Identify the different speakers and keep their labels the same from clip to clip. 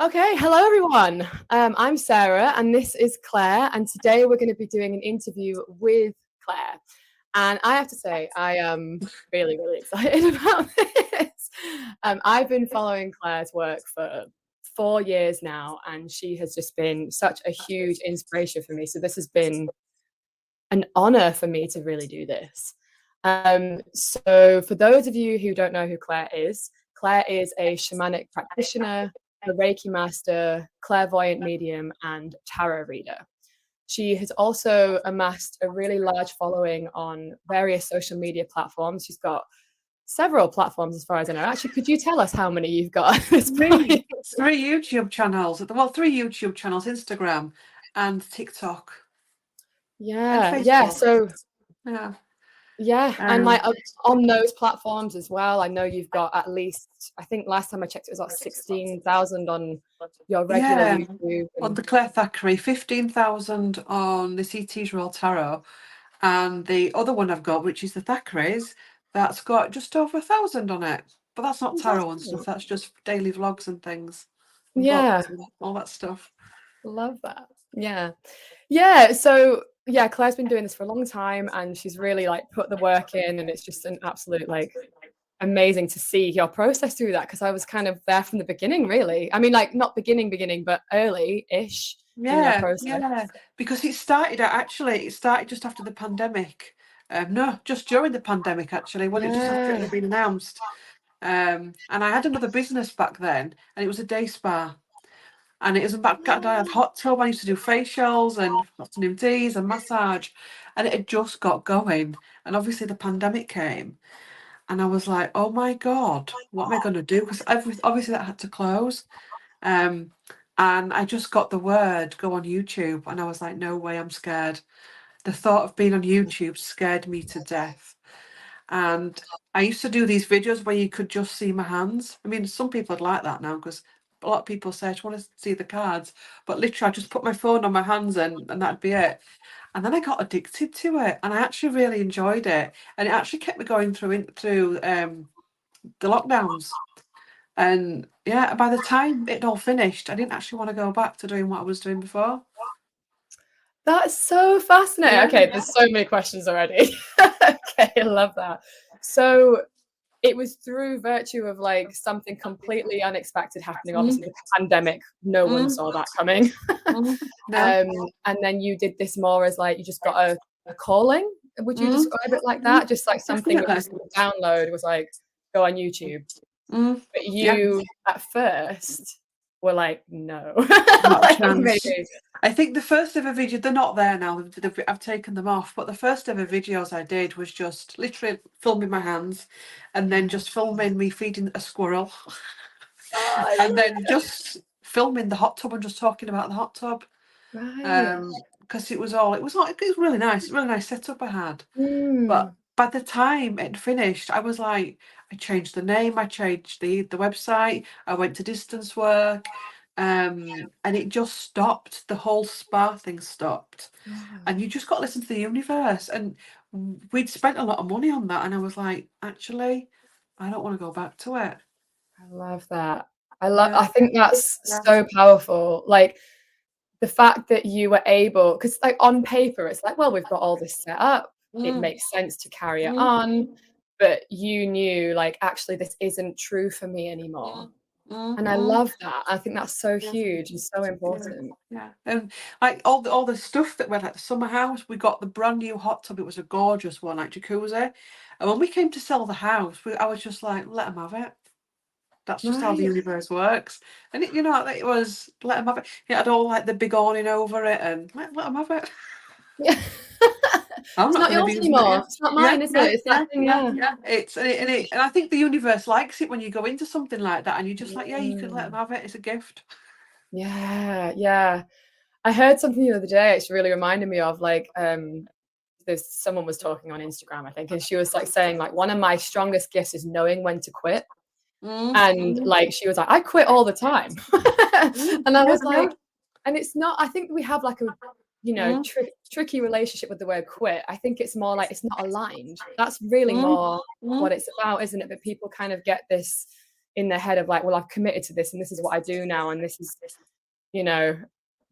Speaker 1: Okay, hello everyone. I'm Sarah and this is Claire, and today we're going to be doing an interview with Claire. And I have to say, I am really, really excited about this. I've been following Claire's work for 4 years now, and she has just been such a huge inspiration for me. So this has been an honor for me to really do this. So for those of you who don't know who Claire is a shamanic practitioner, a Reiki master, clairvoyant medium, and tarot reader. She has also amassed a really large following on various social media platforms. She's got several platforms as far as I know. Actually, could you tell us how many you've got at this point?
Speaker 2: Three YouTube channels. Well, three YouTube channels: Instagram and TikTok and
Speaker 1: Yeah.
Speaker 2: Facebook.
Speaker 1: So
Speaker 2: Yeah.
Speaker 1: yeah, and
Speaker 2: Um,
Speaker 1: like on those platforms as well. I know you've got at least, I think last time I checked, it was like 16,000 on your regular
Speaker 2: yeah.
Speaker 1: YouTube.
Speaker 2: On
Speaker 1: And
Speaker 2: the Claire Thackeray, 15,000 on the CT's Royal Tarot, and the other one I've got, which is the Thackeray's, that's got just over 1,000 on it. But that's not tarot and stuff. That's just daily vlogs and things, and
Speaker 1: yeah,
Speaker 2: books and all that stuff.
Speaker 1: love that. Yeah. So yeah, Claire's been doing this for a long time, and she's really like put the work in, and it's just an absolute like amazing to see your process through that, because I was kind of there from the beginning, really. I mean, like not beginning, but early-ish in your process.
Speaker 2: Yeah, because it started just after the pandemic. No, just during the pandemic actually, when it just after it
Speaker 1: Yeah.
Speaker 2: had been announced. And I had another business back then, and it was a day spa, and it was about I had hot tub. I used to do facials and afternoon teas and massage, and it had just got going. And obviously the pandemic came, and I was like, oh my God, what am I going to do? Because obviously that had to close. Um, and I just got the word, go on YouTube, and I was like, no way, I'm scared. The thought of being on YouTube scared me to death. And I used to do these videos where you could just see my hands. I mean, some people would like that now because a lot of people say, I just want to see the cards. But literally, I just put my phone on my hands and that'd be it. And then I got addicted to it, and I actually really enjoyed it. And it actually kept me going through the lockdowns. And yeah, by the time it all finished, I didn't actually want to go back to doing what I was doing before.
Speaker 1: That's so fascinating.
Speaker 2: Yeah.
Speaker 1: Okay, there's so many questions already. Okay, I love that. So it was through virtue of like something completely unexpected happening.
Speaker 2: Mm,
Speaker 1: Obviously, the pandemic, no one
Speaker 2: mm,
Speaker 1: saw that coming.
Speaker 2: no.
Speaker 1: And then you did this more as like you just got a calling. Would you
Speaker 2: Mm,
Speaker 1: describe it like
Speaker 2: mm,
Speaker 1: that? Just like something that
Speaker 2: definitely.
Speaker 1: just download was like, go on YouTube.
Speaker 2: Mm,
Speaker 1: But
Speaker 2: yeah,
Speaker 1: you at first were like, no.
Speaker 2: not a
Speaker 1: Like
Speaker 2: chance.
Speaker 1: maybe.
Speaker 2: I think the first ever video, they're not there now, I've taken them off, but the first ever videos I did was just literally filming my hands and then
Speaker 1: Yeah.
Speaker 2: just filming me feeding a squirrel
Speaker 1: Oh, I
Speaker 2: and
Speaker 1: love
Speaker 2: then just filming the hot tub and just talking about the hot tub.
Speaker 1: right.
Speaker 2: Because it was really nice setup I had. But
Speaker 1: Mm.
Speaker 2: by the time it finished, I was like, I changed the name, I changed the website, I went to distance work, and it just stopped. The whole spa thing stopped.
Speaker 1: Wow.
Speaker 2: And you just got to listen to the universe. And we'd spent a lot of money on that, and I was like, actually, I don't want to go back to it.
Speaker 1: I love that.
Speaker 2: Yeah.
Speaker 1: I think that's
Speaker 2: Yeah.
Speaker 1: so powerful. Like the fact that you were able, because like on paper, it's like, well, we've got all this set up. It
Speaker 2: Mm,
Speaker 1: makes sense to carry it
Speaker 2: mm,
Speaker 1: on. But you knew like actually this isn't true for me anymore.
Speaker 2: mm, mm,
Speaker 1: And I
Speaker 2: mm.
Speaker 1: love that. I think that's so
Speaker 2: Yeah.
Speaker 1: huge and so
Speaker 2: Yeah,
Speaker 1: important.
Speaker 2: yeah, and like all the stuff that went like the summer house, we got the brand new hot tub. It was a gorgeous one, like jacuzzi. And when we came to sell the house, I was just like, let them have it. That's just how the
Speaker 1: Right.
Speaker 2: universe works. And it was let them have it. It had all like the big awning over it, and let them have it.
Speaker 1: Yeah.
Speaker 2: I'm
Speaker 1: It's
Speaker 2: not
Speaker 1: not
Speaker 2: going to
Speaker 1: yours
Speaker 2: be using it.
Speaker 1: anymore.
Speaker 2: Yeah,
Speaker 1: It's not
Speaker 2: yeah,
Speaker 1: mine, is it?
Speaker 2: yeah,
Speaker 1: It's that
Speaker 2: yeah,
Speaker 1: thing,
Speaker 2: yeah,
Speaker 1: yeah.
Speaker 2: yeah. And I think the universe likes it when you go into something like that, and you're just like, yeah, you can let them
Speaker 1: Mm.
Speaker 2: have it. It's a gift.
Speaker 1: Yeah. I heard something the other day, it's really reminded me of like there's someone was talking on Instagram, I think, and she was like saying like one of my strongest gifts is knowing when to quit.
Speaker 2: Mm,
Speaker 1: And
Speaker 2: mm,
Speaker 1: like she was like, I quit all the time. And I
Speaker 2: yeah,
Speaker 1: was like, and it's not, I think we have like a
Speaker 2: yeah.
Speaker 1: tricky relationship with the word quit. I think it's more like it's not aligned. That's really
Speaker 2: Mm,
Speaker 1: more
Speaker 2: mm,
Speaker 1: what it's about, isn't it? But people kind of get this in their head of like, well, I've committed to this and this is what I do now and this is, you know,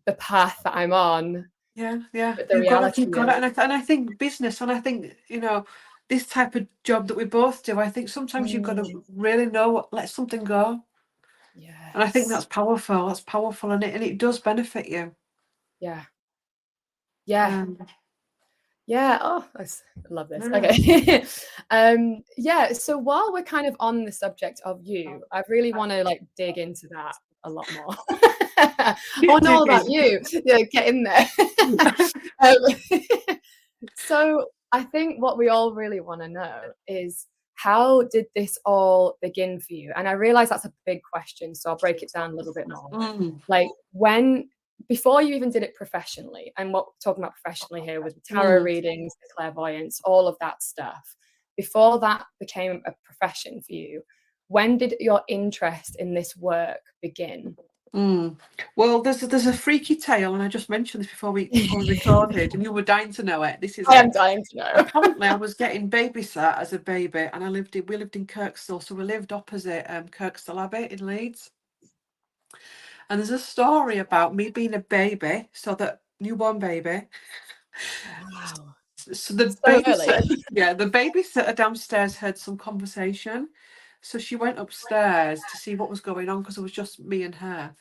Speaker 1: the path that I'm on.
Speaker 2: Yeah,
Speaker 1: But the
Speaker 2: you've got it,
Speaker 1: reality
Speaker 2: you've got it.
Speaker 1: is,
Speaker 2: And I think business, and I think, this type of job that we both do, I think sometimes you've got to really know let something go. And I think
Speaker 1: yes,
Speaker 2: that's powerful. That's powerful, and it does benefit you.
Speaker 1: yeah, yeah.
Speaker 2: Um,
Speaker 1: Yeah. Oh, I love this.
Speaker 2: yeah.
Speaker 1: Okay. Yeah. So while we're kind of on the subject of you, I really want to like dig into that a lot more. I want to know all about you. Yeah, get in there. um, so I think what we all really want to know is how did this all begin for you? And I realize that's a big question, so I'll break it down a little bit more.
Speaker 2: Mm,
Speaker 1: Like when before you even did it professionally, and what we're talking about professionally here with the tarot
Speaker 2: mm,
Speaker 1: readings, the clairvoyance, all of that stuff, before that became a profession for you, when did your interest in this work begin?
Speaker 2: mm. Well, there's a freaky tale, and I just mentioned this before we recorded, and you were dying to know it. This is
Speaker 1: I am
Speaker 2: it.
Speaker 1: dying to know.
Speaker 2: Apparently, I was getting babysat as a baby, and we lived in Kirkstall, so we lived opposite Kirkstall Abbey in Leeds. And there's a story about me being a baby, so that newborn baby.
Speaker 1: Wow.
Speaker 2: So the
Speaker 1: So early.
Speaker 2: the babysitter downstairs heard some conversation. So she went upstairs to see what was going on because it was just me and her.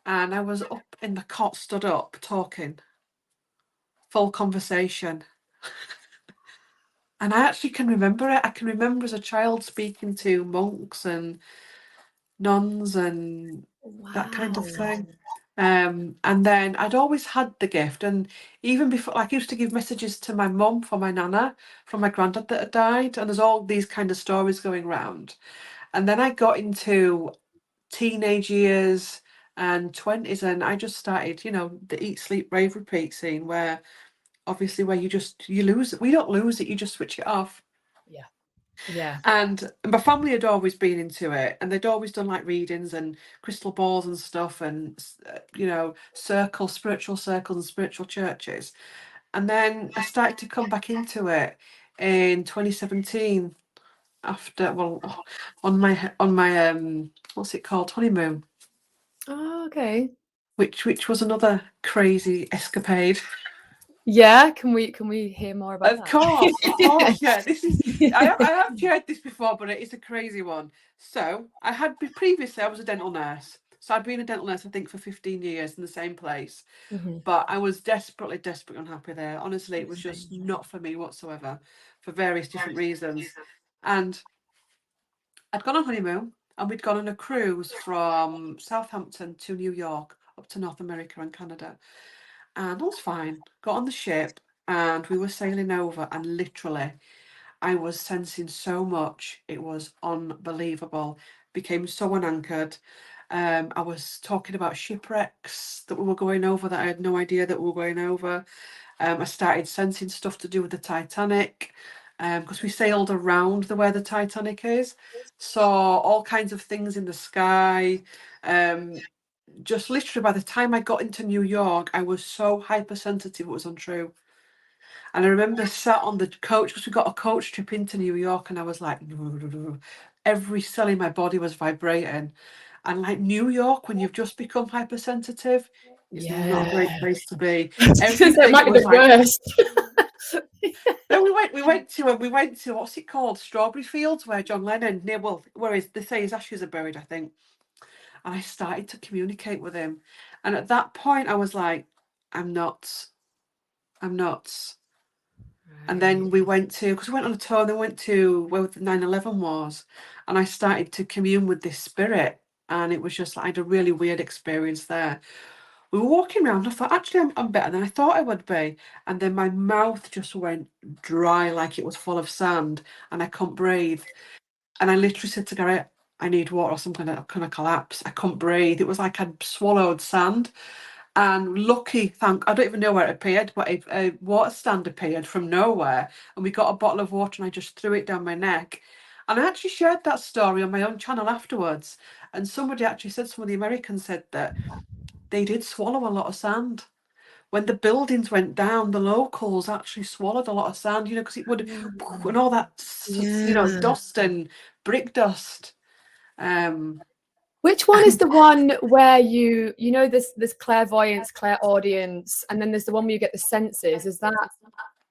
Speaker 2: And I was up in the cot, stood up, talking, full conversation. And I actually can remember it. I can remember as a child speaking to monks and nuns and that kind of
Speaker 1: Wow.
Speaker 2: thing. And then I'd always had the gift, and even before, like, I used to give messages to my mum for my nana, from my granddad that had died, and there's all these kind of stories going round. And then I got into teenage years and 20s, and I just started, the eat, sleep, rave, repeat scene, where obviously where you lose it. We don't lose it, you just switch it off.
Speaker 1: Yeah. Yeah.
Speaker 2: And my family had always been into it, and they'd always done like readings and crystal balls and stuff, and spiritual circles and spiritual churches. And then I started to come back into it in 2017 after, well, on my what's it called, honeymoon,
Speaker 1: Oh, okay.
Speaker 2: which was another crazy escapade.
Speaker 1: Yeah, can we hear more about
Speaker 2: Of course, yeah. This is I
Speaker 1: that?
Speaker 2: have shared this before, but it is a crazy one. So previously I was a dental nurse. So I'd been a dental nurse, I think, for 15 years in the same place.
Speaker 1: Mhm.
Speaker 2: But I was desperately, desperately unhappy there. Honestly, it was just not for me whatsoever, for various different reasons. And I'd gone on honeymoon, and we'd gone on a cruise from Southampton to New York, up to North America and Canada. And I was fine. Got on the ship, and we were sailing over, and literally I was sensing so much. It was unbelievable. Became so unanchored. I was talking about shipwrecks that we were going over that I had no idea that we were going over. I started sensing stuff to do with the Titanic, because we sailed around where the Titanic is. Saw all kinds of things in the sky. Um, just literally by the time I got into New York, I was so hypersensitive it was untrue. And I remember sat on the coach, because we got a coach trip into New York, and I was like, every cell in my body was vibrating. And like New York, when you've just become hypersensitive, it's not a great
Speaker 1: Yeah.
Speaker 2: place to be.
Speaker 1: Because it
Speaker 2: Everything
Speaker 1: might be
Speaker 2: was
Speaker 1: the
Speaker 2: like,
Speaker 1: worst.
Speaker 2: no, we went to what's it called, Strawberry Fields, where John Lennon, they say his ashes are buried, I think. And I started to communicate with him, and at that point, I was like, I'm not, I'm not. And
Speaker 1: Right.
Speaker 2: then we went to, because we went on a tour, then went to where the 9/11 was, and I started to commune with this spirit, and it was just like I had a really weird experience there. We were walking around, I thought, actually, I'm better than I thought I would be. And then my mouth just went dry like it was full of sand, and I couldn't breathe. And I literally said to Gary, I need water or something, I'm going to collapse. I couldn't breathe. It was like I'd swallowed sand. And lucky, I don't even know where it appeared, but a water stand appeared from nowhere. And we got a bottle of water, and I just threw it down my neck. And I actually shared that story on my own channel afterwards. And somebody actually said, some of the Americans said that they did swallow a lot of sand. When the buildings went down, the locals actually swallowed a lot of sand, because it would, and all that,
Speaker 1: Yeah.
Speaker 2: dust and brick dust.
Speaker 1: Which one is the one where you know there's clairvoyance, clairaudience, and then there's the one where you get the senses? Is that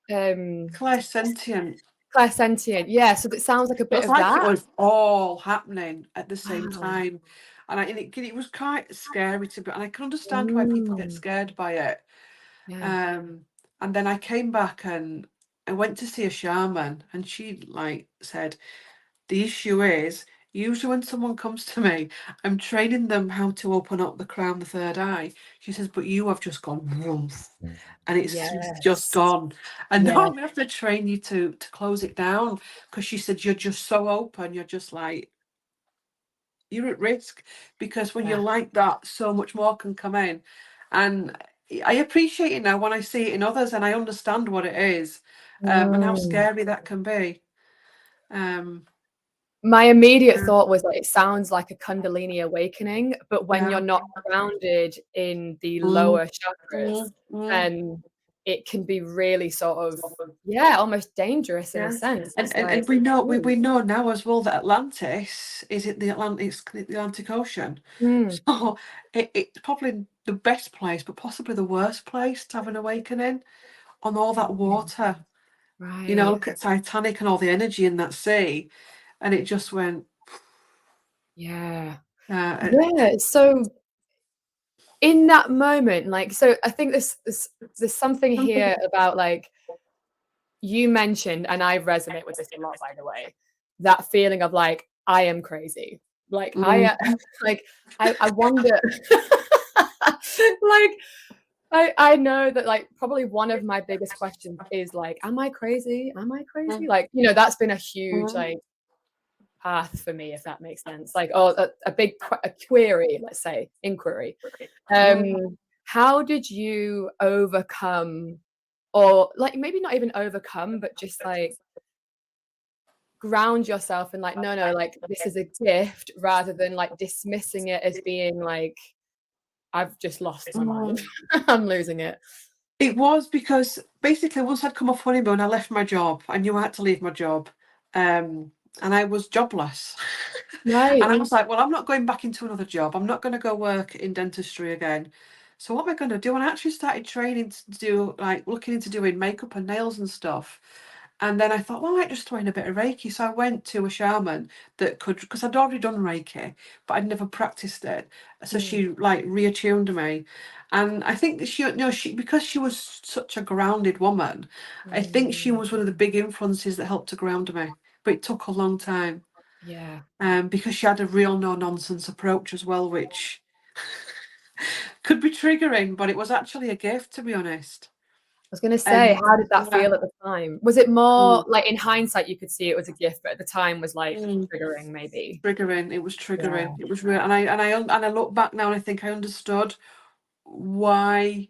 Speaker 2: Clairsentient.
Speaker 1: clairsentient? Yeah, so it sounds like a
Speaker 2: It
Speaker 1: bit
Speaker 2: was
Speaker 1: of
Speaker 2: like
Speaker 1: that.
Speaker 2: it was all happening at the same
Speaker 1: Wow.
Speaker 2: time, and it was quite scary to be. And I can understand why people get
Speaker 1: Mm,
Speaker 2: scared by it.
Speaker 1: yeah.
Speaker 2: And then I came back and I went to see a shaman, and she like said, the issue is usually when someone comes to me, I'm training them how to open up the crown, the third eye. She says, but you have just gone woof, and it's just
Speaker 1: Yes.
Speaker 2: gone. And now
Speaker 1: Yeah.
Speaker 2: I'm gonna have to train you to close it down, because she said you're just so open, you're just like you're at risk, because when
Speaker 1: Yeah.
Speaker 2: you're like that, so much more can come in. And I appreciate it now when I see it in others, and I understand what it is, and how
Speaker 1: Mm.
Speaker 2: scary that can be.
Speaker 1: My immediate
Speaker 2: Yeah,
Speaker 1: thought was like it sounds like a Kundalini awakening, but when you're
Speaker 2: yeah.
Speaker 1: not grounded in the
Speaker 2: Mm,
Speaker 1: lower chakras,
Speaker 2: mm, mm.
Speaker 1: then it can be really sort of, yeah, almost dangerous in a
Speaker 2: Yeah,
Speaker 1: sense.
Speaker 2: and,
Speaker 1: It's
Speaker 2: and
Speaker 1: like,
Speaker 2: and we know
Speaker 1: ooh,
Speaker 2: we know now as well that Atlantis is it the Atlantic Ocean.
Speaker 1: mm,
Speaker 2: So it's probably the best place, but possibly the worst place to have an awakening on all that
Speaker 1: mm,
Speaker 2: water. You know,
Speaker 1: right.
Speaker 2: look at Titanic and all the energy in that sea, and it just went.
Speaker 1: Yeah.
Speaker 2: Uh,
Speaker 1: Yeah. So in that moment, like, so I think there's something here about like you mentioned, and I resonate with this a lot, by the way, that feeling of like, I am crazy. Like I
Speaker 2: mm,
Speaker 1: like I wonder like I know that like probably one of my biggest questions is like, am I crazy? Am I crazy?
Speaker 2: mm,
Speaker 1: Like, that's been a huge
Speaker 2: mm,
Speaker 1: like path for me, if that makes sense. Like, oh, a big a query, let's say, inquiry.
Speaker 2: mm.
Speaker 1: How did you overcome, or like maybe not even overcome, but just like ground yourself and like, no, like this is a gift rather than like dismissing it as being like, I've just lost my mind.
Speaker 2: Mm.
Speaker 1: I'm losing it.
Speaker 2: It was because basically once I'd come off honeymoon, I left my job. I knew I had to leave my job, and I was jobless.
Speaker 1: Right.
Speaker 2: And I was like, well, I'm not going back into another job. I'm not going to go work in dentistry again. So what am I going to do? And I actually started training to do like looking into doing makeup and nails and stuff. And then I thought, well, I might just throw in a bit of Reiki. So I went to a shaman that could, because I'd already done Reiki, but I'd never practiced it. So
Speaker 1: Mm,
Speaker 2: she like reattuned me. And I think that she because she was such a grounded woman, I think she
Speaker 1: mm,
Speaker 2: was one of the big influences that helped to ground me. But it took a long time.
Speaker 1: yeah.
Speaker 2: Because she had a real no nonsense approach as well, which could be triggering, but it was actually a gift, to be honest.
Speaker 1: I was gonna say,
Speaker 2: And
Speaker 1: how did that
Speaker 2: yeah,
Speaker 1: feel at the time? Was it more
Speaker 2: mm,
Speaker 1: like in hindsight you could see it was a gift, but at the time was like
Speaker 2: mm,
Speaker 1: triggering maybe?
Speaker 2: triggering. It was
Speaker 1: Yeah.
Speaker 2: triggering. It was real, and I look back now and I think I understood why.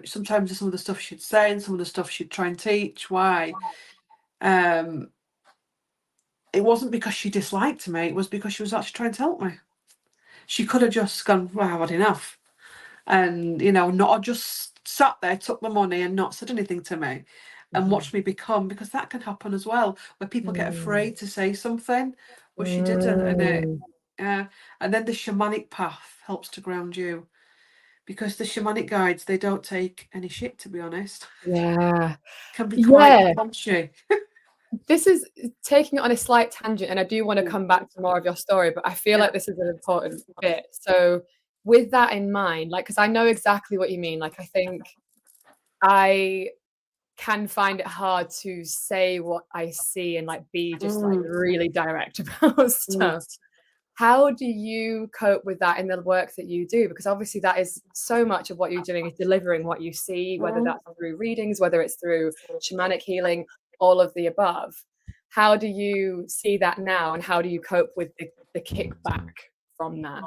Speaker 2: Sometimes some of the stuff she'd say and some of the stuff she'd try and teach. Why? Um, it wasn't because she disliked me. It was because she was actually trying to help me. She could have just gone, "Well, I've had enough." And not just sat there, took the money and not said anything to me and
Speaker 1: Mhm.
Speaker 2: watched me become, because that can happen as well, where people get
Speaker 1: Mm,
Speaker 2: afraid to say something, but she didn't.
Speaker 1: mm,
Speaker 2: And then the shamanic path helps to ground you, because the shamanic guides, they don't take any shit, to be honest.
Speaker 1: yeah.
Speaker 2: Can be quite
Speaker 1: Yeah.
Speaker 2: punchy.
Speaker 1: This is taking it on a slight tangent, and I do want to come back to more of your story, but I feel
Speaker 2: Yeah.
Speaker 1: like this is an important bit. So, with that in mind, like, because I know exactly what you mean, like, I think I can find it hard to say what I see and like be just like
Speaker 2: Mm,
Speaker 1: really direct about
Speaker 2: mm,
Speaker 1: stuff. How do you cope with that in the work that you do? Because obviously that is so much of what you're doing is delivering what you see, whether
Speaker 2: mm.
Speaker 1: that's through readings, whether it's through shamanic healing, all of the above. How do you see that now, and how do you cope with the kickback from that?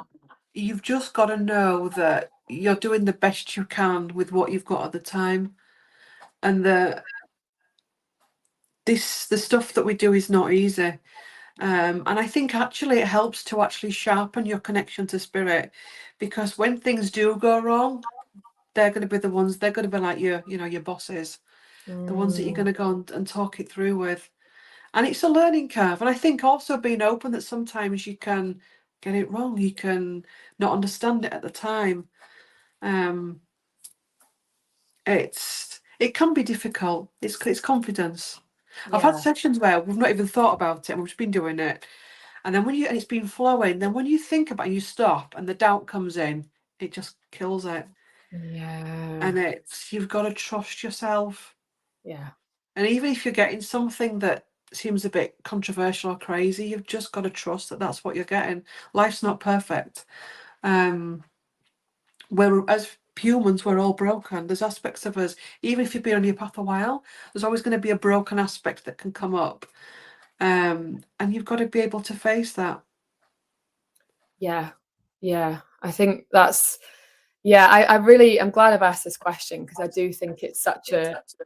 Speaker 2: You've just got to know that you're doing the best you can with what you've got at the time, and the stuff that we do is not easy. And I think actually it helps to actually sharpen your connection to spirit, because when things do go wrong, they're going to be the ones, they're going to be like your bosses, the ones that you're going
Speaker 1: Mm,
Speaker 2: to go and talk it through with. And it's a learning curve. And I think also being open that sometimes you can get it wrong. You can not understand it at the time. It can be difficult. It's confidence. I've had
Speaker 1: Yeah.
Speaker 2: sessions where we've not even thought about it and we've just been doing it. And then and it's been flowing, then when you think about it, you stop and the doubt comes in, it just kills it.
Speaker 1: Yeah.
Speaker 2: And you've got to trust yourself.
Speaker 1: Yeah.
Speaker 2: And even if you're getting something that seems a bit controversial or crazy, you've just got to trust that that's what you're getting. Life's not perfect. As humans, we're all broken. There's aspects of us, even if you've been on your path a while, there's always going to be a broken aspect that can come up. And you've got to be able to face that.
Speaker 1: Yeah. Yeah. I think that's, I'm glad I've asked this question, because I do think it's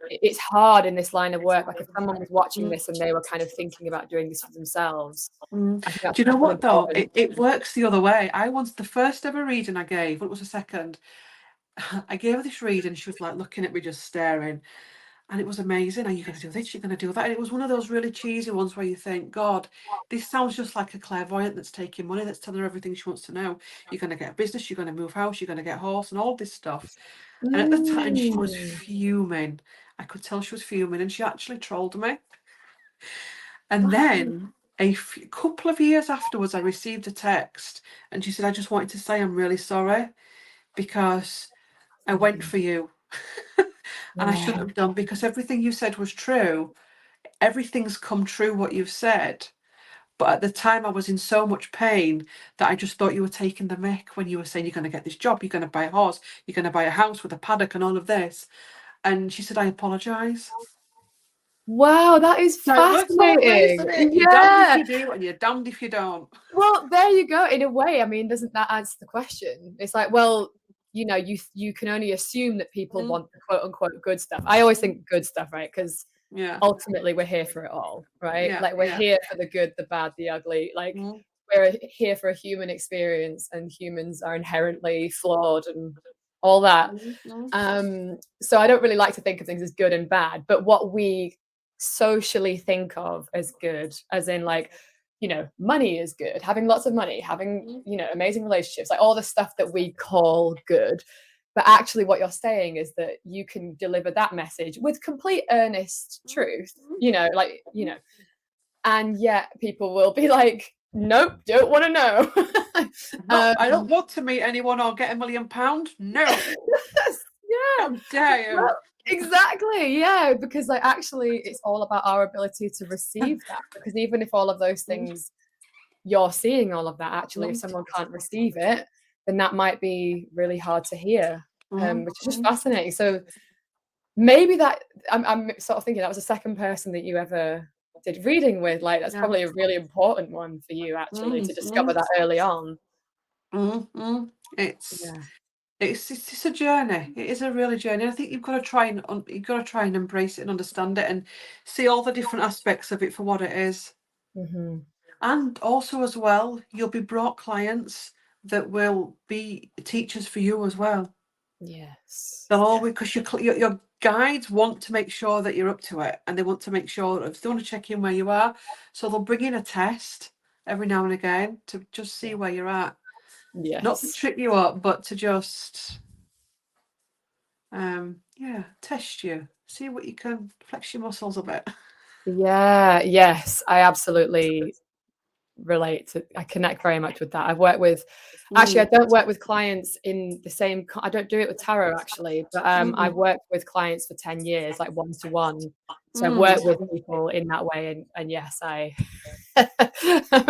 Speaker 1: it's hard in this line of work. Like if someone was watching this and they were kind of thinking about doing this for themselves, I think
Speaker 2: Do you know
Speaker 1: that's
Speaker 2: what though?
Speaker 1: important.
Speaker 2: It works the other way. The first ever reading I gave, well, it was the second, I gave her this reading. She was like looking at me, just staring. And it was amazing. Are you going to do this? You're going to do that? And it was one of those really cheesy ones where you think, God, this sounds just like a clairvoyant that's taking money, that's telling her everything she wants to know. You're going to get a business, you're going to move house, you're going to get a horse and all this stuff. And at the time she was fuming. I could tell she was fuming, and she actually trolled me. And then couple of years afterwards, I received a text and she said, I just wanted to say I'm really sorry because I went for you. And I shouldn't have done, because everything you said was true. Everything's come true what you've said. But at the time, I was in so much pain that I just thought you were taking the mick when you were saying you're going to get this job, you're going to buy a horse, you're going to buy a house with a paddock and all of this. And she said, I apologise.
Speaker 1: Wow, that is
Speaker 2: So it works both ways,
Speaker 1: fascinating.
Speaker 2: doesn't it? You're damned if
Speaker 1: Yeah.
Speaker 2: you do and you're damned if you don't.
Speaker 1: Well, there you go. In a way, I mean, doesn't that answer the question? It's like, well, you can only assume that people want the quote unquote good stuff. I always think good stuff, right? Because
Speaker 2: Yeah.
Speaker 1: ultimately we're here for it all, right?
Speaker 2: Yeah.
Speaker 1: Like we're
Speaker 2: Yeah.
Speaker 1: here for the good, the bad, the ugly. Like we're here for a human experience, and humans are inherently flawed and all that. So I don't really like to think of things as good and bad, but what we socially think of as good, as in like, money is good, having lots of money, having, amazing relationships, like all the stuff that we call good. But actually what you're saying is that you can deliver that message with complete earnest truth, and yet people will be like, nope, don't want to know.
Speaker 2: No, I don't want to meet anyone or get £1 million. No.
Speaker 1: Yeah.
Speaker 2: How dare you?
Speaker 1: Well, exactly. Yeah. Because like actually it's all about our ability to receive that. Because even if all of those things, you're seeing all of that, actually, if someone can't receive it, then that might be really hard to hear. Which is just fascinating. So maybe that I'm sort of thinking that was the second person that you ever did reading with. Like that's probably a really important one for you actually to discover that early on.
Speaker 2: It's a journey. It is a really journey. I think you've got to try and embrace it and understand it and see all the different aspects of it for what it is. And also as well, you'll be brought clients that will be teachers for you as well.
Speaker 1: Yes.
Speaker 2: They'll always, because your guides want to make sure that you're up to it, and they want to make sure if they want to check in where you are, so they'll bring in a test every now and again to just see where you're at.
Speaker 1: Yes.
Speaker 2: Not to trip you up, but to just test you, see what you can, flex your muscles a bit.
Speaker 1: Yeah. Yes. I absolutely I connect very much with that. I've worked with, actually, I don't work with clients in the same, I don't do it with tarot actually, but I've worked with clients for 10 years, like one-to-one. So I've worked with people in that way. And yes, I'm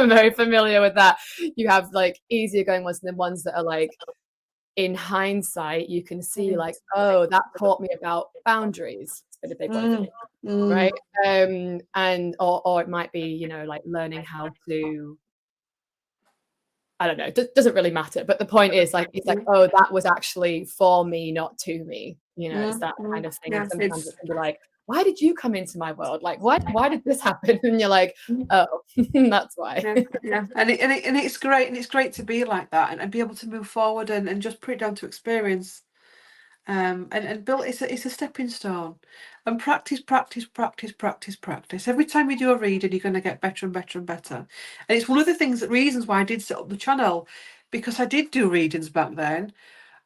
Speaker 1: very familiar with that. You have like easier going ones and then ones that are like, in hindsight, you can see like, oh, that taught me about boundaries. It's been a big one for me. Right. And or it might be, like learning how to, I don't know, it doesn't really matter. But the point is like, it's like, oh, that was actually for me, not to me. It's that kind of thing. And sometimes it can be like, why did you come into my world? Like, why did this happen? And you're like, oh, that's why.
Speaker 2: Yeah. And it's great, and it's great to be like that and be able to move forward and just put it down to experience. And build, it's a stepping stone. And practice, practice, practice, practice, practice. Every time you do a reading, you're going to get better and better and better. And it's one of the reasons why I did set up the channel, because I did do readings back then.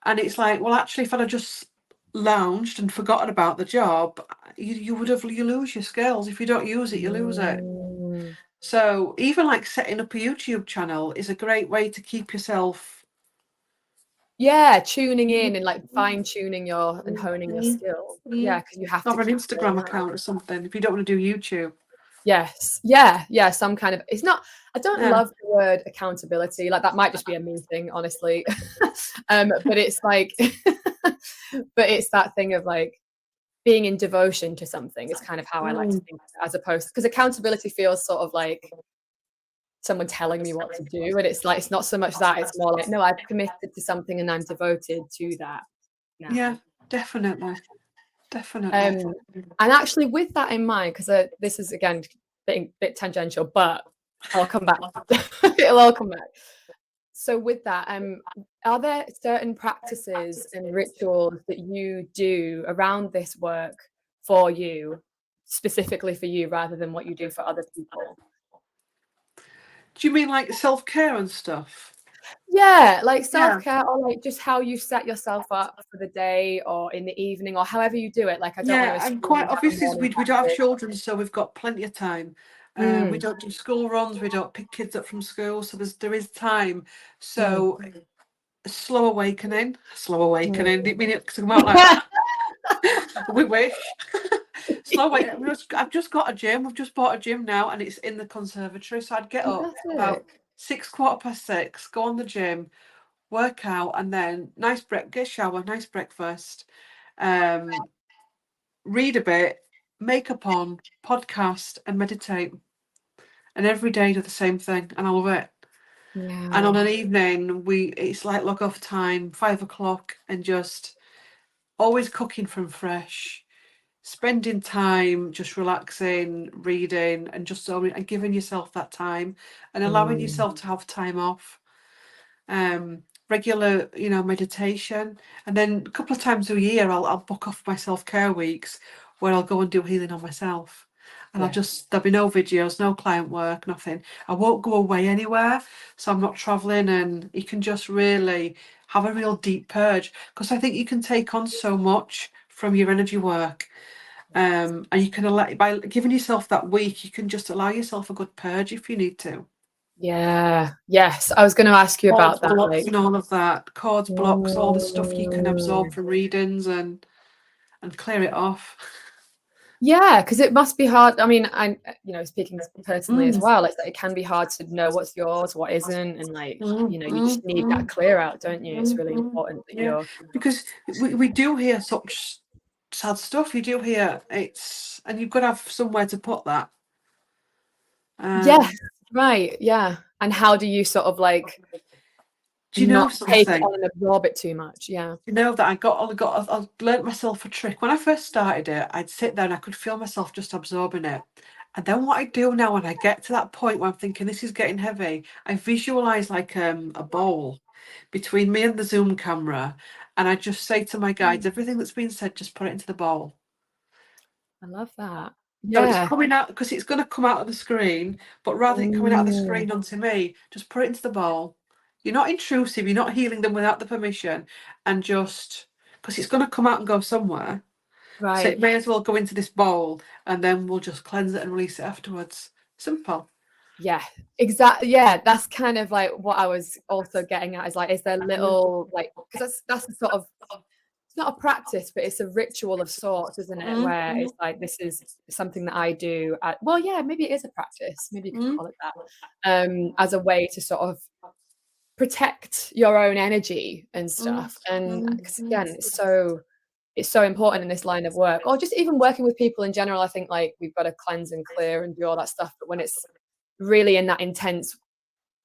Speaker 2: And it's like, well, actually, if I'd have just lounged and forgotten about the job, you lose your skills. If you don't use it, you lose it.
Speaker 1: Mm.
Speaker 2: So even like setting up a YouTube channel is a great way to keep yourself.
Speaker 1: Yeah, tuning in and like fine tuning and honing your skills. Yeah,
Speaker 2: Mm.
Speaker 1: because you have to
Speaker 2: Or an
Speaker 1: keep
Speaker 2: Instagram account or something if you don't want to do YouTube.
Speaker 1: Yes. Yeah. Some kind of, it's not, I don't
Speaker 2: Yeah.
Speaker 1: love the word accountability. Like that might just be a me thing, honestly. But it's like, but it's that thing of like being in devotion to something is kind of how I like to think of it, as opposed, because accountability feels sort of like someone telling me what to do. And it's like, it's not so much that, it's more like, no, I've committed to something and I'm devoted to that now.
Speaker 2: Yeah, definitely.
Speaker 1: And actually, with that in mind, because this is again bit tangential, but I'll come back. It'll all come back. So with that, are there certain practices and rituals that you do around this work for you, specifically for you, rather than what you do for other people?
Speaker 2: Do you mean like self-care and stuff?
Speaker 1: Yeah, like
Speaker 2: Yeah.
Speaker 1: self-care, or like just how you set yourself up for the day or in the evening or however you do it. Like I don't want to
Speaker 2: Yeah,
Speaker 1: assume
Speaker 2: and quite
Speaker 1: you have a
Speaker 2: obviously
Speaker 1: morning
Speaker 2: we don't have
Speaker 1: practice.
Speaker 2: children, so we've got plenty of time. We
Speaker 1: Mm,
Speaker 2: don't do school runs, we don't pick kids up from school, so there is time.
Speaker 1: mm,
Speaker 2: So slow awakening.
Speaker 1: mm.
Speaker 2: Didn't mean it to come out like that. We wish. Slow awakening. I've just got a gym. We've just bought a gym now, and it's in the conservatory. So I'd get up about
Speaker 1: Fantastic.
Speaker 2: 6, 6:15, go on the gym, work out, and then get a shower, nice breakfast, read a bit, makeup on, podcast, and meditate. And every day do the same thing, and I love it. And on
Speaker 1: Yeah.
Speaker 2: an evening, it's like log off time, 5 o'clock, and just always cooking from fresh, spending time just relaxing, reading, and and giving yourself that time and allowing
Speaker 1: Mm,
Speaker 2: yourself to have time off. Regular, meditation, and then a couple of times a year I'll book off my self-care weeks where I'll go and do healing on myself. And
Speaker 1: yeah.
Speaker 2: there'll be no videos, no client work, nothing. I won't go away anywhere, so I'm not traveling, and you can just really have a real deep purge, because I think you can take on so much from your energy work. And you can by giving yourself that week, you can just allow yourself a good purge if you need to.
Speaker 1: Yeah. Yes. I was going to ask you
Speaker 2: Cords
Speaker 1: about that.
Speaker 2: blocks
Speaker 1: Like,
Speaker 2: and all of that. Cords blocks, all the stuff you can absorb
Speaker 1: mm,
Speaker 2: from readings, and clear it off.
Speaker 1: yeah, because it must be hard. I mean, speaking personally as
Speaker 2: Mm,
Speaker 1: well, it's like it can be hard to know what's yours, what isn't, and like, you just need that clear out, don't you? It's really important that
Speaker 2: yeah,
Speaker 1: you're.
Speaker 2: because we do hear such sad stuff. You do hear and you've got to have somewhere to put that.
Speaker 1: Yes.
Speaker 2: Um,
Speaker 1: Right. Yeah. And how do you sort of like
Speaker 2: do you know
Speaker 1: not take it
Speaker 2: something?
Speaker 1: on and absorb it too much? Yeah.
Speaker 2: You know that I learnt myself a trick. When I first started it, I'd sit there and I could feel myself just absorbing it. And then what I do now, when I get to that point where I'm thinking this is getting heavy, I visualize like a bowl between me and the Zoom camera, and I just say to my guides, everything that's been said, just put it into the bowl.
Speaker 1: I love that.
Speaker 2: So it's
Speaker 1: Yeah.
Speaker 2: coming out, because it's going to come out of the screen, but rather than it coming out of the
Speaker 1: Mm,
Speaker 2: screen onto me, just put it into the bowl. You're not intrusive, you're not healing them without the permission, and just because it's going to come out and go somewhere. So
Speaker 1: right.
Speaker 2: it may as well go into this bowl, and then we'll just cleanse it and release it afterwards. Simple.
Speaker 1: Yeah, exactly. Yeah, that's kind of like what I was also getting at, is like, is there little like, because that's a sort of, it's not a practice, but it's a ritual of sorts, isn't it?
Speaker 2: Mm,
Speaker 1: Where
Speaker 2: mm,
Speaker 1: it's like, this is something that I do. Well, yeah, maybe it is a practice. Maybe you could
Speaker 2: mm,
Speaker 1: call it that, as a way to sort of protect your own energy and
Speaker 2: mm,
Speaker 1: stuff. And
Speaker 2: mm,
Speaker 1: because
Speaker 2: mm.
Speaker 1: again, it's so important in this line of work, or just even working with people in general. I think like we've got to cleanse and clear and do all that stuff. But when it's really in that intense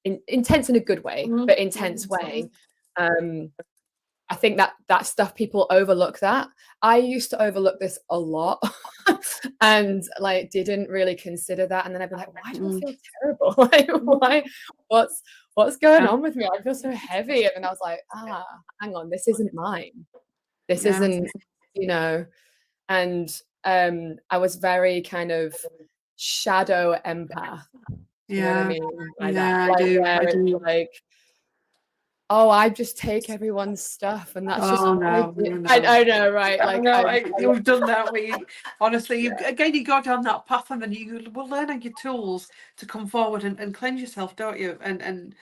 Speaker 1: in a good way,
Speaker 2: Mm,
Speaker 1: but intense way, um, I think that stuff people overlook that. I used to overlook this a lot and like didn't really consider that. And then I'd be like, why do I
Speaker 2: mm,
Speaker 1: feel terrible? Like,
Speaker 2: mm.
Speaker 1: why? What's going
Speaker 2: Yeah.
Speaker 1: on with me? I feel so heavy. And then I was like, hang on, this isn't mine. This isn't, you know, and I was very kind of shadow empath. Do you know what I mean by that?
Speaker 2: I
Speaker 1: Like
Speaker 2: do.
Speaker 1: where
Speaker 2: I
Speaker 1: it's
Speaker 2: do.
Speaker 1: like, oh, I just take everyone's stuff, and that's just
Speaker 2: Oh
Speaker 1: what I
Speaker 2: no,
Speaker 1: do.
Speaker 2: no, no.
Speaker 1: I know, right?
Speaker 2: I
Speaker 1: Like
Speaker 2: know.
Speaker 1: I
Speaker 2: You've done that. Honestly,
Speaker 1: yeah.
Speaker 2: again, you go down that path, and then you will learn your tools to come forward and cleanse yourself, don't you? And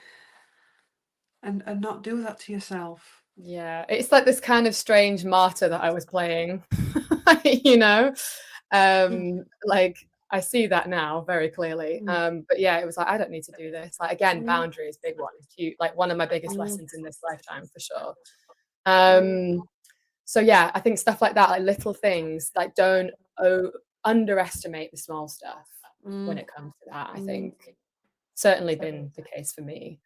Speaker 2: not do that to yourself.
Speaker 1: Yeah, it's like this kind of strange martyr that I was playing, you know? Like I see that now very clearly. But yeah, it was like, I don't need to do this. Like again, boundaries, big one, cute, like one of my biggest lessons in this lifetime for sure. So yeah, I think stuff like that, like little things, like don't underestimate the small stuff when it comes to that. I think certainly been the case for me.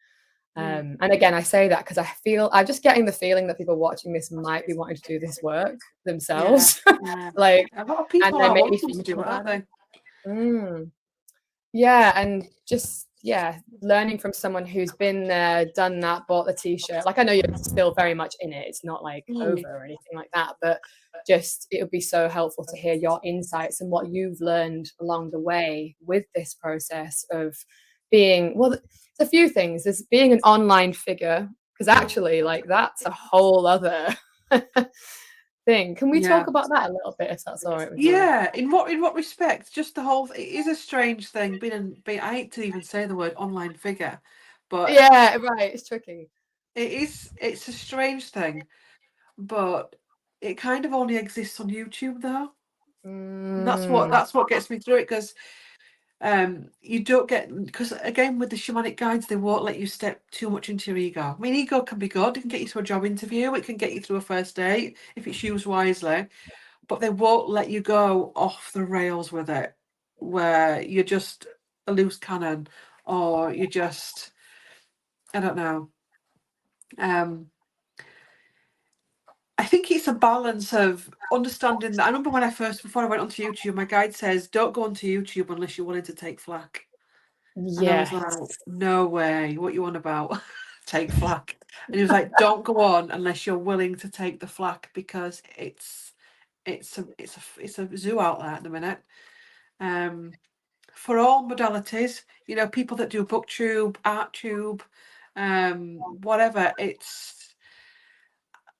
Speaker 1: And again, I say that because I'm just getting the feeling that people watching this might be wanting to do this work themselves. Like,
Speaker 2: A lot of
Speaker 1: and
Speaker 2: people
Speaker 1: they're
Speaker 2: are
Speaker 1: maybe
Speaker 2: wanting to do
Speaker 1: thinking
Speaker 2: it, aren't
Speaker 1: about it.
Speaker 2: they?
Speaker 1: Yeah, and just learning from someone who's been there, done that, bought the t-shirt. Like I know you're still very much in it. It's not like over or anything like that, but just it would be so helpful to hear your insights and what you've learned along the way with this process of being, well, there's a few things. There's being an online figure, because actually like that's a whole other thing. Can we talk about that a little bit, if that's all right with you?
Speaker 2: Yeah, in what respect? Just the whole. It is a strange thing. I hate to even say the word online figure, but
Speaker 1: yeah, right. It's tricky.
Speaker 2: it is. It's a strange thing, but it kind of only exists on YouTube though. And that's what gets me through it, because you don't get, because again with the shamanic guides, they won't let you step too much into your ego. I mean, ego can be good. It can get you to a job interview. It can get you through a first date if it's used wisely. But they won't let you go off the rails with it, where you're just a loose cannon, or you're just, I don't know. I think it's a balance of understanding that. I remember before I went onto YouTube, my guide says, don't go onto YouTube unless you're willing to take flack. And I was like, no way, what you on about? Take flack. And he was like, don't go on unless you're willing to take the flack, because it's a zoo out there at the minute. For all modalities, people that do booktube, arttube, whatever,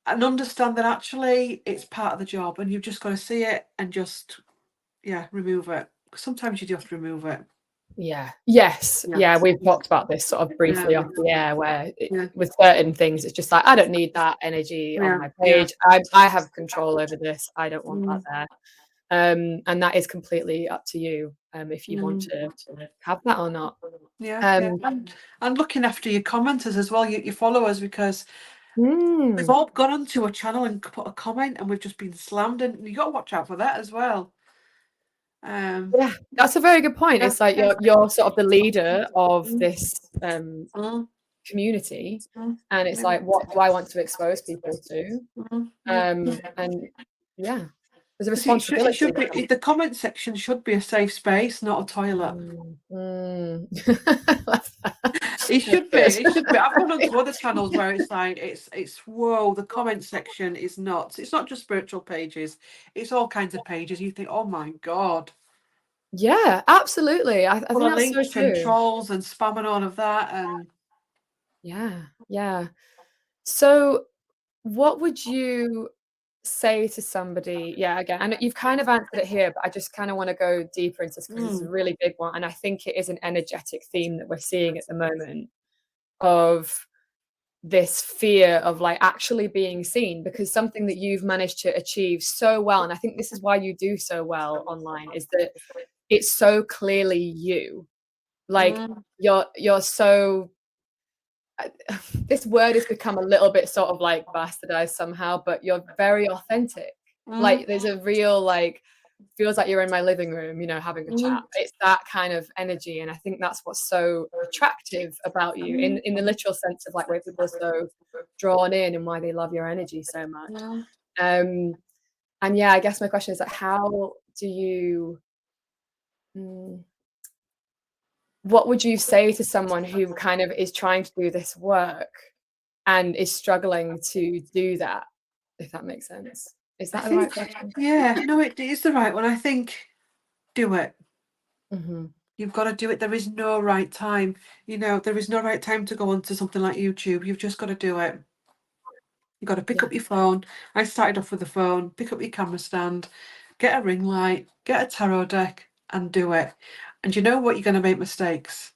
Speaker 2: and understand that actually it's part of the job, and you've just got to see it and just remove it. Sometimes you do have to remove it.
Speaker 1: Yes. We've talked about this sort of briefly off the air, where with certain things, it's just like, I don't need that energy on my page. I have control over this. I don't want that there. And that is completely up to you, if you want to have that or not.
Speaker 2: And looking after your commenters as well, your followers, because we've all gone onto a channel and put a comment and we've just been slammed, and you got to watch out for that as well.
Speaker 1: That's a very good point. It's like you're sort of the leader of this community, and it's like, what do I want to expose people to? And there's a responsibility.
Speaker 2: It should be, the comment section should be a safe space, not a toilet. It should be. It should be. I've gone on to other channels where it's like it's whoa. The comment section is nuts. It's not just spiritual pages. It's all kinds of pages. You think, oh my god.
Speaker 1: Yeah, absolutely. I think that's so true.
Speaker 2: And trolls and spam and all of that, and
Speaker 1: yeah. So, what would you say to somebody? Yeah, again, I know you've kind of answered it here, but I just kind of want to go deeper into this because it's a really big one, and I think it is an energetic theme that we're seeing at the moment of this fear of like actually being seen, because something that you've managed to achieve so well, and I think this is why you do so well online, is that it's so clearly you. Like you're so this word has become a little bit sort of like bastardized somehow, but you're very authentic. Like there's a real like, feels like you're in my living room, having a chat. It's that kind of energy, and I think that's what's so attractive about you in the literal sense of like where people are so drawn in and why they love your energy so much. And I guess my question is like, how do you what would you say to someone who kind of is trying to do this work and is struggling to do that, if that makes sense. Is that the right question?
Speaker 2: Yeah, no, it is the right one. I think do it.
Speaker 1: Mm-hmm.
Speaker 2: You've got to do it. There is no right time. There is no right time to go onto something like YouTube. You've just got to do it. You've got to pick up your phone. I started off with the phone, pick up your camera stand, get a ring light, get a tarot deck, and do it. And you know what? You're going to make mistakes.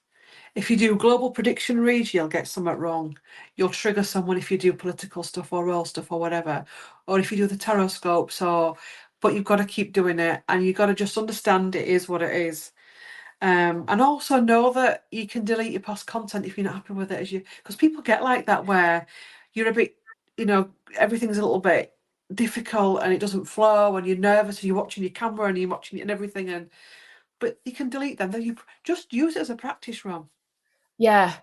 Speaker 2: If you do global prediction reads, you'll get something wrong. You'll trigger someone if you do political stuff or role stuff or whatever. Or if you do the tarot scopes but you've got to keep doing it, and you've got to just understand it is what it is. And also know that you can delete your past content if you're not happy with it, because people get like that where you're a bit, everything's a little bit difficult and it doesn't flow and you're nervous and you're watching your camera and you're watching it and everything, but you can delete them. Then you just use it as a practice run.
Speaker 1: Yeah,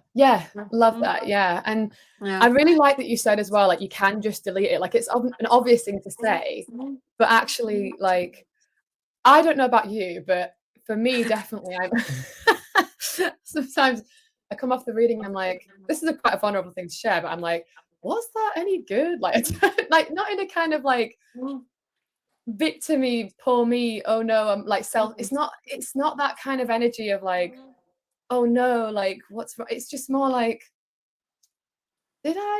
Speaker 1: love that. Yeah, and I really like that you said as well, like you can just delete it. Like it's an obvious thing to say, but actually, like I don't know about you, but for me, definitely, I'm sometimes I come off the reading, I'm like, this is quite a vulnerable thing to share, but I'm like, was that any good? Like, like not in a kind of like victimy, poor me. Oh no, I'm like self. It's not that kind of energy of like, oh no, like what's wrong? It's just more like,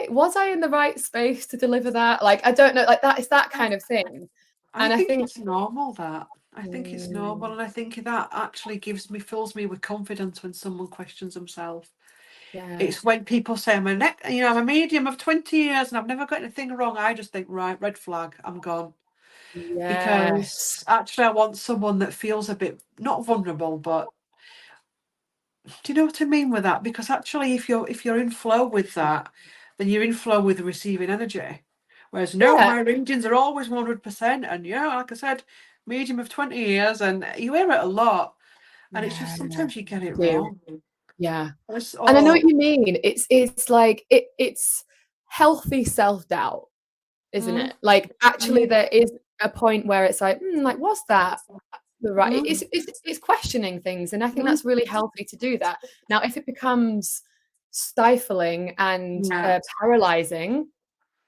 Speaker 1: was I in the right space to deliver that? Like, I don't know, like that. It's that kind of thing.
Speaker 2: I
Speaker 1: And I
Speaker 2: think
Speaker 1: think
Speaker 2: it's normal that. I think it's normal, and I think that actually fills me with confidence when someone questions themselves.
Speaker 1: yeah,
Speaker 2: It's when people say I'm a medium of 20 years and I've never got anything wrong. I just think, right, red flag, I'm gone.
Speaker 1: yes,
Speaker 2: Because actually, I want someone that feels a bit not vulnerable, but do you know what I mean with that? Because actually, if you're in flow with that, then you're in flow with the receiving energy. Whereas no,
Speaker 1: yeah,
Speaker 2: my readings are always 100%, and like I said, medium of 20 years, and you hear it a lot, and it's just
Speaker 1: yeah,
Speaker 2: sometimes you get it
Speaker 1: do.
Speaker 2: wrong.
Speaker 1: Yeah.
Speaker 2: It's
Speaker 1: And I know
Speaker 2: all.
Speaker 1: what you mean. It's like it's healthy self-doubt, isn't
Speaker 2: Mm,
Speaker 1: it? Like actually
Speaker 2: mm,
Speaker 1: there is a point where it's like, like was that the right
Speaker 2: mm,
Speaker 1: it's questioning things, and I think
Speaker 2: mm,
Speaker 1: that's really healthy to do that. Now if it becomes stifling and
Speaker 2: yeah.
Speaker 1: paralyzing,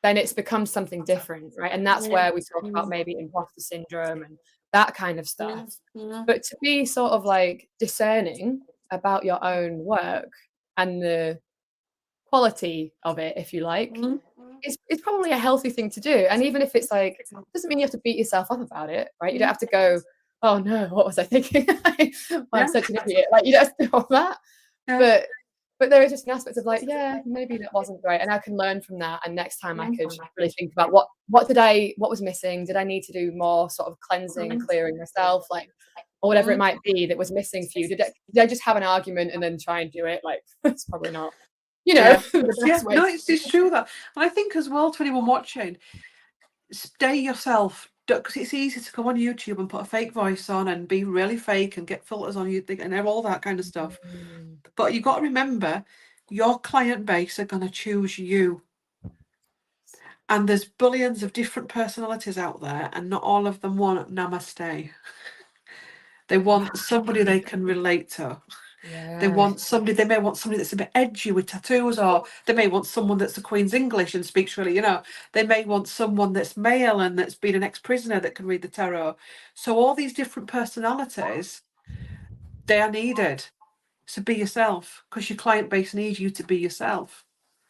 Speaker 1: then it's become something different, right? And that's
Speaker 2: Mm,
Speaker 1: where we talk about
Speaker 2: mm,
Speaker 1: maybe imposter syndrome and that kind of stuff.
Speaker 2: mm, mm,
Speaker 1: But to be sort of like discerning about your own work and the quality of it, if you like,
Speaker 2: mm,
Speaker 1: it's probably a healthy thing to do. And even if it's like, doesn't mean you have to beat yourself up about it, right? You don't
Speaker 2: mm,
Speaker 1: have to go, oh no, what was I thinking? Well, I'm
Speaker 2: yeah,
Speaker 1: such an idiot. Like you don't have to do all that.
Speaker 2: yeah.
Speaker 1: But there is just an aspect of like, yeah, maybe that wasn't great, and I can learn from that. And next time I
Speaker 2: Mm,
Speaker 1: could really think about what was missing. Did I need to do more sort of cleansing and
Speaker 2: mm,
Speaker 1: clearing myself, like, or whatever it
Speaker 2: mm.
Speaker 1: might be that was missing for you? Did I just have an argument and then try and do it? Like, it's probably not,
Speaker 2: Yeah,
Speaker 1: the
Speaker 2: yeah.
Speaker 1: best way.
Speaker 2: No, it's true that, and I think as well to anyone watching, stay yourself, because it's easy to go on YouTube and put a fake voice on and be really fake and get filters on you and all that kind of stuff.
Speaker 1: Mm,
Speaker 2: But you got to remember, your client base are going to choose you, and there's billions of different personalities out there, and not all of them want namaste. They want somebody they can relate to. They
Speaker 1: yeah,
Speaker 2: want somebody. They may want somebody that's a bit edgy with tattoos, or they may want someone that's the Queen's English and speaks really. They may want someone that's male and that's been an ex-prisoner that can read the tarot. So all these different personalities, they are needed. So be yourself, because your client base needs you to be yourself.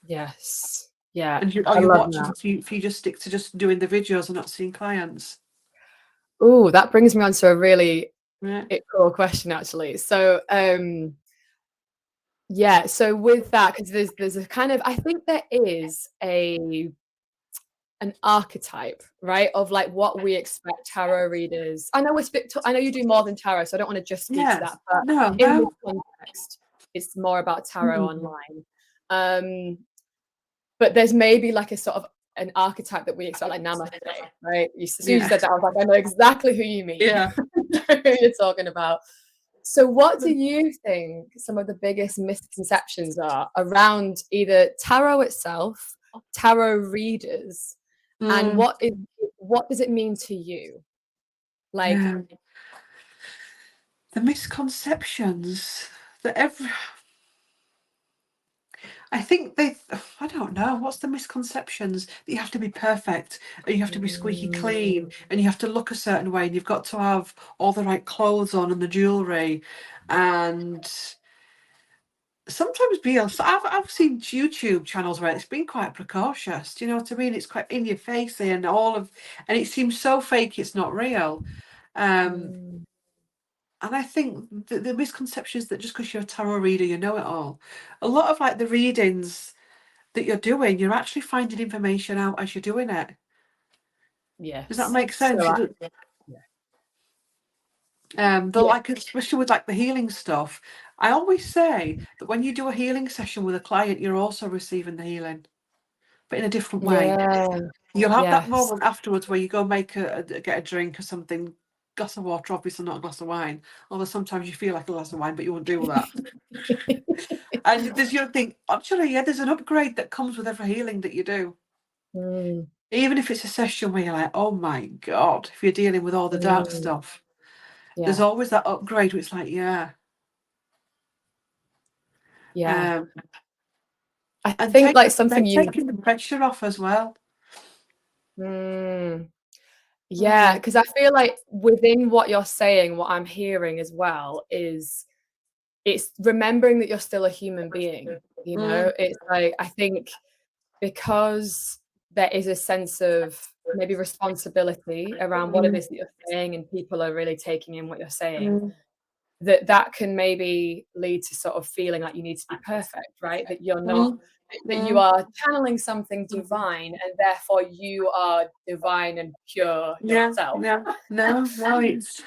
Speaker 1: yes, yeah.
Speaker 2: And
Speaker 1: I
Speaker 2: you
Speaker 1: love
Speaker 2: watch
Speaker 1: that.
Speaker 2: if you just stick to just doing the videos and not seeing clients.
Speaker 1: Oh, that brings me on to a really
Speaker 2: Yeah.
Speaker 1: cool question, actually. So, yeah, so with that, because there's a kind of, I think there is an archetype, right, of like what we expect tarot readers. I know you do more than tarot, so I don't want to just speak to
Speaker 2: Yeah.
Speaker 1: that, but
Speaker 2: No,
Speaker 1: in this
Speaker 2: no.
Speaker 1: context, it's more about tarot
Speaker 2: Mm.
Speaker 1: online. But there's maybe like a sort of an archetype that we expect, like namaste, right? As soon as you
Speaker 2: Yeah.
Speaker 1: said that, I was like, I know exactly who you mean,
Speaker 2: Yeah.
Speaker 1: who you're talking about. So, what do you think some of the biggest misconceptions are around either tarot itself, tarot readers, and
Speaker 2: Mm.
Speaker 1: what does it mean to you? Like,
Speaker 2: Yeah. The misconceptions that I think I don't know, what's the misconceptions? That you have to be perfect, and you have to be squeaky clean, and you have to look a certain way, and you've got to have all the right clothes on and the jewellery, and sometimes I've seen YouTube channels where it's been quite precocious. Do you know what I mean? It's quite in your face and and it seems so fake. It's not real. Um,
Speaker 1: Mm,
Speaker 2: and I think the misconception is that just because you're a tarot reader, you know it all. A lot of like the readings that you're doing, you're actually finding information out as you're doing it. Does that
Speaker 1: yes.
Speaker 2: make sense?
Speaker 1: So, yeah.
Speaker 2: Though,
Speaker 1: Yeah.
Speaker 2: like especially with like the healing stuff, I always say that when you do a healing session with a client, you're also receiving the healing, but in a different way.
Speaker 1: Yeah.
Speaker 2: You'll have that
Speaker 1: Yes.
Speaker 2: moment afterwards where you go make get a drink or something, glass of water, obviously not a glass of wine. Although sometimes you feel like a glass of wine, but you won't do that. And there's your thing. Actually, yeah, there's an upgrade that comes with every healing that you do.
Speaker 1: Mm,
Speaker 2: Even if it's a session where you're like, oh my God, if you're dealing with all the dark
Speaker 1: mm,
Speaker 2: stuff, there's
Speaker 1: yeah.
Speaker 2: always that upgrade where it's like, yeah.
Speaker 1: Yeah.
Speaker 2: Um,
Speaker 1: I
Speaker 2: and
Speaker 1: think like something you
Speaker 2: taking the pressure off as well.
Speaker 1: mm, yeah,
Speaker 2: Mm,
Speaker 1: because I feel like within what you're saying, what I'm hearing as well is it's remembering that you're still a human being, you
Speaker 2: mm,
Speaker 1: know? It's like I think because there is a sense of maybe responsibility around what it
Speaker 2: mm,
Speaker 1: is that you're saying and people are really taking in what you're saying,
Speaker 2: mm,
Speaker 1: that can maybe lead to sort of feeling like you need to be perfect, right? That you're not
Speaker 2: mm,
Speaker 1: that you
Speaker 2: mm.
Speaker 1: are channeling something divine and therefore you are divine and pure
Speaker 2: Yeah,
Speaker 1: yourself.
Speaker 2: yeah, no, it's.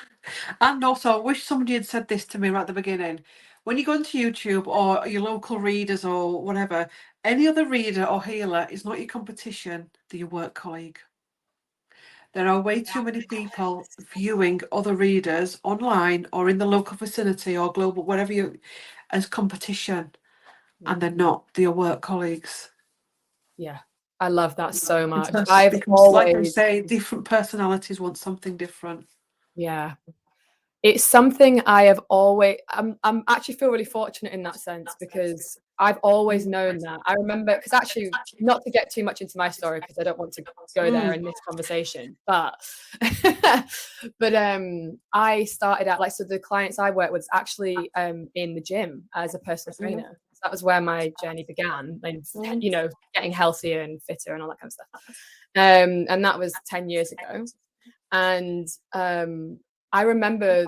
Speaker 2: And also, I wish somebody had said this to me right at the beginning. When you go into YouTube or your local readers or whatever, any other reader or healer is not your competition, they're your work colleague. There are way too many people viewing other readers online or in the local vicinity or global, whatever you, as competition, and they're
Speaker 1: Mm,
Speaker 2: not, they're your work colleagues.
Speaker 1: yeah. I love that so much. I've
Speaker 2: Because, like I
Speaker 1: always
Speaker 2: say, different personalities want something different.
Speaker 1: yeah. It's something I have always I'm actually feel really fortunate in that sense because I've always known that. I remember because actually not to get too much into my story because I don't want to go there
Speaker 2: Mm,
Speaker 1: in this conversation, but I started out like so the clients I work with actually in the gym as a personal
Speaker 2: mm,
Speaker 1: trainer. So that was where my journey began and
Speaker 2: mm,
Speaker 1: you know, getting healthier and fitter and all that kind of stuff. And that was 10 years ago. And I remember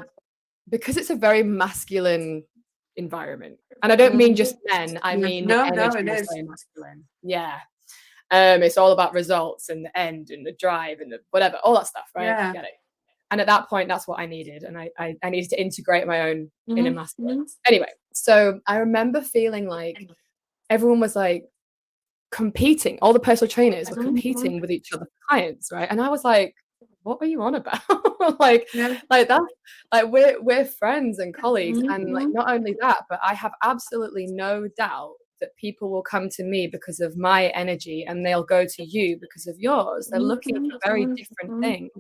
Speaker 1: because it's a very masculine environment, and I don't mean
Speaker 2: mm.
Speaker 1: just men, I
Speaker 2: Yeah.
Speaker 1: mean the
Speaker 2: No, no,
Speaker 1: energy
Speaker 2: it
Speaker 1: is
Speaker 2: is.
Speaker 1: very masculine. Yeah. It's all about results and the end and the drive and the whatever, all that stuff, right?
Speaker 2: Yeah.
Speaker 1: Get it. And at that point, that's what I needed, and I needed to integrate my own inner
Speaker 2: Mm,
Speaker 1: masculine.
Speaker 2: mm,
Speaker 1: Anyway, so I remember feeling like everyone was like competing. All the personal trainers were
Speaker 2: mm, mm.
Speaker 1: competing with each other for clients, right? And I was like, "What are you on about?" like,
Speaker 2: Yeah.
Speaker 1: like that. Like we're friends and colleagues,
Speaker 2: Mm,
Speaker 1: and like
Speaker 2: mm,
Speaker 1: not only that, but I have absolutely no doubt that people will come to me because of my energy, and they'll go to you because of yours. They're
Speaker 2: mm,
Speaker 1: looking
Speaker 2: mm,
Speaker 1: for very
Speaker 2: mm,
Speaker 1: different
Speaker 2: mm,
Speaker 1: things,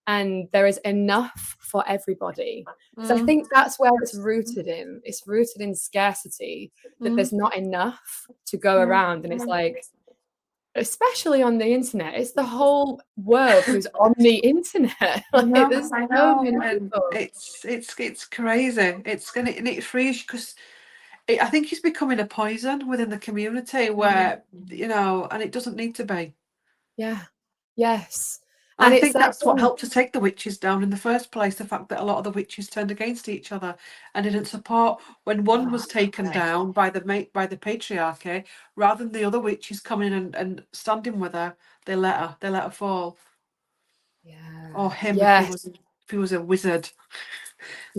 Speaker 1: and there is enough for everybody. Because I
Speaker 2: mm,
Speaker 1: think that's where it's rooted in. It's rooted in scarcity that
Speaker 2: mm,
Speaker 1: there's not enough to go
Speaker 2: mm,
Speaker 1: around, and it's
Speaker 2: mm.
Speaker 1: like especially on the internet, it's the whole world who's on the internet. Like, there's
Speaker 2: I
Speaker 1: so
Speaker 2: know,
Speaker 1: many
Speaker 2: and
Speaker 1: people.
Speaker 2: it's crazy. It's gonna and it frees because I think it's becoming a poison within the community
Speaker 1: Mm,
Speaker 2: where and it doesn't need to be.
Speaker 1: yeah. Yes.
Speaker 2: And
Speaker 1: And
Speaker 2: I
Speaker 1: it's
Speaker 2: think
Speaker 1: like,
Speaker 2: that's what helped to take the witches down in the first place, the fact that a lot of the witches turned against each other and didn't support when one
Speaker 1: oh,
Speaker 2: was taken down by the patriarchy, rather than the other witches coming in and standing with her, they let her fall.
Speaker 1: yeah.
Speaker 2: Or him
Speaker 1: Yes.
Speaker 2: if he was a wizard.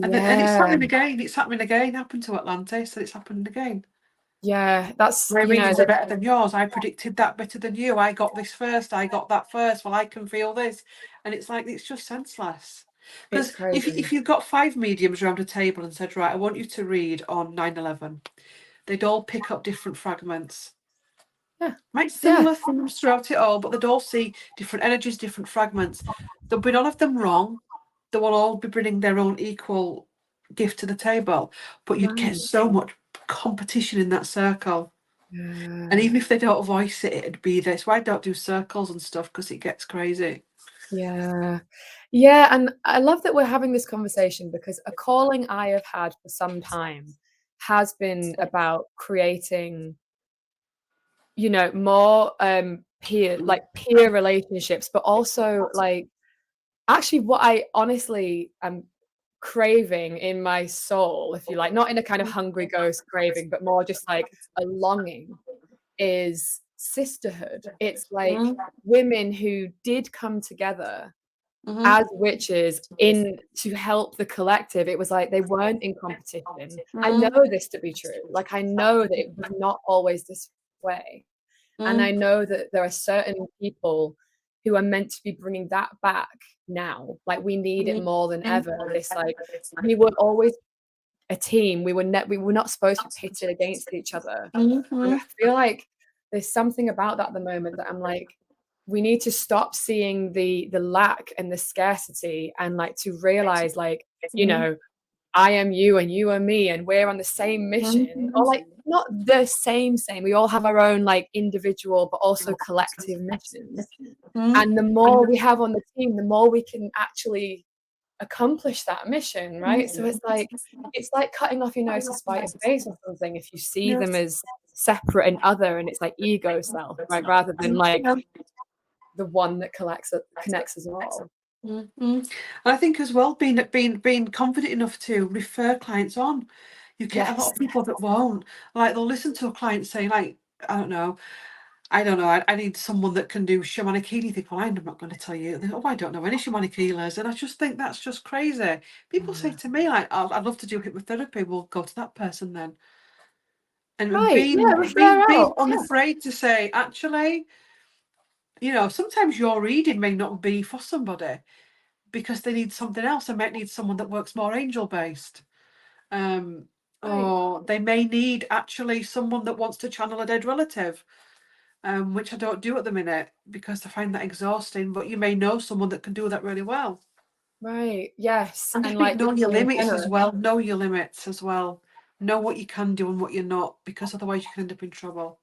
Speaker 2: And it's
Speaker 1: Yeah.
Speaker 2: happening again. It's happening again. It happened to Atlantis, and it's happening again.
Speaker 1: Yeah. That's,
Speaker 2: My
Speaker 1: you know,
Speaker 2: readings are
Speaker 1: that
Speaker 2: better than yours. I predicted that better than you. I got this first. I got that first. Well, I can feel this. And it's like, it's just senseless.
Speaker 1: it's
Speaker 2: Because
Speaker 1: crazy.
Speaker 2: if you've got 5 mediums around a table and said, right, I want you to read on 9/11, they'd all pick up different fragments.
Speaker 1: Yeah.
Speaker 2: Might
Speaker 1: Yeah.
Speaker 2: similar themes throughout it all, but they'd all see different energies, different fragments. There'll be none of them wrong. They will all be bringing their own equal gift to the table. But you'd get
Speaker 1: Right.
Speaker 2: so much competition in that circle. And
Speaker 1: Yeah.
Speaker 2: even if they don't voice it, it'd be this. Why don't do circles and stuff? Because it gets crazy.
Speaker 1: Yeah. Yeah, and I love that we're having this conversation because a calling I have had for some time has been about creating, more peer relationships, but also like actually what I honestly am craving in my soul, if you like, not in a kind of hungry ghost craving, but more just like a longing is sisterhood. It's like
Speaker 2: Mm,
Speaker 1: women who did come together
Speaker 2: mhm,
Speaker 1: as witches in to help the collective. It was like they weren't in competition. I know
Speaker 2: mm,
Speaker 1: this to be true. Like, I know that it was not always this way, and I
Speaker 2: mm,
Speaker 1: know that there are certain people who are meant to be bringing that back now. Like, we need it
Speaker 2: mm,
Speaker 1: more than
Speaker 2: mm,
Speaker 1: ever. This, like, we were always a team. We were not supposed to be pitted against each other, and I
Speaker 2: mhm,
Speaker 1: feel like there's something about that at the moment that I'm like, we need to stop seeing the lack and the scarcity and, like, to realize, like, you
Speaker 2: mhm,
Speaker 1: know, I am you and you are me, and we're on the same mission, or,
Speaker 2: mhm,
Speaker 1: like, not the same. We all have our own, like, individual but also collective missions,
Speaker 2: mhm,
Speaker 1: and the more we have on the team, the more we can actually accomplish that mission, right? So it's like cutting off your nose to spite your face or something if you see
Speaker 2: yeah,
Speaker 1: them as separate and other, and it's like ego self, right? Rather than like
Speaker 2: yeah.
Speaker 1: the one that connects us all.
Speaker 2: Mm, mm. And I think as well, being confident enough to refer clients on. You get a lot
Speaker 1: Yes.
Speaker 2: of people that won't. Like they'll listen to a client say, like, I don't know, I need someone that can do shamanic healing. You think, well, I'm not going to tell you. They go, oh, I don't know any shamanic healers. And I just think that's just crazy. People say
Speaker 1: Yeah.
Speaker 2: to me, like, I'd love to do hypnotherapy. Well, go to that person then. And
Speaker 1: Right. Yeah,
Speaker 2: being
Speaker 1: refer
Speaker 2: being
Speaker 1: out. Yeah.
Speaker 2: unafraid to say, actually, sometimes your reading may not be for somebody because they need something else. They might need someone that works more angel based. Um,
Speaker 1: Right.
Speaker 2: or they may need actually someone that wants to channel a dead relative, which I don't do at the minute because I find that exhausting. But you may know someone that can do that really well.
Speaker 1: Right. Yes.
Speaker 2: And
Speaker 1: And
Speaker 2: just be,
Speaker 1: like
Speaker 2: know
Speaker 1: just
Speaker 2: your
Speaker 1: being
Speaker 2: limits as
Speaker 1: generous.
Speaker 2: well. Know your limits as well. Know what you can do and what you're not, because otherwise you can end up in trouble.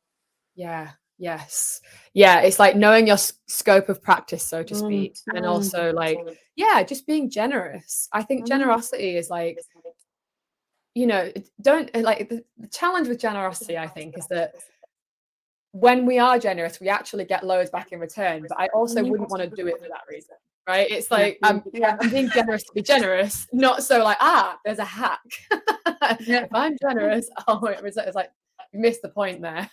Speaker 1: Yeah. Yes. Yeah. It's like knowing your scope of practice, so to
Speaker 2: Mm,
Speaker 1: speak. And
Speaker 2: mm,
Speaker 1: also like, yeah, just being generous. I think
Speaker 2: mm,
Speaker 1: generosity is like, don't like the challenge with generosity, I think, is that when we are generous, we actually get loads back in return. But I also
Speaker 2: mm.
Speaker 1: wouldn't want to do it for that reason, right? It's
Speaker 2: Yeah,
Speaker 1: like
Speaker 2: yeah,
Speaker 1: I'm being generous to be generous, not so like, there's a hack.
Speaker 2: yeah,
Speaker 1: If I'm generous, it's like you missed the point there.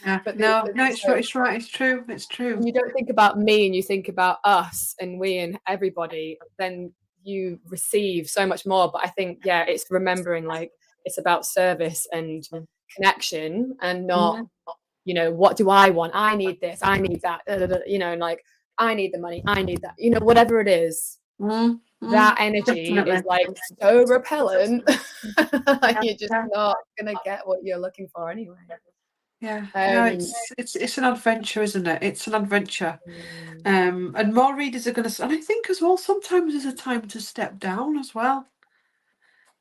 Speaker 2: yeah.
Speaker 1: But
Speaker 2: No, no, it's right,
Speaker 1: so
Speaker 2: it's right, it's true, it's
Speaker 1: when
Speaker 2: true.
Speaker 1: you don't think about me and you think about us and we and everybody, then you receive so much more. But I think, yeah, it's remembering like it's about service and connection and not,
Speaker 2: Mm,
Speaker 1: what do I want? I need this, I need that, and like I need the money, I need that, whatever it is.
Speaker 2: mm,
Speaker 1: That
Speaker 2: mm.
Speaker 1: energy is
Speaker 2: Definitely.
Speaker 1: like so repellent. Like
Speaker 2: Yeah,
Speaker 1: you're just
Speaker 2: yeah.
Speaker 1: not gonna get what you're looking for anyway.
Speaker 2: Yeah, no,
Speaker 1: Um,
Speaker 2: it's an adventure, isn't it? It's an adventure.
Speaker 1: mm,
Speaker 2: And more readers are going to, and I think as well, sometimes there's a time to step down as well.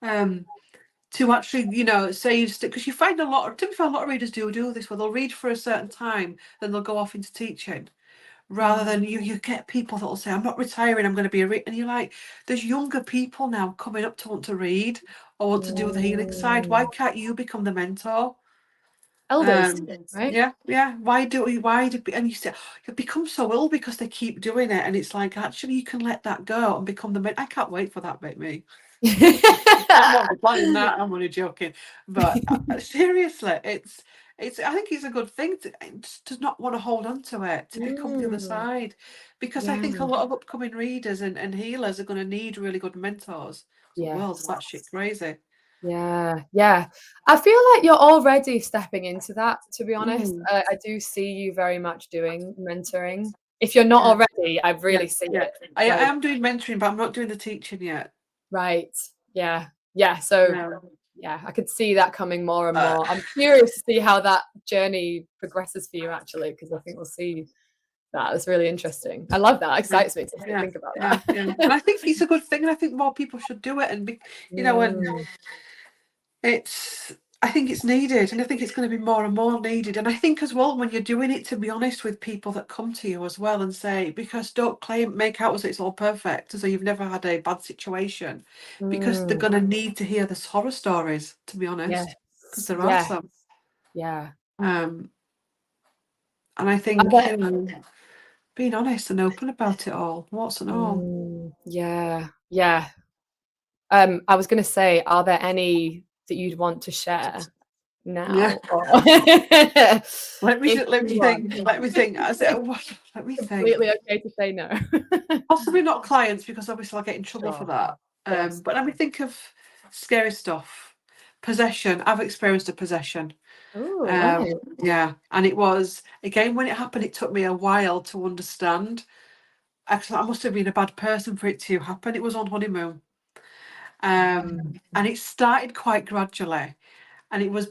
Speaker 2: Um, to actually, say you stick, because you find to be fair, a lot of readers do this, where they'll read for a certain time, then they'll go off into teaching, rather than you get people that'll say, I'm not retiring, I'm going to be a reader. And you're like, there's younger people now coming up to want to read or want to do the healing side. Why
Speaker 1: mm.
Speaker 2: can't you become the mentor?
Speaker 1: Elders, right?
Speaker 2: Yeah, yeah. And you say you become so ill because they keep doing it, and it's like actually you can let that go and become the. I can't wait for that bit, me. I'm only planning that. I'm only joking, but seriously, it's. I think it's a good thing to not want to hold on to it, to become the other
Speaker 1: Mm,
Speaker 2: side, because I
Speaker 1: yeah,
Speaker 2: think a lot of upcoming readers and healers are going to need really good mentors. The world's
Speaker 1: yes.
Speaker 2: batshit crazy.
Speaker 1: Yeah, yeah. I feel like you're already stepping into that, to be honest.
Speaker 2: Mm,
Speaker 1: I do see you very much doing mentoring. If you're not
Speaker 2: yeah,
Speaker 1: already, I
Speaker 2: yeah,
Speaker 1: really see
Speaker 2: yeah.
Speaker 1: it.
Speaker 2: I
Speaker 1: Like,
Speaker 2: am doing mentoring, but I'm not doing the teaching yet.
Speaker 1: right. Yeah. Yeah. So,
Speaker 2: No.
Speaker 1: yeah, I could see that coming more and
Speaker 2: Uh,
Speaker 1: more. I'm curious to see how that journey progresses for you, actually, because I think we'll see that. It's really interesting. I love that. It
Speaker 2: yeah,
Speaker 1: excites me to
Speaker 2: yeah,
Speaker 1: think about
Speaker 2: yeah, yeah. And
Speaker 1: that.
Speaker 2: I think it's a good thing, and I think more people should do it. And and
Speaker 1: Mm,
Speaker 2: it's I think it's needed, and I think it's going to be more and more needed. And I think as well, when you're doing it, to be honest with people that come to you as well and say, because don't make out as it's all perfect, as though you've never had a bad situation, because they're
Speaker 1: Mm,
Speaker 2: going to need to hear the horror stories, to be honest, because
Speaker 1: yes,
Speaker 2: there are
Speaker 1: yes,
Speaker 2: some.
Speaker 1: yeah.
Speaker 2: And I
Speaker 1: I
Speaker 2: think,
Speaker 1: bet.
Speaker 2: being honest and open about it all, what's and all.
Speaker 1: Yeah, yeah. I was going to say, are there any that you'd want to share
Speaker 2: Yeah.
Speaker 1: now? Or
Speaker 2: Let me
Speaker 1: if
Speaker 2: let me
Speaker 1: you
Speaker 2: think.
Speaker 1: want,
Speaker 2: Let me think. I said, let me think.
Speaker 1: completely okay to say no.
Speaker 2: Possibly not clients, because obviously I'll get in trouble for
Speaker 1: Sure,
Speaker 2: that.
Speaker 1: of course.
Speaker 2: But let me think of scary stuff. Possession. I've experienced a possession.
Speaker 1: Oh, right.
Speaker 2: Yeah, and it was, again, when it happened, it took me a while to understand. Actually, I must have been a bad person for it to happen. It was on honeymoon. And it started quite gradually. And it was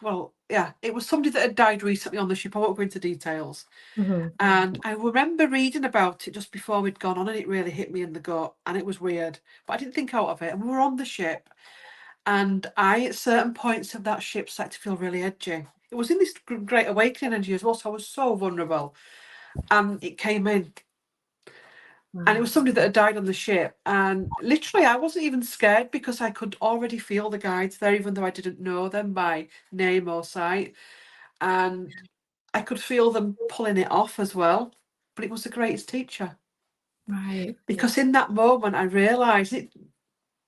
Speaker 2: well, yeah, it was somebody that had died recently on the ship. I won't go into details.
Speaker 1: Mhm.
Speaker 2: And I remember reading about it just before we'd gone on, and it really hit me in the gut, and it was weird. But I didn't think out of it. And we were on the ship, and I, at certain points of that ship, started to feel really edgy. It was in this great awakening energy as well, so I was so vulnerable. And it came in, and it was
Speaker 1: Wow.
Speaker 2: somebody that had died on the ship. And literally, I wasn't even scared, because I could already feel the guides there, even though I didn't know them by name or sight. And I could feel them pulling it off as well. But it was the greatest teacher.
Speaker 1: Right.
Speaker 2: Because in that moment, I realised it,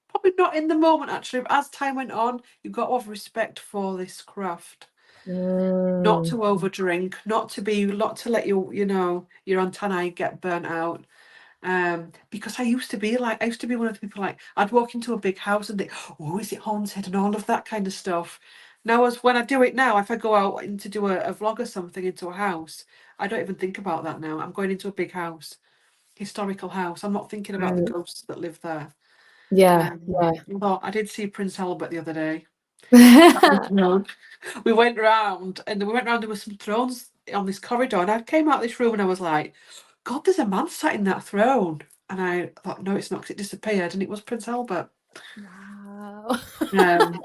Speaker 2: probably not in the moment actually, but as time went on, you've got to have respect for this craft. Not
Speaker 1: Mm,
Speaker 2: to overdrink, not to let your antennae get burnt out. Because I used to be one of the people, like, I'd walk into a big house and think, oh, is it haunted, and all of that kind of stuff. Now, as when I do it now, if I go out to do a vlog or something into a house, I don't even think about that now. I'm going into a big house, historical house. I'm not thinking about the
Speaker 1: right.
Speaker 2: ghosts that live there.
Speaker 1: Yeah, yeah.
Speaker 2: Although I did see Prince Albert the other day. No. We went round, and there were some thrones on this corridor, and I came out of this room and I was like, God, there's a man sat in that throne. And I thought, no, it's not, because it disappeared, and it was Prince Albert.
Speaker 1: Wow.
Speaker 2: Um,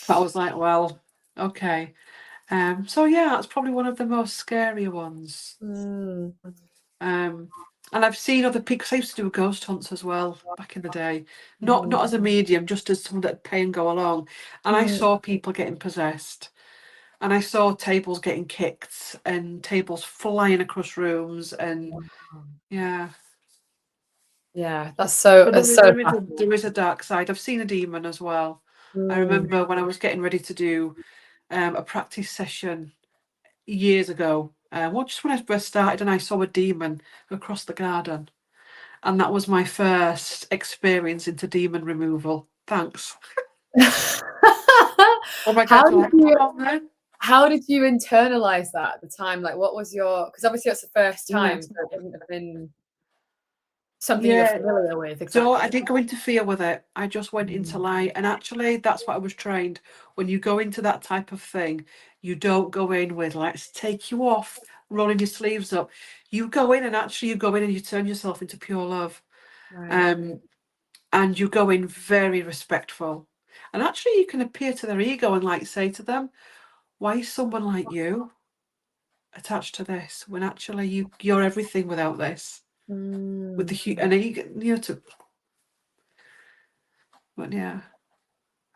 Speaker 2: but I was like, well, okay. So yeah, that's probably one of the most scary ones.
Speaker 1: Mm,
Speaker 2: Um, and I've seen other people, 'cause I used to do ghost hunts as well back in the day. Not
Speaker 1: mhm,
Speaker 2: not as a medium, just as someone that pay and go along. And I
Speaker 1: mm.
Speaker 2: saw people getting possessed. And I saw tables getting kicked and tables flying across rooms, and
Speaker 1: Wow.
Speaker 2: yeah.
Speaker 1: Yeah, that's
Speaker 2: But
Speaker 1: so
Speaker 2: there
Speaker 1: fascinating.
Speaker 2: is a dark side. I've seen a demon as well. I
Speaker 1: Mm.
Speaker 2: remember when I was getting ready to do a practice session years ago. Well, just when I first started, and I saw a demon across the garden, and that was my first experience into demon removal. Thanks. Oh my
Speaker 1: How
Speaker 2: God! So
Speaker 1: did
Speaker 2: like,
Speaker 1: you
Speaker 2: come on then.
Speaker 1: how did you internalize that at the time? Like, what was your, because obviously that's the first
Speaker 2: Yeah.
Speaker 1: time, so it wouldn't have been something you're
Speaker 2: Yeah.
Speaker 1: familiar with
Speaker 2: So I
Speaker 1: exactly.
Speaker 2: didn't go into fear with it. I just went into
Speaker 1: Mm,
Speaker 2: light. And actually, that's what I was trained. When you go into that type of thing, you don't go in with, let's take you off, rolling your sleeves up. You go in, and actually, you go in and you turn yourself into pure love.
Speaker 1: right.
Speaker 2: Um, and you go in very respectful. And actually, you can appear to their ego and, like, say to them, why is someone like you attached to this, when actually you're everything without this? With
Speaker 1: Mm,
Speaker 2: and to, but yeah.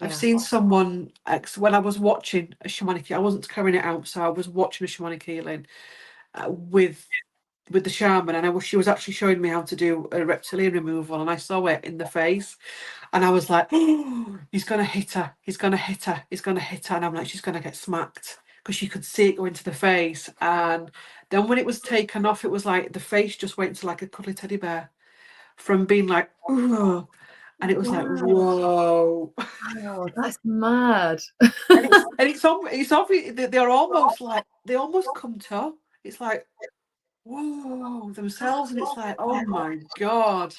Speaker 2: I've
Speaker 1: yeah.
Speaker 2: seen someone when I was watching a shamanic. I wasn't carrying it out, so I was watching a shamanic healing with the shaman, and she was actually showing me how to do a reptilian removal, and I saw it in the face, and I was like, oh, he's gonna hit her, he's gonna hit her, he's gonna hit her, and I'm like, she's gonna get smacked, because you could see it go into the face, and then when it was taken off, it was like the face just went to like a cuddly teddy bear, from being like, oh, and it was like,
Speaker 1: Wow.
Speaker 2: whoa.
Speaker 1: Wow, that's mad.
Speaker 2: It's obvious that they're almost like, they almost come to. It's like, whoa, themselves, and it's like, oh my God.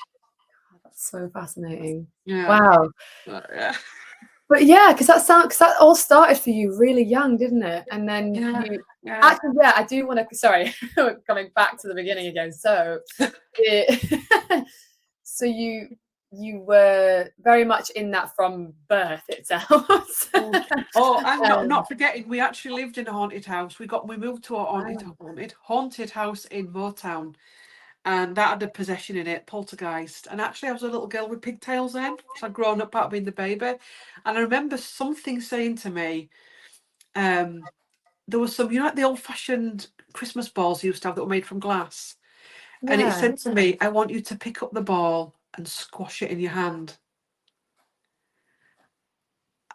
Speaker 1: That's so fascinating.
Speaker 2: Yeah.
Speaker 1: Wow.
Speaker 2: Yeah.
Speaker 1: But yeah, because that all started for you really young, didn't it? And then
Speaker 2: Yeah.
Speaker 1: you
Speaker 2: Yeah.
Speaker 1: actually, yeah, I do want to. Sorry, coming back to the beginning again. So, it, so you were very much in that from birth itself.
Speaker 2: Oh, and
Speaker 1: Um,
Speaker 2: not forgetting, we actually lived in a haunted house. We moved to a haunted house in Motown, and that had a possession in it, poltergeist. And actually, I was a little girl with pigtails then, because I'd grown up out of being the baby. And I remember something saying to me, there was some, like the old-fashioned Christmas balls you used to have that were made from glass. And it said to me, I want you to pick up the ball and squash it in your hand.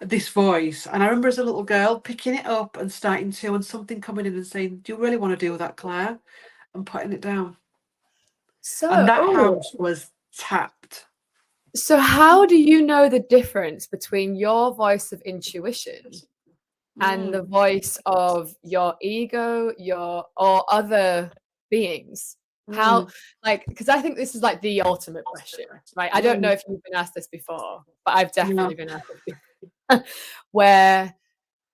Speaker 2: This voice. And I remember as a little girl picking it up and starting to, and something coming in and saying, do you really want to do that, Claire? And putting it down. And that house was tapped.
Speaker 1: So how do you know the difference between your voice of intuition and the voice of your ego, or other beings? How, like, because I think this is like the ultimate question, right? I don't know if you've been asked this before, but I've definitely been asked this before. Where,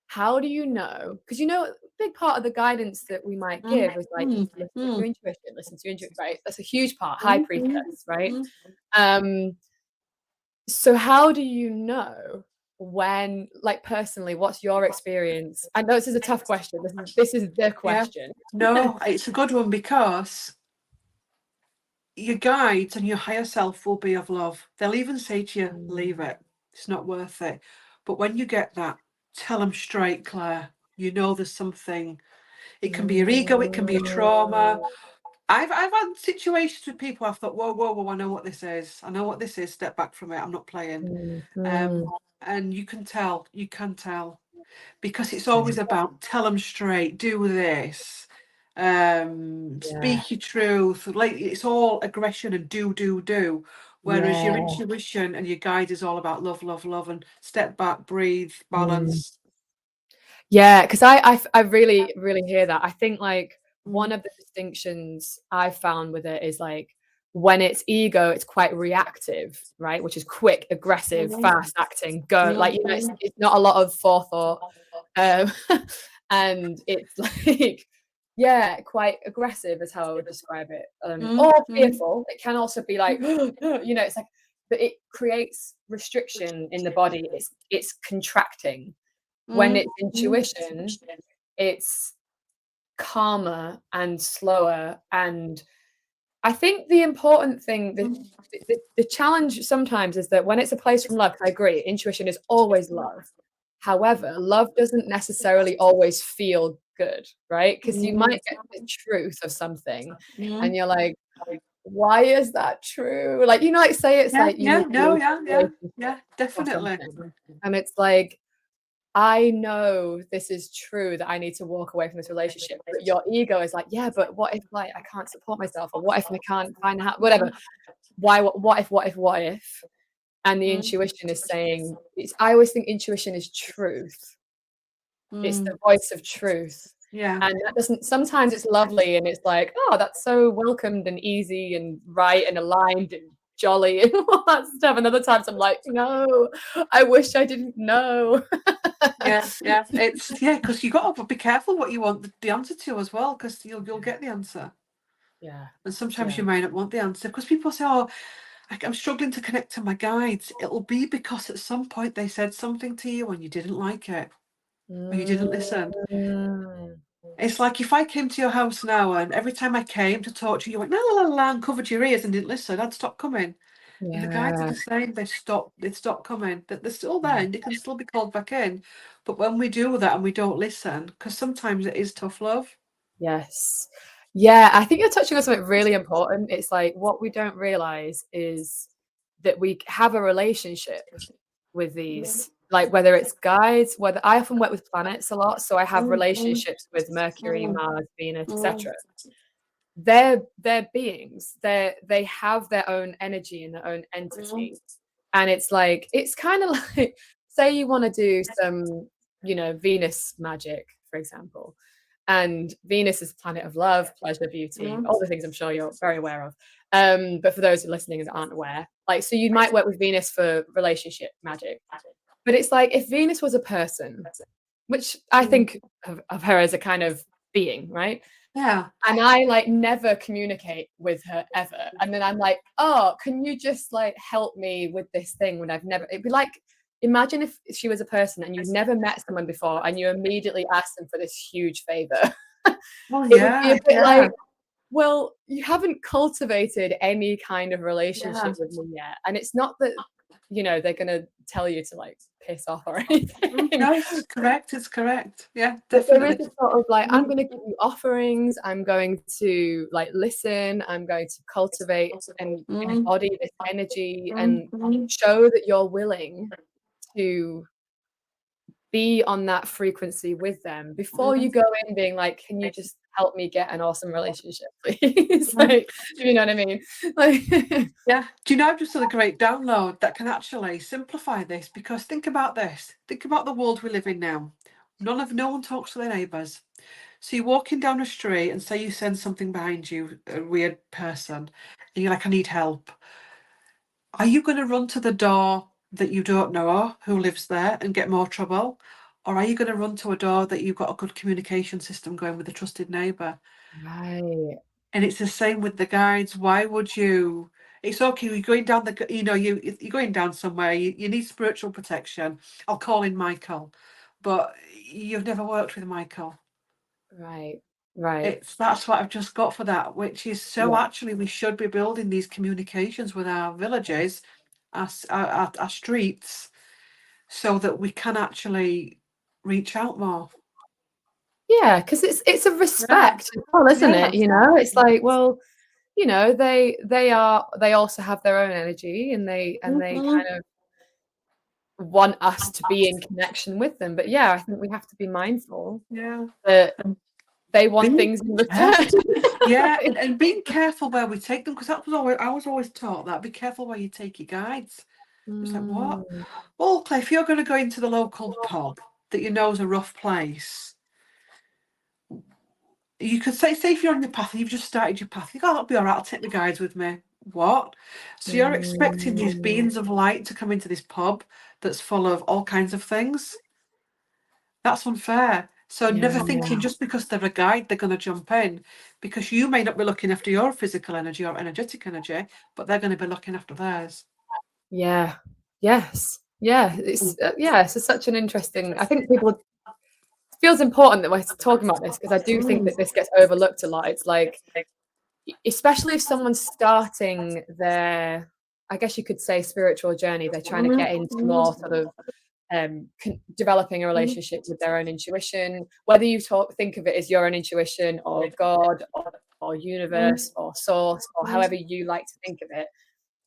Speaker 1: how do you know? Because a big part of the guidance that we might give is like, listen to your intuition, listen to your intuition, right? That's a huge part, high priestess, right? So how do you know when, like, personally, what's your experience? I know this is a tough question. This is the question.
Speaker 2: No, it's a good one, because your guides and your higher self will be of love. They'll even say to you, leave it. It's not worth it. But when you get that, tell them straight, Claire. You know there's something. It can be your ego, it can be a trauma. I've had situations with people I've thought, whoa, I know what this is. I know what this is. Step back from it. I'm not playing. And you can tell. Because it's always about tell them straight, do this, speak your truth. Like, it's all aggression and do. Whereas your intuition and your guide is all about love, and step back, breathe, balance.
Speaker 1: Yeah, because I really, really hear that. I think, like, one of the distinctions I've found with it is, like, when it's ego, it's quite reactive, right? Which is quick, aggressive, fast acting, go. Like, it's not a lot of forethought. Um, and it's like, yeah, quite aggressive is how I would describe it. Or fearful. It can also be like, it's like, but it creates restriction in the body. It's contracting. When it's intuition, it's calmer and slower. And I think the important thing, the challenge sometimes is that when it's a place from love, I agree, intuition is always love. However, love doesn't necessarily always feel good, right? Because you might get the truth of something and you're like, why is that true? Like, like, say it's like you
Speaker 2: Definitely.
Speaker 1: And it's like, I know this is true, that I need to walk away from this relationship. But your ego is like, yeah, but what if, like, I can't support myself? Or what if I can't find out? Whatever. Why, what if? And the intuition is saying, I always think intuition is truth. It's the voice of truth.
Speaker 2: Yeah.
Speaker 1: And that doesn't, sometimes it's lovely and it's like, oh, that's so welcomed and easy and right and aligned and jolly and all that stuff. And other times I'm like, no, I wish I didn't know.
Speaker 2: Yeah. It's because you got to be careful what you want the answer to as well, because you'll get the answer.
Speaker 1: Yeah.
Speaker 2: And sometimes you may not want the answer, because people say, oh, I'm struggling to connect to my guides. It'll be because at some point they said something to you and you didn't like it, or you didn't listen. It's like if I came to your house now and every time I came to talk to you, you went la la la la and covered your ears and didn't listen, I'd stop coming. And the guides are the same. They stop coming. They're still there and they can still be called back in. But when we do that and we don't listen, because sometimes it is tough love.
Speaker 1: Yes. Yeah, I think you're touching on something really important. It's like, what we don't realize is that we have a relationship with these, like, whether it's guides, whether I often work with planets a lot, so I have relationships with Mercury, Mars, Venus, etc. They're beings. They have their own energy and their own entity. And it's like, it's kind of like, say you want to do some, Venus magic, for example. And Venus is the planet of love, pleasure, beauty, all the things I'm sure you're very aware of. But for those who are listening that aren't aware, like, so you might work with Venus for relationship magic. But it's like, if Venus was a person, which I think of her as a kind of being, right?
Speaker 2: Yeah.
Speaker 1: And I like never communicate with her ever. And then I'm like, oh, can you just like help me with this thing when I've never, it'd be like, imagine if she was a person and you'd never met someone before and you immediately asked them for this huge favor.
Speaker 2: Well,
Speaker 1: It would be a
Speaker 2: yeah,
Speaker 1: bit
Speaker 2: yeah,
Speaker 1: like, well, you haven't cultivated any kind of
Speaker 2: yeah.
Speaker 1: relationship with me yet. And it's not that, they're going to tell you to like piss off or anything.
Speaker 2: No, it's correct. It's correct. Yeah,
Speaker 1: But there is
Speaker 2: definitely.
Speaker 1: a sort of like, I'm going to give you offerings. I'm going to like listen. I'm going to cultivate and
Speaker 2: Mm,
Speaker 1: embody this energy
Speaker 2: mm,
Speaker 1: and
Speaker 2: mm,
Speaker 1: show that you're willing to be on that frequency with them before you
Speaker 2: mm,
Speaker 1: go in being like, can you just help me get an awesome relationship, please?
Speaker 2: mm.
Speaker 1: Like, you know what I mean? Like,
Speaker 2: Yeah. Do you know, I've just had a great download that can actually simplify this, because think about this. Think about the world we live in now. No one talks to their neighbours. So you're walking down a street and say you sense something behind you, a weird person, and you're like, I need help. Are you going to run to the door that you don't know who lives there and get more trouble? Or are you going to run to a door that you've got a good communication system going with a trusted neighbour?
Speaker 1: right.
Speaker 2: And it's the same with the guides. Why would you? It's okay. You're going down you're going down somewhere. You need spiritual protection. I'll call in Michael, but you've never worked with Michael.
Speaker 1: Right. Right.
Speaker 2: That's what I've just got for that, which is so
Speaker 1: Yeah.
Speaker 2: actually we should be building these communications with our villages, our streets, so that we can actually reach out more.
Speaker 1: Yeah, because it's a
Speaker 2: Yeah,
Speaker 1: respect as well, isn't
Speaker 2: yeah.
Speaker 1: it? It's like, well, they also have their own energy and they
Speaker 2: Mhm.
Speaker 1: kind of want us to be in connection with them. But yeah, I think we have to be mindful
Speaker 2: Yeah.
Speaker 1: that
Speaker 2: And
Speaker 1: they want
Speaker 2: being
Speaker 1: things in return.
Speaker 2: careful. Yeah, and being careful where we take them, because I was always taught that be careful where you take your guides. It's like, what?
Speaker 1: Mm,
Speaker 2: Well, Clay, if you're going to go into the local pub that you know is a rough place, you could say if you're on your path and you've just started your path, you go, oh, that'll be all right, I'll take the guides with me. What? So you're expecting these
Speaker 1: mm,
Speaker 2: beings of light to come into this pub that's full of all kinds of things? That's unfair. So
Speaker 1: yeah,
Speaker 2: never thinking just because they're a guide, they're going to jump in, because you may not be looking after your physical energy or energetic energy, but they're going to be looking after theirs.
Speaker 1: yeah, yes, yeah. It's such an interesting. I think people feels important that we're talking about this because I do think
Speaker 2: Mm,
Speaker 1: that this gets overlooked a lot. It's like, especially if someone's starting their, I guess you could say, spiritual journey, they're trying to
Speaker 2: mm,
Speaker 1: get into
Speaker 2: mm,
Speaker 1: more sort of developing a
Speaker 2: mm,
Speaker 1: relationship with their own intuition, whether you think of it as your own intuition or God or
Speaker 2: mm,
Speaker 1: universe or source or
Speaker 2: mm.
Speaker 1: however you like to think of it.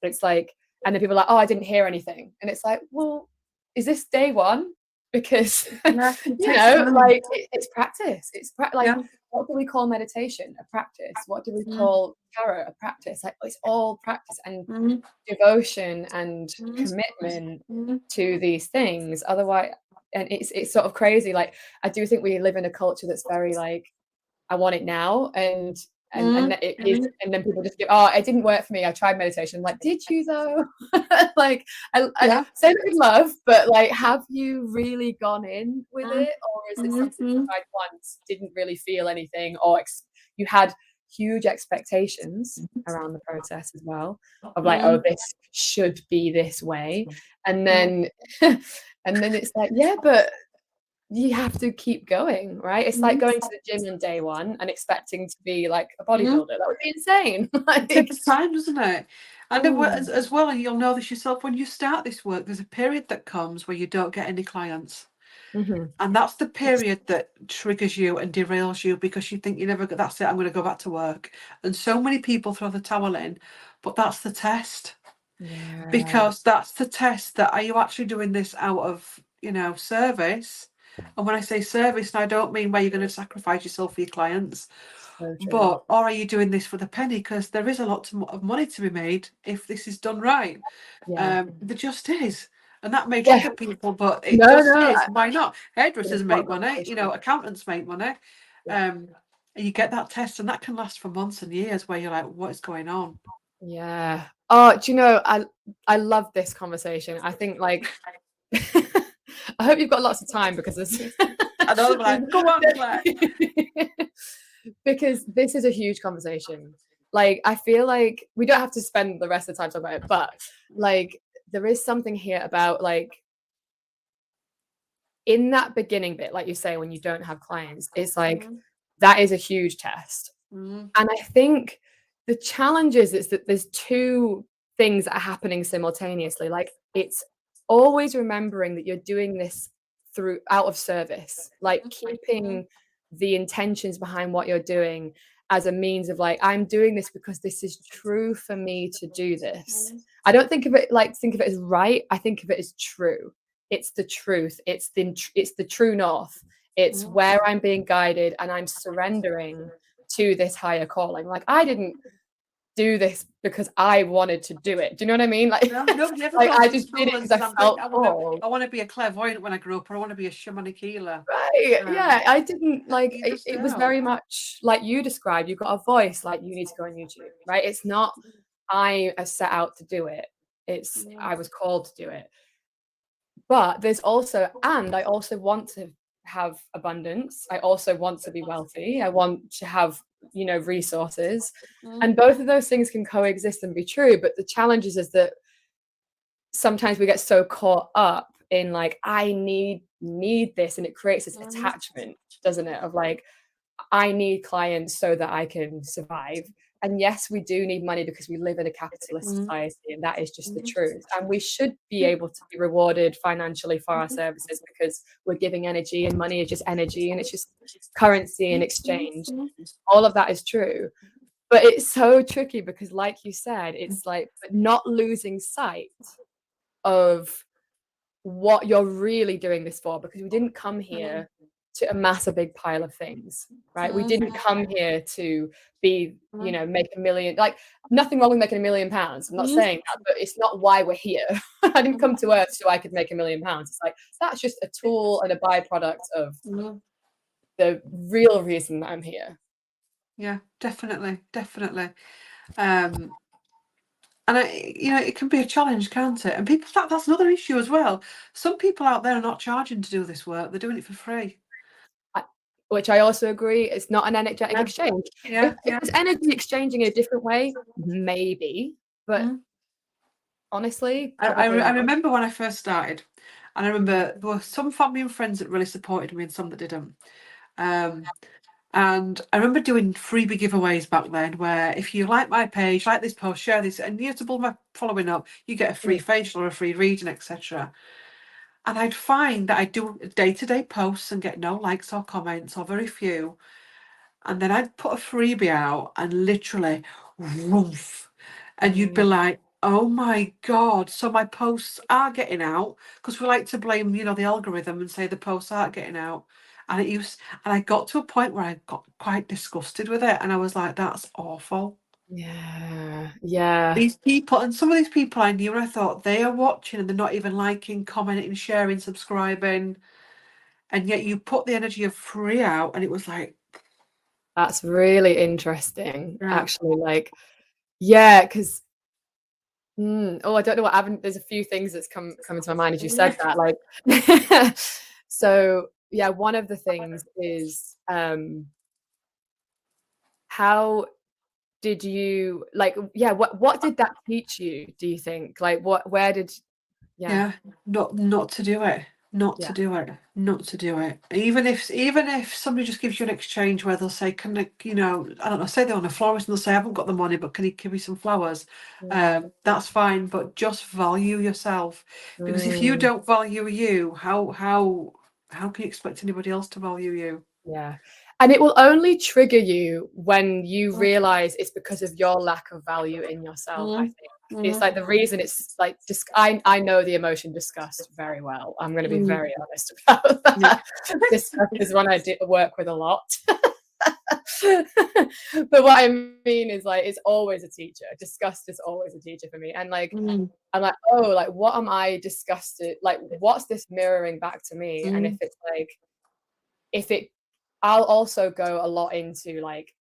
Speaker 1: But it's like, and then people are like, oh, I didn't hear anything. And it's like, well, is this day one? Because,
Speaker 2: Yeah, it takes time.
Speaker 1: like it's practice. Like,
Speaker 2: Yeah.
Speaker 1: what do we call meditation? A practice. What do we
Speaker 2: Mm,
Speaker 1: call tarot? A practice. Like, it's all practice and
Speaker 2: mm,
Speaker 1: devotion and
Speaker 2: mm,
Speaker 1: commitment
Speaker 2: mm,
Speaker 1: to these things. Otherwise, and it's sort of crazy. Like, I do think we live in a culture that's very like, I want it now, and
Speaker 2: mm,
Speaker 1: it is,
Speaker 2: mm.
Speaker 1: and then people just go, oh, it didn't work for me. I tried meditation. I'm like, did you though? Like, I
Speaker 2: Yeah.
Speaker 1: say that with love, but like, have you really gone in with
Speaker 2: Mm,
Speaker 1: it, or is it
Speaker 2: mm,
Speaker 1: something you
Speaker 2: mm,
Speaker 1: tried once, didn't really feel anything, or you had huge expectations around the process as well, of like, oh,
Speaker 2: mm,
Speaker 1: this should be this way, and
Speaker 2: mm,
Speaker 1: then and then it's like, yeah, but you have to keep going, right? It's like
Speaker 2: mm,
Speaker 1: going to the gym on day one and expecting to be like a
Speaker 2: mm.
Speaker 1: bodybuilder. That would be insane.
Speaker 2: It
Speaker 1: Like,
Speaker 2: takes time, doesn't it? And
Speaker 1: mm,
Speaker 2: as well, and you'll know this yourself, when you start this work, there's a period that comes where you don't get any clients.
Speaker 1: mhm.
Speaker 2: And that's the period that triggers you and derails you, because you think you never go, that's it, I'm going to go back to work. And so many people throw the towel in, but that's the test.
Speaker 1: Yeah,
Speaker 2: Because that's the test, that are you actually doing this out of, service? And when I say service, and I don't mean where you're going to sacrifice yourself for your clients,
Speaker 1: so true.
Speaker 2: but or are you doing this for the penny? Because there is a lot of money to be made if this is done right.
Speaker 1: Yeah.
Speaker 2: There just is. And that may
Speaker 1: Yeah.
Speaker 2: trigger people, but it
Speaker 1: No,
Speaker 2: just
Speaker 1: no,
Speaker 2: is. Why not?
Speaker 1: it's an
Speaker 2: Hairdressers make
Speaker 1: important
Speaker 2: money,
Speaker 1: conversation.
Speaker 2: accountants make money.
Speaker 1: Yeah.
Speaker 2: Um, and you get that test, and that can last for months and years where you're like, what is going on?
Speaker 1: Yeah. Oh, do you know, I love this conversation. I think like I hope you've got lots of time because there's
Speaker 2: And I'm like, go on, Claire.
Speaker 1: because this is a huge conversation. Like, I feel like we don't have to spend the rest of the time talking about it, but like, there is something here about like, in that beginning bit, like you say, when you don't have clients, it's like, that is a huge test.
Speaker 2: Mm,
Speaker 1: And I think the challenge is that there's two things that are happening simultaneously. Like, it's always remembering that you're doing this through out of service, like keeping the intentions behind what you're doing as a means of like, I'm doing this because this is true for me to do this. I don't think of it as right. I think of it as true. It's the truth. It's the true north. It's where I'm being guided and I'm surrendering to this higher calling. Like, I didn't do this because I wanted to do it. Do you know what I mean? Like,
Speaker 2: no, nobody ever
Speaker 1: like
Speaker 2: goes
Speaker 1: I
Speaker 2: to
Speaker 1: just did
Speaker 2: school
Speaker 1: it
Speaker 2: and
Speaker 1: because
Speaker 2: says,
Speaker 1: I felt called.
Speaker 2: I want to be a clairvoyant when I grow up, or I want to be a shamanic healer.
Speaker 1: Right. Yeah. I didn't like
Speaker 2: You
Speaker 1: it,
Speaker 2: just
Speaker 1: it was
Speaker 2: don't.
Speaker 1: very much like you described. You got a voice, like you need to go on YouTube, right? It's not I set out to do it. It's I was called to do it. But there's also, and I also want to have abundance. I also want to be wealthy. I want to have, resources. And both of those things can coexist and be true. But the challenge is that sometimes we get so caught up in like, I need this, and it creates this attachment, doesn't it? Of like, I need clients so that I can survive. And yes, we do need money because we live in a capitalist society, and that is just the truth. And we should be able to be rewarded financially for our services because we're giving energy, and money is just energy, and it's just currency and exchange. All of that is true. But it's so tricky because, like you said, it's like, but not losing sight of what you're really doing this for, because we didn't come here to amass a big pile of things, right? We didn't come here to be, make a million. Like, nothing wrong with making £1,000,000. I'm not saying that, but it's not why we're here. I didn't come to Earth so I could make £1,000,000. It's like, that's just a tool and a byproduct of the real reason that I'm here.
Speaker 2: Yeah, definitely. And it can be a challenge, can't it? And people, that's another issue as well. Some people out there are not charging to do this work; they're doing it for free.
Speaker 1: Which I also agree, it's not an energetic exchange.
Speaker 2: Yeah,
Speaker 1: If it's energy exchanging in a different way, maybe, but honestly,
Speaker 2: I
Speaker 1: probably not.
Speaker 2: remember when I first started, and I remember there were some family and friends that really supported me, and some that didn't. And I remember doing freebie giveaways back then, where if you like my page, like this post, share this, and you have to build my following up, you get a free facial or a free reading, etc. And I'd find that I'd do day-to-day posts and get no likes or comments, or very few. And then I'd put a freebie out and literally woof. And you'd be like, oh my God. So my posts are getting out, because we like to blame, the algorithm and say the posts aren't getting out. And I got to a point where I got quite disgusted with it. And I was like, that's awful.
Speaker 1: Yeah.
Speaker 2: These people, and some of these people I knew, and I thought, they are watching and they're not even liking, commenting, sharing, subscribing. And yet you put the energy of free out, and it was like,
Speaker 1: That's really interesting,
Speaker 2: yeah.
Speaker 1: actually. Like, yeah, because I don't know what happened. There's a few things that's come into my mind as you said that. Like, so yeah, one of the things is how did you what did that teach you, do you think? Like, where did
Speaker 2: Not to do it. Not
Speaker 1: yeah
Speaker 2: to do it. Not to do it. Even if somebody just gives you an exchange where they'll say, can I, I don't know, say they're on a florist and they'll say, I haven't got the money, but can you give me some flowers? That's fine, but just value yourself. Because if you don't value you, how can you expect anybody else to value you?
Speaker 1: Yeah. And it will only trigger you when you realize it's because of your lack of value in yourself, I think. It's like the reason it's like, just I know the emotion disgust very well. I'm going to be very honest about that. Disgust is one I work with a lot. But what I mean is, like, it's always a teacher. Disgust is always a teacher for me. And like, I'm like, oh, like, what am I disgusted? Like, what's this mirroring back to me? And if it's like, I'll also go a lot into like,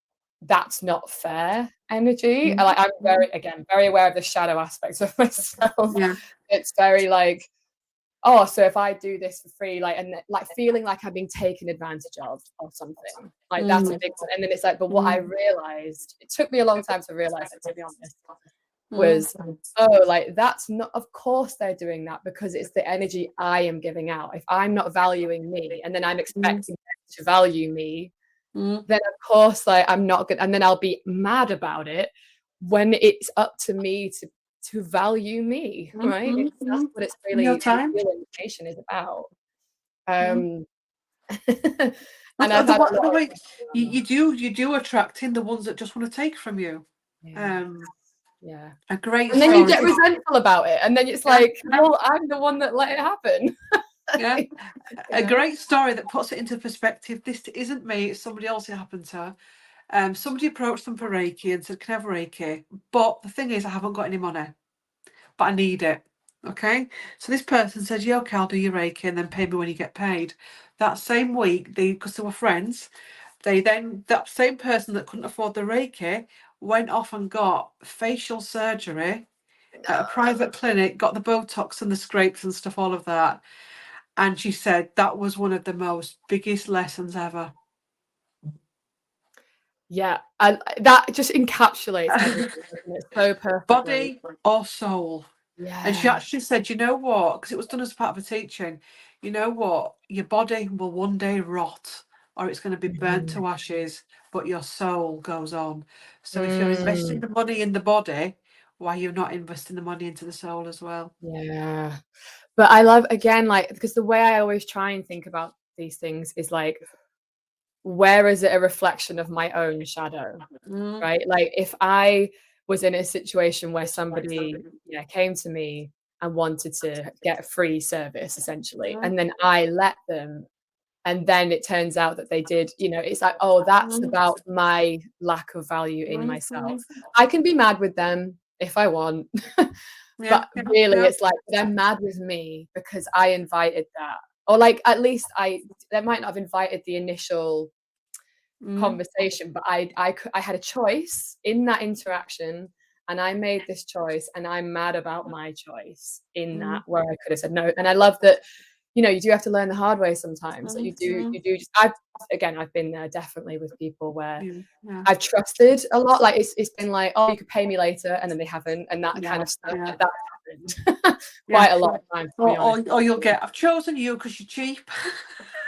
Speaker 1: that's not fair energy. And like, I'm very aware of the shadow aspects of myself.
Speaker 2: Yeah.
Speaker 1: It's very like, oh, so if I do this for free, like, and like feeling like I'm being taken advantage of or something, like that's a big one. And then it's like, but what I realized, it took me a long time to realize it, to be honest, was, oh, like that's not, of course they're doing that because it's the energy I am giving out. If I'm not valuing me and then I'm expecting them to value me, then of course, like I'm not good, and then I'll be mad about it when it's up to me to value me, right? That's what it's
Speaker 2: Your
Speaker 1: really, the
Speaker 2: time.
Speaker 1: real invitation is about. And
Speaker 2: And
Speaker 1: I've had a
Speaker 2: the
Speaker 1: lot
Speaker 2: way
Speaker 1: of,
Speaker 2: you do attract in the ones that just want to take from you.
Speaker 1: yeah.
Speaker 2: A great
Speaker 1: And then
Speaker 2: story.
Speaker 1: you get resentful about it, and then it's like, well, I'm the one that let it happen.
Speaker 2: Yeah. A great story that puts it into perspective. This isn't me, it's somebody else it happened to. Somebody approached them for Reiki and said, can I have Reiki? But the thing is, I haven't got any money, but I need it. Okay. So this person says, yeah, okay, I'll do your Reiki and then pay me when you get paid. That same week, because they were friends, that same person that couldn't afford the Reiki went off and got facial surgery at a private clinic, got the Botox and the scrapes and stuff, all of that. And she said that was one of the most biggest lessons ever.
Speaker 1: Yeah, and that just encapsulates everything, doesn't it? So perfectly.
Speaker 2: Body or soul.
Speaker 1: Yeah.
Speaker 2: And she actually said, you know what? Because it was done as part of a teaching. You know what? Your body will one day rot, or it's going to be burnt to ashes, but your soul goes on. So if you're investing the money in the body, why you're not investing the money into the soul as well?
Speaker 1: Yeah. But I love, again, like, because the way I always try and think about these things is like, where is it a reflection of my own shadow, right? Like if I was in a situation where somebody, came to me and wanted to get free service essentially, and then I let them, and then it turns out that they did, it's like, oh, that's about my lack of value in myself. I can be mad with them if I want. But really, it's like, they're mad with me because I invited that. Or like, at least they might not have invited the initial conversation, but I had a choice in that interaction, and I made this choice, and I'm mad about my choice in that, where I could have said no. And I love that, you do have to learn the hard way sometimes. That you do just, I've been there definitely with people where I've trusted a lot. Like it's been like, oh, you could pay me later, and then they haven't, and that kind of stuff. Like, that happened quite a lot of times.
Speaker 2: Or you'll get, I've chosen you because you're cheap.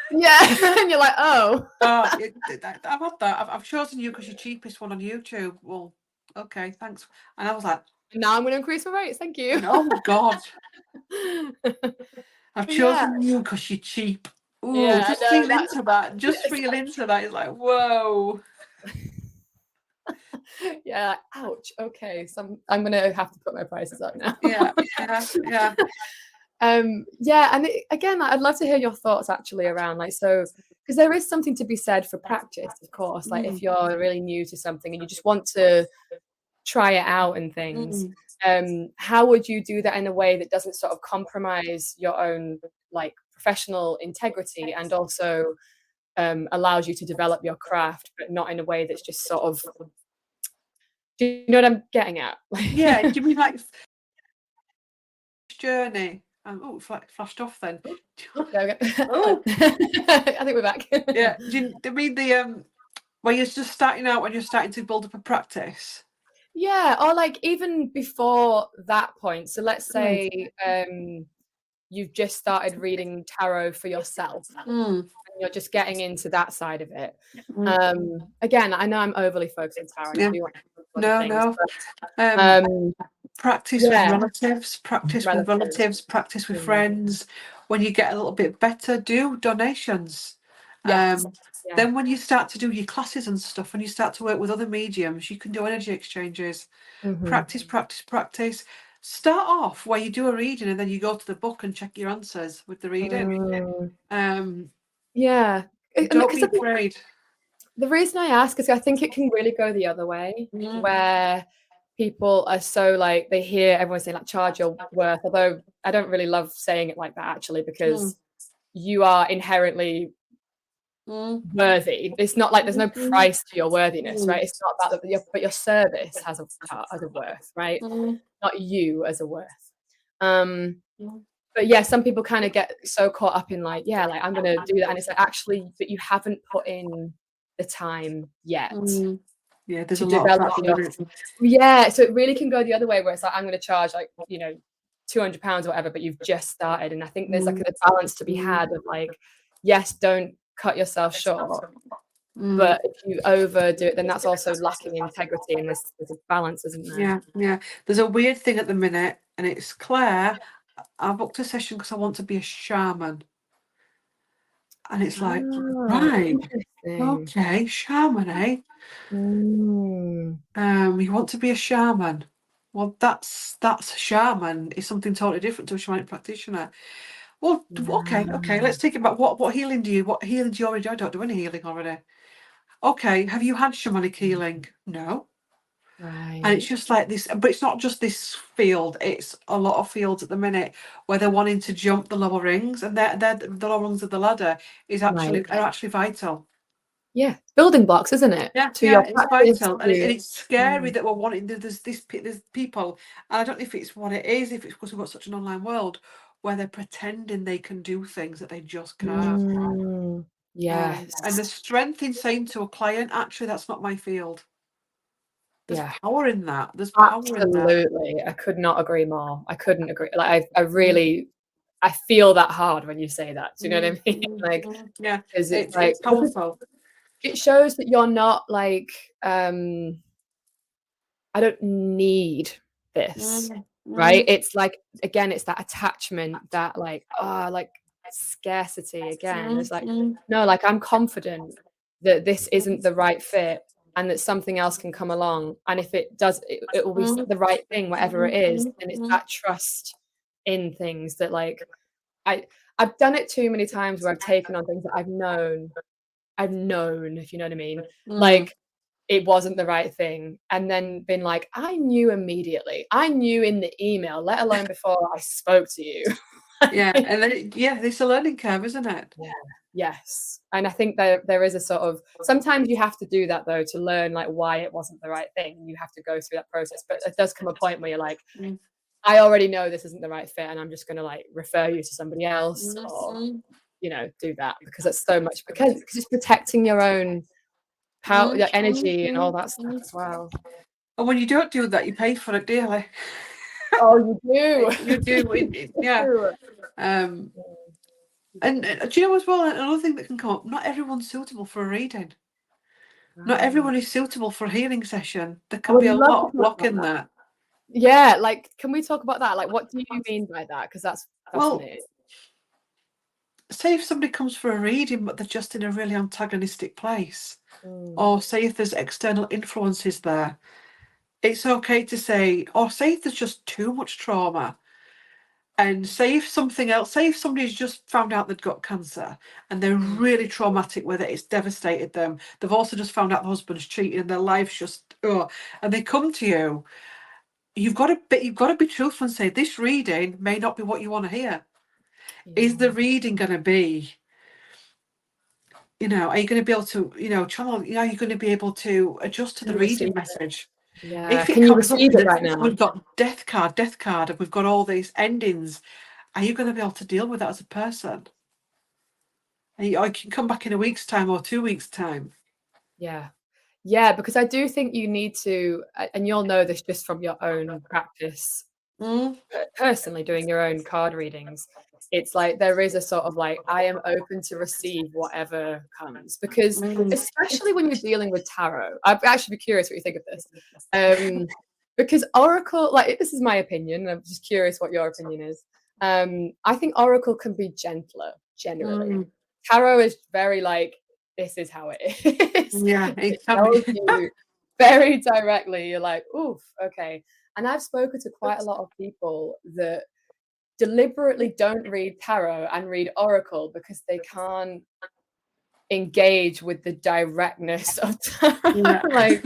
Speaker 1: Yeah, and you're like, oh.
Speaker 2: I've had that. I've chosen you because you're cheapest one on YouTube. Well, okay, thanks. And I was like,
Speaker 1: now I'm going to increase my rates. Thank you.
Speaker 2: oh my God. I've chosen you because you're cheap. Ooh, just feel into that. Just feel into that. It's like, whoa.
Speaker 1: Yeah, ouch. Okay, so I'm gonna have to put my prices up now.
Speaker 2: Yeah.
Speaker 1: Yeah, and again, I'd love to hear your thoughts actually around, like, so, because there is something to be said for practice, of course. Like if you're really new to something and you just want to try it out and things, how would you do that in a way that doesn't sort of compromise your own like professional integrity, and also allows you to develop your craft, but not in a way that's just sort of, do you know what I'm getting at?
Speaker 2: Yeah, do you mean like journey? Oh, flashed off then.
Speaker 1: There we go. I think we're back.
Speaker 2: Yeah, do you mean the where you're just starting out, when you're starting to build up a practice?
Speaker 1: Yeah, or like even before that point. So let's say you've just started reading tarot for yourself, and you're just getting into that side of it. Again, I know I'm overly focused on tarot. I do want to
Speaker 2: No. Practice with relatives, practice with friends. When you get a little bit better, do donations. Then when you start to do your classes and stuff, when you start to work with other mediums, you can do energy exchanges. Practice. Start off where you do a reading and then you go to the book and check your answers with the reading.
Speaker 1: Yeah.
Speaker 2: Don't be afraid.
Speaker 1: The reason I ask is I think it can really go the other way, where people are so like, they hear everyone saying like, charge your worth, although I don't really love saying it like that actually, because you are inherently worthy. It's not like there's no price to your worthiness, right? It's not about that, but your service has a worth, right? Not you as a worth. But but yeah, some people kind of get so caught up in like, yeah, like I'm gonna do that, and it's like actually, but you haven't put in the time yet
Speaker 2: Yeah, there's
Speaker 1: to
Speaker 2: a lot of
Speaker 1: develop
Speaker 2: that,
Speaker 1: your.
Speaker 2: isn't it?
Speaker 1: Yeah, so it really can go the other way, where it's like I'm gonna charge like £200 or whatever, but you've just started, and I think there's like a balance to be had of like, yes, don't cut yourself short, but if you overdo it, then that's also lacking integrity, and there's a balance, isn't there?
Speaker 2: Yeah. There's a weird thing at the minute, and it's Claire. I booked a session because I want to be a shaman. And it's like,
Speaker 1: Oh,
Speaker 2: right,
Speaker 1: interesting.
Speaker 2: okay, shaman, eh?
Speaker 1: Mm.
Speaker 2: You want to be a shaman. Well, that's shaman is something totally different to a shamanic practitioner. Well, okay, let's think about what healing do you already do? I don't do any healing already. Okay, have you had shamanic healing? No. And it's
Speaker 1: Right.
Speaker 2: just like this, but it's not just this field, it's a lot of fields at the minute where they're wanting to jump the lower rings, and they're the lower rungs of the ladder
Speaker 1: Right.
Speaker 2: are actually vital.
Speaker 1: Yeah. Building blocks, isn't it? To your
Speaker 2: It's
Speaker 1: practice,
Speaker 2: vital, and
Speaker 1: to
Speaker 2: it's scary
Speaker 1: mm.
Speaker 2: that we're wanting. There's people, and I don't know if it's what it is, if it's because we've got such an online world where they're pretending they can do things that they just can't.
Speaker 1: Mm.
Speaker 2: And the
Speaker 1: Yes.
Speaker 2: strength in saying to a client, actually, that's not my field. There's
Speaker 1: Yeah.
Speaker 2: power in that. There's power in that.
Speaker 1: Absolutely. I could not agree more. I couldn't agree. Like I
Speaker 2: Mm,
Speaker 1: really I feel that hard when you say that. Do you know what
Speaker 2: mm,
Speaker 1: I mean?
Speaker 2: mm,
Speaker 1: Like,
Speaker 2: Yeah,
Speaker 1: because it's like
Speaker 2: it's powerful.
Speaker 1: it shows that you're not like, I don't need this,
Speaker 2: Mm,
Speaker 1: right?
Speaker 2: mm,
Speaker 1: It's like, again, it's that attachment, that like, like scarcity again.
Speaker 2: mm,
Speaker 1: It's like,
Speaker 2: mm,
Speaker 1: no, like I'm confident that this isn't the right fit and that something else can come along. And if it does, it will be
Speaker 2: mm,
Speaker 1: the right thing, whatever it
Speaker 2: mm,
Speaker 1: is.
Speaker 2: mm,
Speaker 1: And it's
Speaker 2: mm,
Speaker 1: that trust in things that like, I, I've done it too many times where I've taken on things that I've known, if you know what I mean.
Speaker 2: mm.
Speaker 1: Like, it wasn't the right thing, and then been like, "I knew immediately. I knew in the email, let alone before I spoke to you."
Speaker 2: Yeah, and then it's a learning curve, isn't it?
Speaker 1: Yeah. Yes, and I think there is a sort of sometimes you have to do that though to learn, like, why it wasn't the right thing. You have to go through that process, but it does come a point where you're like,
Speaker 2: Mm,
Speaker 1: "I already know this isn't the right fit, and I'm just gonna, like, refer you to somebody else
Speaker 2: mm,
Speaker 1: or,
Speaker 2: mm,
Speaker 1: do that," because that's so much because it's protecting your own power,
Speaker 2: mm,
Speaker 1: your
Speaker 2: mm,
Speaker 1: energy and all
Speaker 2: mm,
Speaker 1: that stuff
Speaker 2: mm.
Speaker 1: as well.
Speaker 2: And when you don't do that, you pay for it dearly.
Speaker 1: Oh, you do.
Speaker 2: You do,
Speaker 1: You
Speaker 2: yeah.
Speaker 1: do.
Speaker 2: Um,
Speaker 1: Mm,
Speaker 2: and do you know as well, another thing that can come up, not everyone's suitable for a reading. Not
Speaker 1: right.
Speaker 2: everyone is suitable for a healing session. There
Speaker 1: I
Speaker 2: can
Speaker 1: would
Speaker 2: be a
Speaker 1: love to
Speaker 2: lot of
Speaker 1: talk
Speaker 2: block
Speaker 1: about
Speaker 2: in
Speaker 1: that.
Speaker 2: there.
Speaker 1: Yeah, like, can we talk about that? Like, what do you mean by that? Because that's
Speaker 2: Well,
Speaker 1: fascinating.
Speaker 2: say if somebody comes for a reading, but they're just in a really antagonistic place,
Speaker 1: Mm,
Speaker 2: or say if there's external influences there, it's okay to say, or say if there's just too much trauma. And say if somebody's just found out they've got cancer and they're
Speaker 1: mm,
Speaker 2: really traumatic with it, it's devastated them. They've also just found out the husband's cheating and their life's just, and they come to you. You've got to be truthful and say this reading may not be what you want to hear. Is the
Speaker 1: yeah,
Speaker 2: reading going to be, are you going to be able to, channel, are you going to be able to adjust to
Speaker 1: can
Speaker 2: the
Speaker 1: you receive
Speaker 2: reading
Speaker 1: it?
Speaker 2: message?
Speaker 1: Yeah,
Speaker 2: If it
Speaker 1: can you
Speaker 2: comes up
Speaker 1: receive
Speaker 2: with
Speaker 1: it right now?
Speaker 2: we've got death card, and we've got all these endings, are you going to be able to deal with that as a person? I can come back in a week's time or 2 weeks' time.
Speaker 1: Yeah. Yeah, because I do think you need to, and you'll know this just from your own practice,
Speaker 2: Mm,
Speaker 1: personally doing your own card readings. It's like there is a sort of like, I am open to receive whatever comes, because
Speaker 2: mm,
Speaker 1: especially when you're dealing with tarot, I'd actually be curious what you think of this. Because Oracle, like, this is my opinion, I'm just curious what your opinion is. I think Oracle can be gentler generally.
Speaker 2: mm.
Speaker 1: Tarot is very like, this is how it is.
Speaker 2: Yeah,
Speaker 1: It
Speaker 2: it can
Speaker 1: tells
Speaker 2: be.
Speaker 1: you very directly. You're like, oof, okay. And I've spoken to quite a lot of people that deliberately don't read tarot and read oracle because they can't engage with the directness of tarot.
Speaker 2: Yeah.
Speaker 1: Like,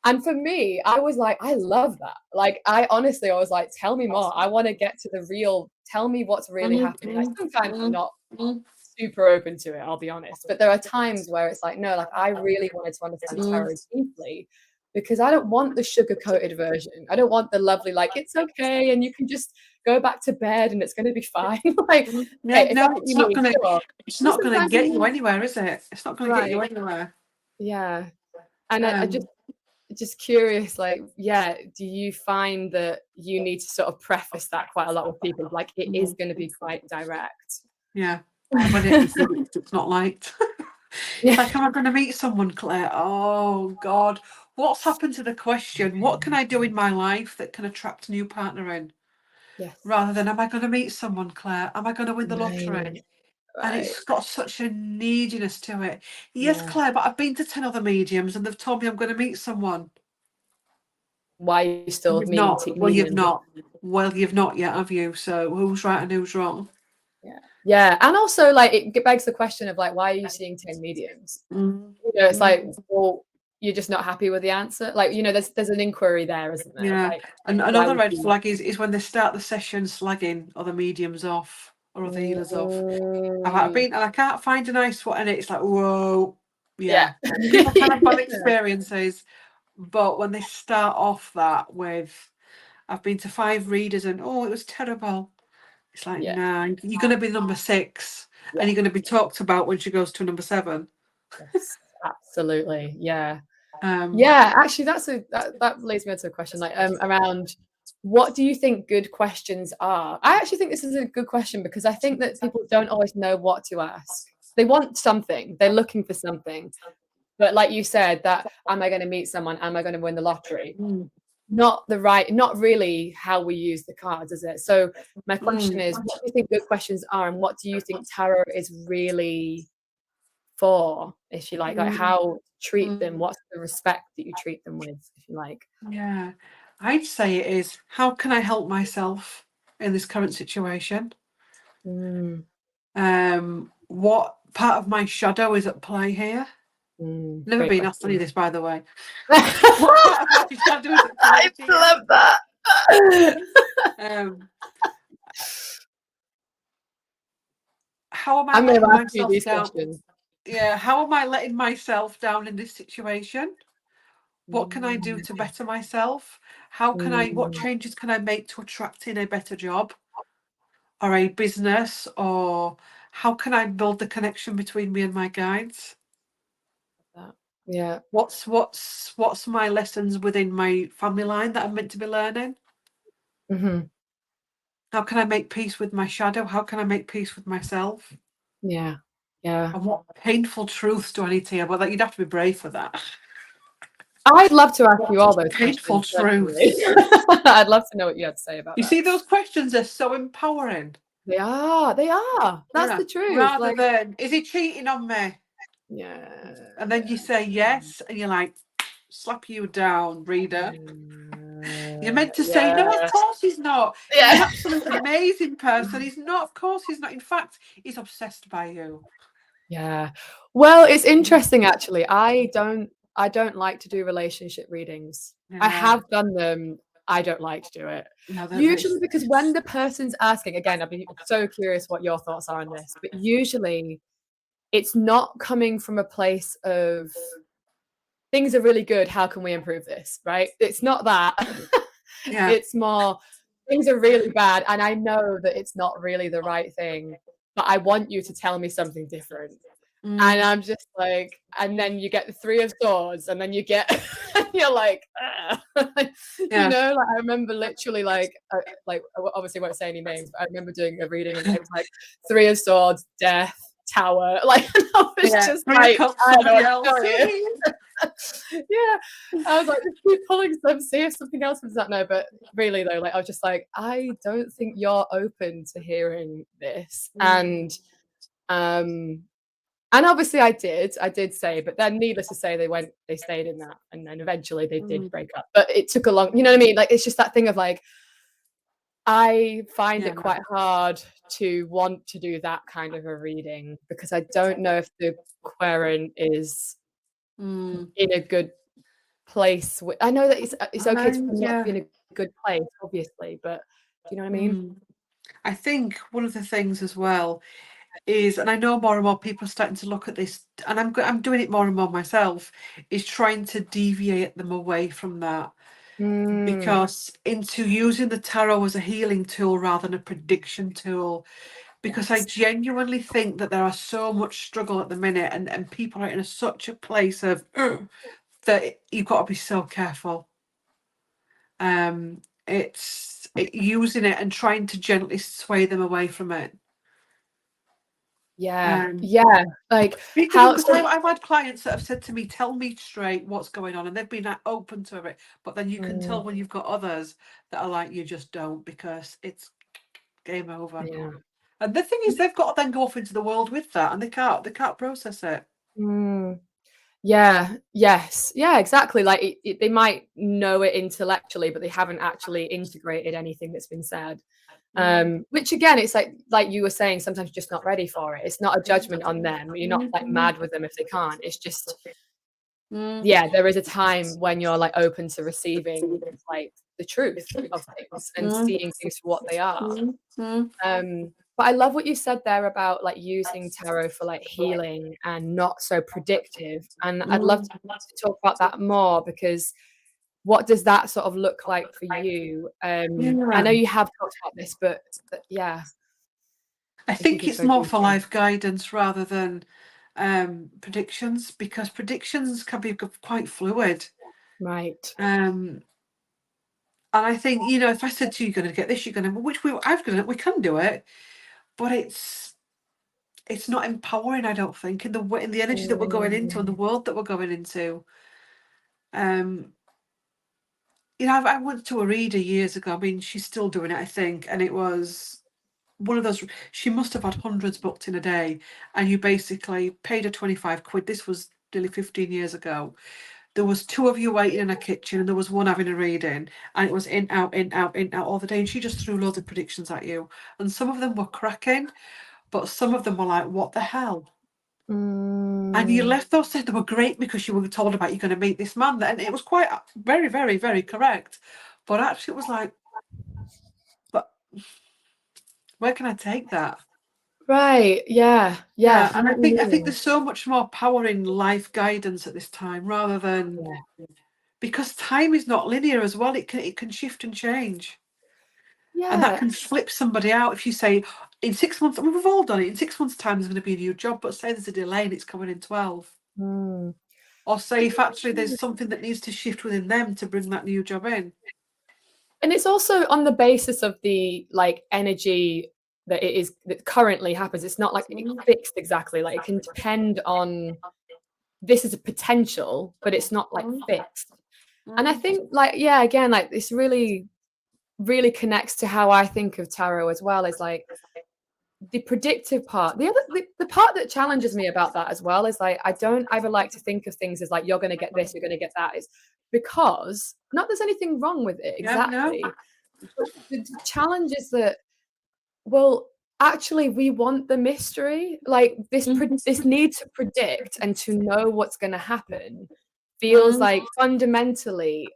Speaker 1: and for me, I was like, I love that. Like, I was like, tell me more. I want to get to the real, tell me what's really
Speaker 2: Mm,
Speaker 1: happening. Like,
Speaker 2: mm,
Speaker 1: sometimes I'm
Speaker 2: mm,
Speaker 1: not
Speaker 2: mm,
Speaker 1: super open to it, I'll be honest. But there are times where it's like, no, like I really wanted to understand
Speaker 2: mm,
Speaker 1: tarot deeply. because I don't want the sugar-coated version. I don't want the lovely, like, it's okay, and you can just go back to bed and it's gonna be fine. Like,
Speaker 2: Yeah,
Speaker 1: okay, if
Speaker 2: no,
Speaker 1: that's what you mean, sure.
Speaker 2: it's
Speaker 1: But
Speaker 2: not gonna
Speaker 1: sometimes
Speaker 2: get you anywhere, is it? It's not gonna get you
Speaker 1: right,
Speaker 2: anywhere.
Speaker 1: yeah. And I
Speaker 2: Um,
Speaker 1: just curious, like, yeah, do you find that you need to sort of preface that quite a lot with people? Like, it is
Speaker 2: mm,
Speaker 1: gonna be quite direct.
Speaker 2: yeah. And when it is liked, it's not liked. It's
Speaker 1: Yeah.
Speaker 2: like, am I gonna meet someone, Claire? Oh God. What's happened to the question, what can I do in my life that can attract a new partner in?
Speaker 1: Yes.
Speaker 2: Rather than, am I gonna meet someone, Claire? Am I gonna win the lottery?
Speaker 1: Right,
Speaker 2: And
Speaker 1: right.
Speaker 2: it's got such a neediness to it. Yes,
Speaker 1: Yeah.
Speaker 2: Claire, but I've been to 10 other mediums and they've told me I'm going to meet someone.
Speaker 1: Why are you still
Speaker 2: You've
Speaker 1: meeting
Speaker 2: not. Well, you've
Speaker 1: mediums?
Speaker 2: not. Well, you've not yet, have you? So who's right and who's wrong?
Speaker 1: Yeah. Yeah, and also, like, it begs the question of, like, why are you seeing 10 mediums?
Speaker 2: Mm,
Speaker 1: You know, it's like,
Speaker 2: mm,
Speaker 1: well, you're just not happy with the answer? Like, you know, there's an inquiry there, isn't there?
Speaker 2: yeah.
Speaker 1: Like,
Speaker 2: And
Speaker 1: why
Speaker 2: another
Speaker 1: would
Speaker 2: red
Speaker 1: you
Speaker 2: flag is when they start the session slagging other mediums off or other healers off. I've
Speaker 1: Mm,
Speaker 2: been and I can't find a nice one, and it's like, whoa,
Speaker 1: yeah.
Speaker 2: yeah. People can have bad experiences, but when they start off that with, I've been to 5 readers and oh, it was terrible. It's like,
Speaker 1: Yeah,
Speaker 2: nah, you're going to be number 6
Speaker 1: yeah,
Speaker 2: and you're going to be talked about when she goes to number 7.
Speaker 1: yes, absolutely, yeah.
Speaker 2: Um,
Speaker 1: Yeah, actually, that leads me on to a question, like, around what do you think good questions are? I actually think this is a good question because I think that people don't always know what to ask. They want something, they're looking for something, but like you said, that, "Am I gonna meet someone? Am I gonna win the lottery?"
Speaker 2: mm,
Speaker 1: Not really how we use the cards, is it? So my question
Speaker 2: mm,
Speaker 1: is, what do you think good questions are, and what do you think tarot is really for, if you like
Speaker 2: mm,
Speaker 1: how to treat them,
Speaker 2: mm,
Speaker 1: what's the respect that you treat them with, if you like?
Speaker 2: yeah, I'd say it is, how can I help myself in this current situation?
Speaker 1: Mm,
Speaker 2: What part of my shadow is at play here? Never
Speaker 1: great
Speaker 2: been asked any of
Speaker 1: question.
Speaker 2: this, by the way. What
Speaker 1: I
Speaker 2: part of my shadow is at play here?
Speaker 1: love that.
Speaker 2: Um, how am I
Speaker 1: I'm gonna
Speaker 2: letting
Speaker 1: ask you
Speaker 2: myself
Speaker 1: these
Speaker 2: down?
Speaker 1: questions.
Speaker 2: Yeah, how am I letting myself down in this situation? What can I do
Speaker 1: Mm,
Speaker 2: to better myself? What
Speaker 1: mm,
Speaker 2: changes can I make to attract in a better job or a business? Or how can I build the connection between me and my guides?
Speaker 1: that. Yeah.
Speaker 2: What's my lessons within my family line that I'm meant to be learning?
Speaker 1: Mhm.
Speaker 2: How can I make peace with my shadow? How can I make peace with myself?
Speaker 1: Yeah. Yeah.
Speaker 2: And what painful truths do I need to hear? Well, that you'd have to be brave for that.
Speaker 1: I'd love to ask you all
Speaker 2: What
Speaker 1: those
Speaker 2: painful
Speaker 1: questions, personally.
Speaker 2: truths.
Speaker 1: I'd love to know what you had to say about
Speaker 2: You
Speaker 1: that.
Speaker 2: see, those questions are so empowering.
Speaker 1: They are, they are. That's
Speaker 2: Yeah.
Speaker 1: the truth,
Speaker 2: Rather
Speaker 1: like
Speaker 2: than, is he cheating on me?
Speaker 1: yeah,
Speaker 2: And then you
Speaker 1: yeah.
Speaker 2: say yes, and you're like, slap you down, reader. You're meant to say, no, of
Speaker 1: Yeah.
Speaker 2: course he's not. He's an
Speaker 1: Yeah.
Speaker 2: absolute amazing person. He's not, of course he's not. In fact, he's obsessed by you.
Speaker 1: Yeah. Well, it's interesting actually. I don't like to do relationship readings. I
Speaker 2: Yeah.
Speaker 1: have done them. I don't like to do it.
Speaker 2: No,
Speaker 1: Usually because when the person's asking, again, I'd be so curious what your thoughts are on this, but usually it's not coming from a place of things are really good, how can we improve this, right? It's not that.
Speaker 2: yeah.
Speaker 1: It's more things are really bad and I know that it's not really the right thing, but I want you to tell me something different. And
Speaker 2: Mm,
Speaker 1: I'm just like, and then you get the 3 of swords, and then you get you're like, you
Speaker 2: yeah.
Speaker 1: know, like, I remember literally, like, I obviously won't say any names, but I remember doing a reading, and it was like 3 of swords, death, tower, like, and I was
Speaker 2: Yeah.
Speaker 1: just
Speaker 2: 3 of
Speaker 1: like,
Speaker 2: cups,
Speaker 1: I don't know
Speaker 2: somebody
Speaker 1: what to
Speaker 2: else.
Speaker 1: tell you. Yeah. I was like, just keep pulling some, see if something else comes out. No, but really though, like, I was just like, I don't think you're open to hearing this.
Speaker 2: Mm,
Speaker 1: Um and obviously I did say, but then needless to say, they stayed in that, and then eventually they did
Speaker 2: mm,
Speaker 1: break up. But it took a long, you know what I mean? Like, it's just that thing of like, I find
Speaker 2: yeah.
Speaker 1: it quite hard to want to do that kind of a reading because I don't know if the querent is
Speaker 2: Mm,
Speaker 1: in a good place. I know that it's okay to not
Speaker 2: yeah.
Speaker 1: be in a good place, obviously, but do you know what I mean?
Speaker 2: Mm. I think one of the things as well is, and I know more and more people are starting to look at this, and I'm doing it more and more myself, is trying to deviate them away from that, because into using the tarot as a healing tool rather than a prediction tool, because I genuinely think that there are so much struggle at the minute, and people are in such a place of that you've got to be so careful. It's using it and trying to gently sway them away from it.
Speaker 1: Yeah, yeah. Like how
Speaker 2: Because I've had clients that have said to me, "Tell me straight what's going on," and they've been open to it. But then you can tell when you've got others that are like, "You just don't," because it's game over.
Speaker 1: yeah.
Speaker 2: And the thing is, they've got to then go off into the world with that, and they can't process it.
Speaker 1: Yeah, yes. Yeah, exactly. Like they might know it intellectually, but they haven't actually integrated anything that's been said. Which again, it's like you were saying, sometimes you're just not ready for it. It's not a judgment on them. You're not like mad with them if they can't. It's just yeah, there is a time when you're like open to receiving like the truth of things and seeing things for what they are. But I love what you said there about like using tarot for like healing and not so predictive. And I'd love to talk about that more, because what does that sort of look like for you? I know you have talked about this, but yeah,
Speaker 2: I
Speaker 1: if you
Speaker 2: think
Speaker 1: could
Speaker 2: it's
Speaker 1: go
Speaker 2: more for
Speaker 1: deeper.
Speaker 2: life guidance rather than predictions, because predictions can be quite fluid.
Speaker 1: Right.
Speaker 2: And I think, if I said to you, "You're going to get this," you're going to, we can do it, but it's not empowering, I don't think, in the energy that we're going into and the world that we're going into. I went to a reader years ago. I mean, she's still doing it, I think, and it was one of those. She must have had hundreds booked in a day, and you basically paid her 25 quid. This was nearly 15 years ago. There was two of you waiting in a kitchen, and there was one having a reading, and it was in, out, in, out, in, out all the day. And she just threw loads of predictions at you, and some of them were cracking, but some of them were like, "What the hell?" And you left those things. They were great because you were told about you're going to meet this man, and it was quite very, very, very correct. But actually, it was like, but where can I take that?
Speaker 1: Right. Yeah.
Speaker 2: Yeah,
Speaker 1: Yeah.
Speaker 2: and I think there's so much more power in life guidance at this time rather than, because time is not linear as well. It can shift and change. And that
Speaker 1: Yeah.
Speaker 2: can flip somebody out if you say in 6 months, I mean, we've all done it, in 6 months' time there's going to be a new job, but say there's a delay and it's coming in 12. Or say if actually there's something that needs to shift within them to bring that new job in.
Speaker 1: And it's also on the basis of the like energy that currently happens. It's not like fixed exactly. Like it can depend on, this is a potential, but it's not like fixed. And I think like, yeah, again, like this really, really connects to how I think of tarot as well, is like the predictive part. The part that challenges me about that as well is like, I don't ever like to think of things as like, you're going to get this, you're going to get that, is because not there's anything wrong with it
Speaker 2: Yeah, no.
Speaker 1: exactly. But the challenge is that, well, actually, we want the mystery. Like this need to predict and to know what's going to happen feels like fundamentally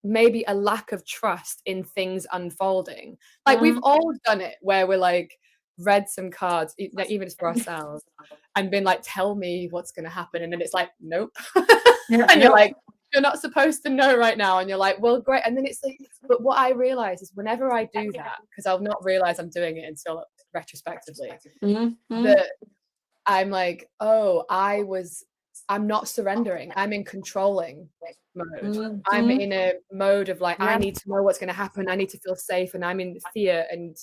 Speaker 1: maybe a lack of trust in things unfolding. Like we've all done it where we're like read some cards, like even for ourselves, and been like, "Tell me what's going to happen," and then it's like, "Nope,"
Speaker 2: Yeah,
Speaker 1: and you're like, "You're not supposed to know right now," and you're like, "Well, great," and then it's like, but what I realize is whenever I do that, because I'll not realize I'm doing it until retrospectively, that I'm like, oh, I'm not surrendering. I'm in controlling mode. I'm in a mode of like, I
Speaker 2: yeah.
Speaker 1: need to know what's going to happen. I need to feel safe, and I'm in fear and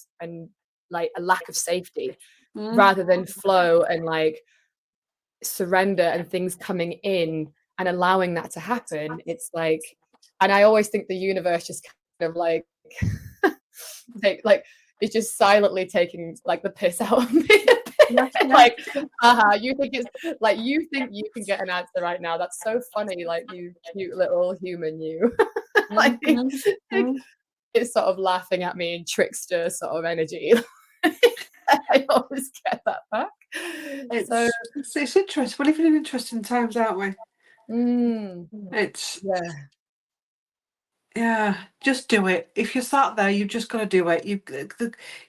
Speaker 1: like a lack of safety, rather than flow and like surrender and things coming in and allowing that to happen. It's like, and I always think the universe just kind of like it's just silently taking like the piss out of me. Like, you think it's like, you think you can get an answer right now. That's so funny. Like, you cute little human, you. Like, it's sort of laughing at me in trickster sort of energy. I always get that back. So,
Speaker 2: It's interesting. We're living in interesting times, aren't we? It's
Speaker 1: yeah.
Speaker 2: Yeah, just do it. If you're sat there, you've just got to do it.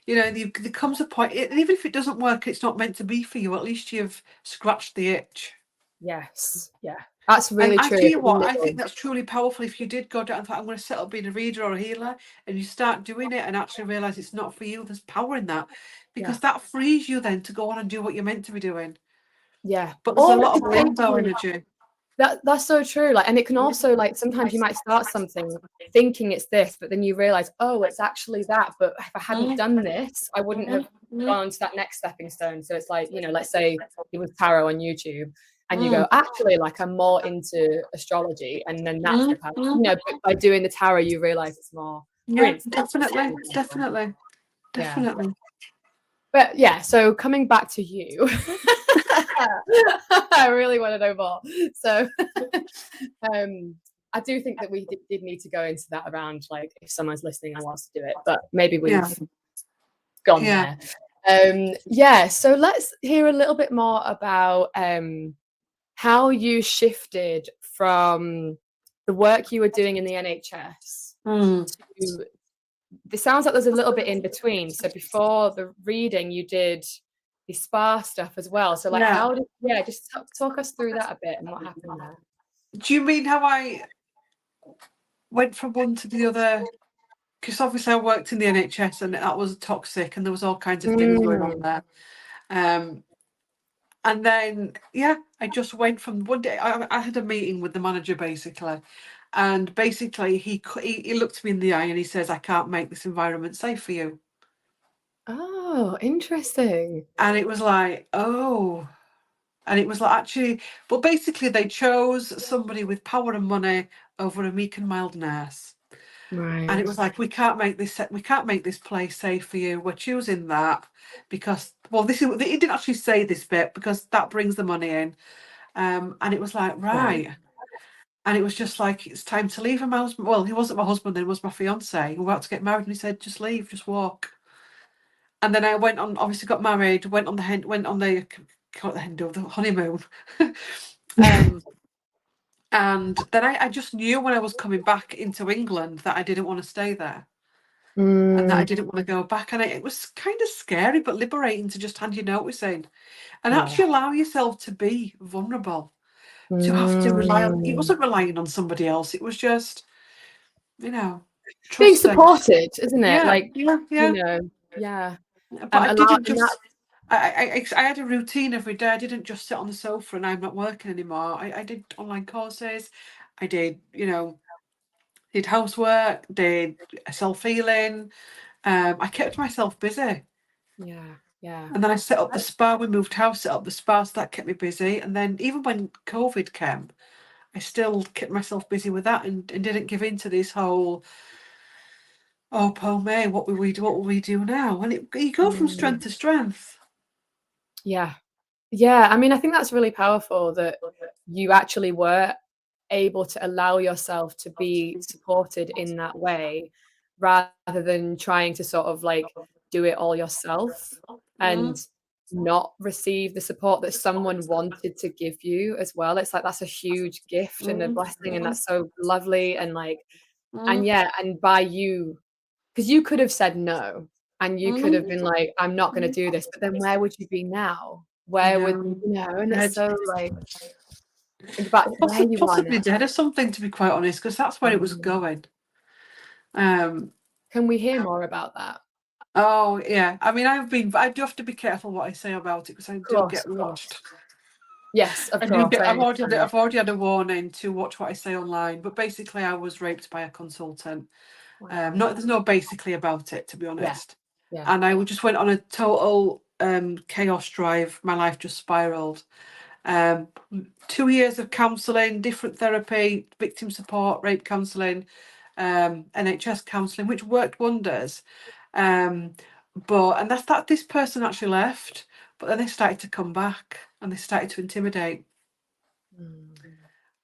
Speaker 2: There comes a point, and even if it doesn't work, it's not meant to be for you. At least you've scratched the itch.
Speaker 1: Yes, yeah, that's
Speaker 2: And
Speaker 1: really
Speaker 2: I
Speaker 1: true,
Speaker 2: tell you
Speaker 1: isn't
Speaker 2: what, I think
Speaker 1: it?
Speaker 2: that's truly powerful. If you did go down and thought, I'm going to set up being a reader or a healer, and you start doing it and actually realize it's not for you, there's power in that,
Speaker 1: Yeah,
Speaker 2: because that frees you then to go on and do what you're meant to be doing.
Speaker 1: yeah.
Speaker 2: But there's a
Speaker 1: Or
Speaker 2: lot
Speaker 1: it
Speaker 2: of
Speaker 1: could take
Speaker 2: limbo
Speaker 1: you.
Speaker 2: energy.
Speaker 1: That's so true. Like, and it can also, like, sometimes you might start something thinking it's this, but then you realize, oh, it's actually that. But if I hadn't
Speaker 2: Mm,
Speaker 1: done this, I wouldn't have
Speaker 2: mm, mm,
Speaker 1: gone on to that next stepping stone. So it's like, let's say it was tarot on YouTube, and you
Speaker 2: mm,
Speaker 1: go, actually, like, I'm more into astrology, and then that's the
Speaker 2: mm,
Speaker 1: path.
Speaker 2: mm.
Speaker 1: But by doing the tarot, you realize it's more. For
Speaker 2: Yeah,
Speaker 1: instance,
Speaker 2: definitely, definitely,
Speaker 1: yeah.
Speaker 2: definitely.
Speaker 1: But yeah, so coming back to you, I really want to know more. So I do think that we did need to go into that around, like, if someone's listening and wants to do it, but maybe
Speaker 2: Yeah,
Speaker 1: we've gone
Speaker 2: yeah.
Speaker 1: there. Yeah, so let's hear a little bit more about how you shifted from the work you were doing in the NHS
Speaker 2: Mm,
Speaker 1: to, it sounds like there's a little bit in between. So before the reading, you did the spa stuff as well. So, like,
Speaker 2: yeah.
Speaker 1: yeah, just talk us through that a bit and what happened there.
Speaker 2: Do you mean how I went from one to the other? Because obviously I worked in the NHS and that was toxic and there was all kinds of things going on
Speaker 1: Mm,
Speaker 2: there. Um, and then, yeah, I just went from one day, I had a meeting with the manager basically. And basically he looked me in the eye and he says, I can't make this environment safe for you.
Speaker 1: oh, interesting.
Speaker 2: And it was like, oh. And it was like, actually, but basically they chose somebody with power and money over a meek and mild nurse. And it
Speaker 1: Right.
Speaker 2: was like, we can't make this place safe for you. We're choosing that because, well, this is, he didn't actually say this bit because that brings the money in. And it was like,
Speaker 1: Right.
Speaker 2: right. And it was just like, it's time to leave. And my husband, well, he wasn't my husband, then, he was my fiance. We were about to get married, and he said, just leave, just walk. And then I went on, obviously got married, went on the honeymoon. um, and then I just knew when I was coming back into England that I didn't want to stay there. And that I
Speaker 1: Mm,
Speaker 2: didn't want to go back. And it was kind of scary, but liberating to just hand your notice in and
Speaker 1: yeah.
Speaker 2: actually allow yourself to be vulnerable, to have to rely on. It
Speaker 1: Mm.
Speaker 2: wasn't relying on somebody else. It was just, you know,
Speaker 1: Being
Speaker 2: trusting.
Speaker 1: supported, isn't it?
Speaker 2: Yeah,
Speaker 1: Like,
Speaker 2: yeah, yeah.
Speaker 1: yeah.
Speaker 2: But I
Speaker 1: Allow,
Speaker 2: didn't
Speaker 1: and that,
Speaker 2: just. I had a routine every day. I didn't just sit on the sofa and I'm not working anymore. I did online courses. I did, did housework, did self-healing. I kept myself busy.
Speaker 1: yeah, yeah.
Speaker 2: And then I set up the spa. We moved house, set up the spa, so that kept me busy. And then even when COVID came, I still kept myself busy with that and didn't give in to this whole, oh, poor May, what will we do now? And you go from
Speaker 1: Mm,
Speaker 2: strength to strength.
Speaker 1: yeah. Yeah, I mean, I think that's really powerful that you actually were able to allow yourself to be supported in that way, rather than trying to sort of, like, do it all yourself and
Speaker 2: Mm,
Speaker 1: not receive the support that someone wanted to give you as well. It's like, that's a huge gift and a
Speaker 2: mm,
Speaker 1: blessing, and
Speaker 2: mm,
Speaker 1: that's so lovely, and, like, and
Speaker 2: mm,
Speaker 1: yeah, and by you, because you could have said no, and you could have
Speaker 2: mm.
Speaker 1: been like, "I'm not gonna do this," but then where would you be now?
Speaker 2: I
Speaker 1: Where would,
Speaker 2: know.
Speaker 1: and it's
Speaker 2: Dead.
Speaker 1: so, like, think about where you are
Speaker 2: Possibly
Speaker 1: now.
Speaker 2: dead or something, to be quite honest, because that's where it was
Speaker 1: Mm.
Speaker 2: going. Um,
Speaker 1: Can we hear more about that?
Speaker 2: oh yeah. I mean, I do have to be careful what I say about it because I
Speaker 1: Of
Speaker 2: do
Speaker 1: course,
Speaker 2: get
Speaker 1: of
Speaker 2: watched.
Speaker 1: course. Yes, of
Speaker 2: I do
Speaker 1: course,
Speaker 2: get.
Speaker 1: I understand.
Speaker 2: I've already had a warning to watch what I say online. But basically, I was raped by a consultant.
Speaker 1: Wow.
Speaker 2: Not there's no basically about it, to be
Speaker 1: Yeah,
Speaker 2: honest.
Speaker 1: yeah.
Speaker 2: And just went on a total chaos drive. My life just spiraled. Um, 2 years of counselling, different therapy, victim support, rape counselling, NHS counselling, which worked wonders. Um, and that's that. This person actually left, but then they started to come back and they started to intimidate.
Speaker 1: Mm.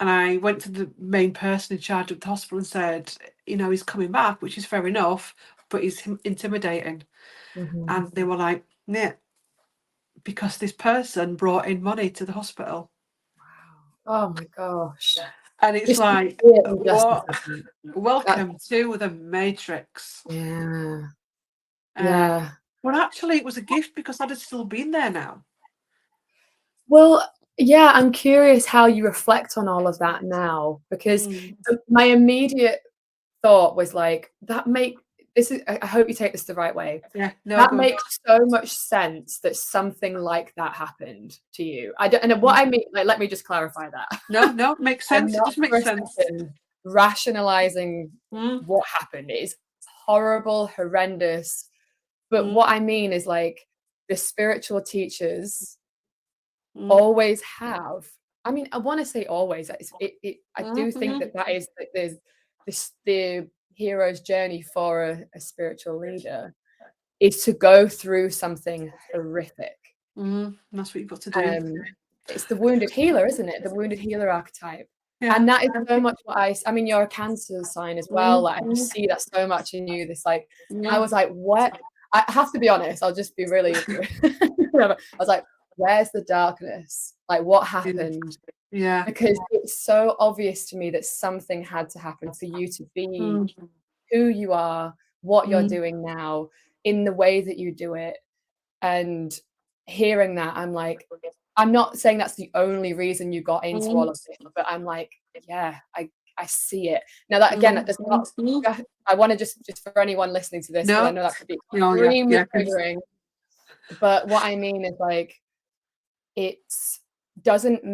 Speaker 2: And I went to the main person in charge of the hospital and said, he's coming back, which is fair enough, but he's intimidating.
Speaker 1: Mhm.
Speaker 2: And they were like, yeah, because this person brought in money to the hospital.
Speaker 1: Wow. Oh my gosh.
Speaker 2: And it's
Speaker 1: Just the
Speaker 2: like,
Speaker 1: sheer injustice
Speaker 2: what?
Speaker 1: of that.
Speaker 2: Welcome to the Matrix.
Speaker 1: Yeah. Yeah.
Speaker 2: But actually, it was a gift because I'd have still been there now.
Speaker 1: Well, yeah, I'm curious how you reflect on all of that now, because my immediate thought was like, I hope you take this the right way.
Speaker 2: Yeah, no,
Speaker 1: That
Speaker 2: good.
Speaker 1: makes so much sense that something like that happened to you. I don't, and what I mean, like, let me just clarify that.
Speaker 2: No, makes
Speaker 1: I'm
Speaker 2: sense. It
Speaker 1: not
Speaker 2: does make
Speaker 1: for a
Speaker 2: sense.
Speaker 1: second rationalizing
Speaker 2: Mm,
Speaker 1: what happened. It is horrible, horrendous. But
Speaker 2: mm,
Speaker 1: what I mean is, like, the spiritual teachers
Speaker 2: mm,
Speaker 1: always have. I mean, I want to say always. I do think
Speaker 2: mm,
Speaker 1: that is that there's the hero's journey for a spiritual leader is to go through something horrific.
Speaker 2: that's what you've got to do.
Speaker 1: It's the wounded healer, isn't it? The wounded healer archetype.
Speaker 2: Yeah.
Speaker 1: And that is so much what I mean, you're a Cancer sign as well. Like, I just see that so much in you. This, like, I was like, what? I have to be honest. I'll just be really. I was like, where's the darkness? Like, what happened?
Speaker 2: Yeah.
Speaker 1: Because it's so obvious to me that something had to happen for you to be who you are, what you're doing now, in the way that you do it. And hearing that, I'm like, I'm not saying that's the only reason you got into all of this, but I'm like, yeah, I see it. Now, that again, that does not. I want to just for anyone listening to this, because I
Speaker 2: No.
Speaker 1: know that could be
Speaker 2: No,
Speaker 1: extremely
Speaker 2: yeah.
Speaker 1: triggering. But what I mean is, like, it doesn't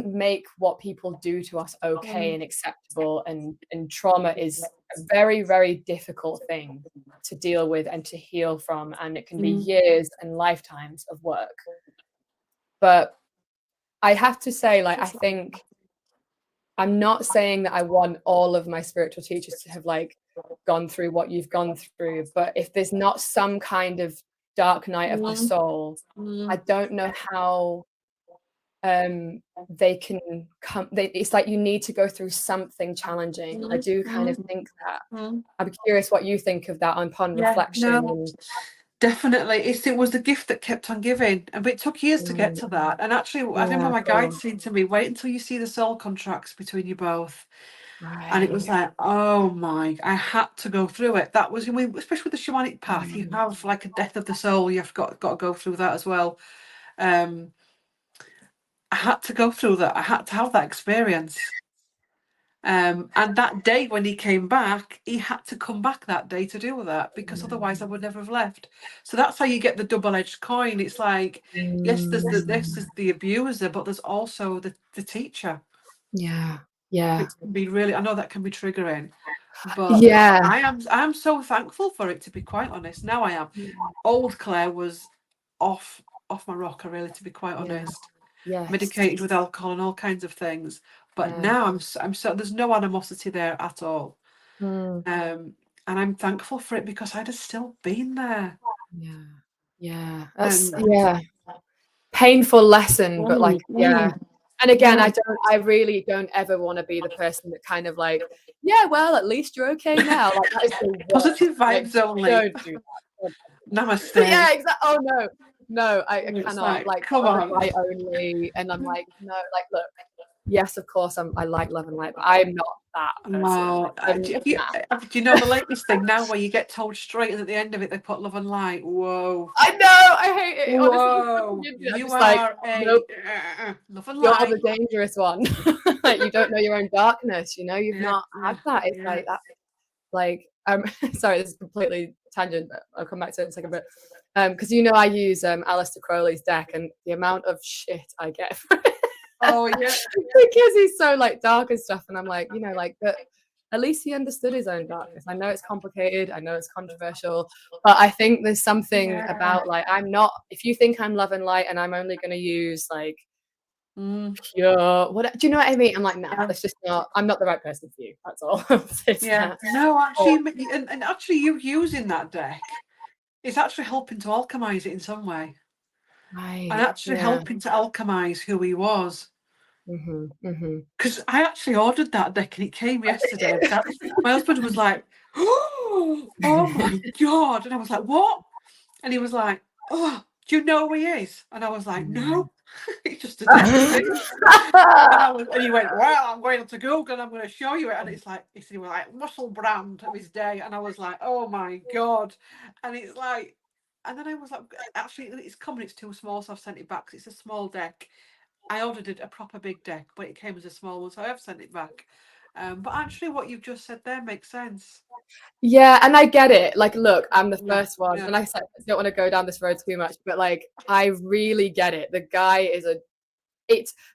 Speaker 1: make what people do to us okay and acceptable, and trauma is a very, very difficult thing to deal with and to heal from, and it can be years and lifetimes of work. But I have to say, like, I think I'm not saying that I want all of my spiritual teachers to have, like, gone through what you've gone through, but if there's not some kind of dark night of the soul, I don't know how they can come. It's like you need to go through something challenging. I do kind of think that. I'm curious what you think of that upon reflection.
Speaker 2: No, definitely. It was the gift that kept on giving. And but it took years to get to that. And actually, I remember
Speaker 1: Yeah,
Speaker 2: my guide
Speaker 1: cool.
Speaker 2: saying to me, wait until you see the soul contracts between you both. And it was
Speaker 1: Right.
Speaker 2: like, oh my, I had to go through it. That was, I mean, especially with the shamanic path, you have like a death of the soul. You've got to go through that as well. I had to go through that. I had to have that experience. And that day when he came back, he had to come back that day to do that, because otherwise I would never have left. So that's how you get the double-edged coin. It's like, yes, this is the abuser, but there's also the teacher.
Speaker 1: Yeah. Yeah.
Speaker 2: It can be really, I know that can be triggering, but
Speaker 1: Yeah.
Speaker 2: I am so thankful for it, to be quite honest. Now I am. Old Claire was off my rocker, really, to be quite honest.
Speaker 1: Yes.
Speaker 2: Medicated with alcohol and all kinds of things. But now I'm so there's no animosity there at all. And I'm thankful for it, because I'd have still been there.
Speaker 1: Yeah. Yeah. That's
Speaker 2: And
Speaker 1: painful lesson, but, like, yeah. And again,
Speaker 2: yeah.
Speaker 1: I really don't ever want to be the person that kind of like, yeah, well, at least you're okay now. Like, that is the worst.
Speaker 2: Positive
Speaker 1: Like,
Speaker 2: vibes only.
Speaker 1: don't do that.
Speaker 2: Namaste.
Speaker 1: Yeah, exactly. Oh no, no, I
Speaker 2: It's
Speaker 1: cannot. Like,
Speaker 2: come
Speaker 1: love
Speaker 2: on.
Speaker 1: and light only, and I'm like, no, like, look, yes, of course, I like love and light, but I'm not that person.
Speaker 2: No,
Speaker 1: Like,
Speaker 2: do you know the latest thing now, where you get told straight, and at the end of it they put love and light? Whoa.
Speaker 1: I know, I hate it.
Speaker 2: Whoa,
Speaker 1: Honestly,
Speaker 2: you
Speaker 1: are like,
Speaker 2: a
Speaker 1: nope,
Speaker 2: love and
Speaker 1: you're
Speaker 2: light.
Speaker 1: the dangerous one. Like, you don't know your own darkness. You know, you've not had that. It's like that. Like, sorry, this is completely tangent, but I'll come back to it in a second. But because I use Aleister Crowley's deck, and the amount of shit I get from it.
Speaker 2: Oh yeah,
Speaker 1: because he's so, like, dark and stuff, and I'm like, like, but at least he understood his own darkness. I know it's complicated, I know it's controversial, but I think there's something about, like, I'm not. If you think I'm love and light, and I'm only going to use, like, pure, what, do you know what I mean? I'm like, nah, that's just not. I'm not the right person for you. That's all.
Speaker 2: yeah. No, actually, and actually, you using that deck is actually helping to alchemize it in some way,
Speaker 1: Right.
Speaker 2: and actually helping to alchemize who he was. Because I actually ordered that deck, and it came yesterday. My husband was like, "Oh my god!" And I was like, "What?" And he was like, "Oh, do you know who he is?" And I was like, "No." It's just a deck, isn't it? And he went, well, I'm going to Google and I'm going to show you it. And it's like, he said, well, like muscle brand of his day. And I was like, oh my God. And it's like, and then I was like, actually, it's coming, it's too small. So I've sent it back. 'Cause it's a small deck. I ordered it a proper big deck, but it came as a small one. So I have sent it back. But actually, what you've just said there makes sense.
Speaker 1: Yeah, and I get it. Like, look, I'm the
Speaker 2: Yeah,
Speaker 1: first one,
Speaker 2: yeah.
Speaker 1: and I said I don't want to go down this road too much, but like, I really get it. The guy is a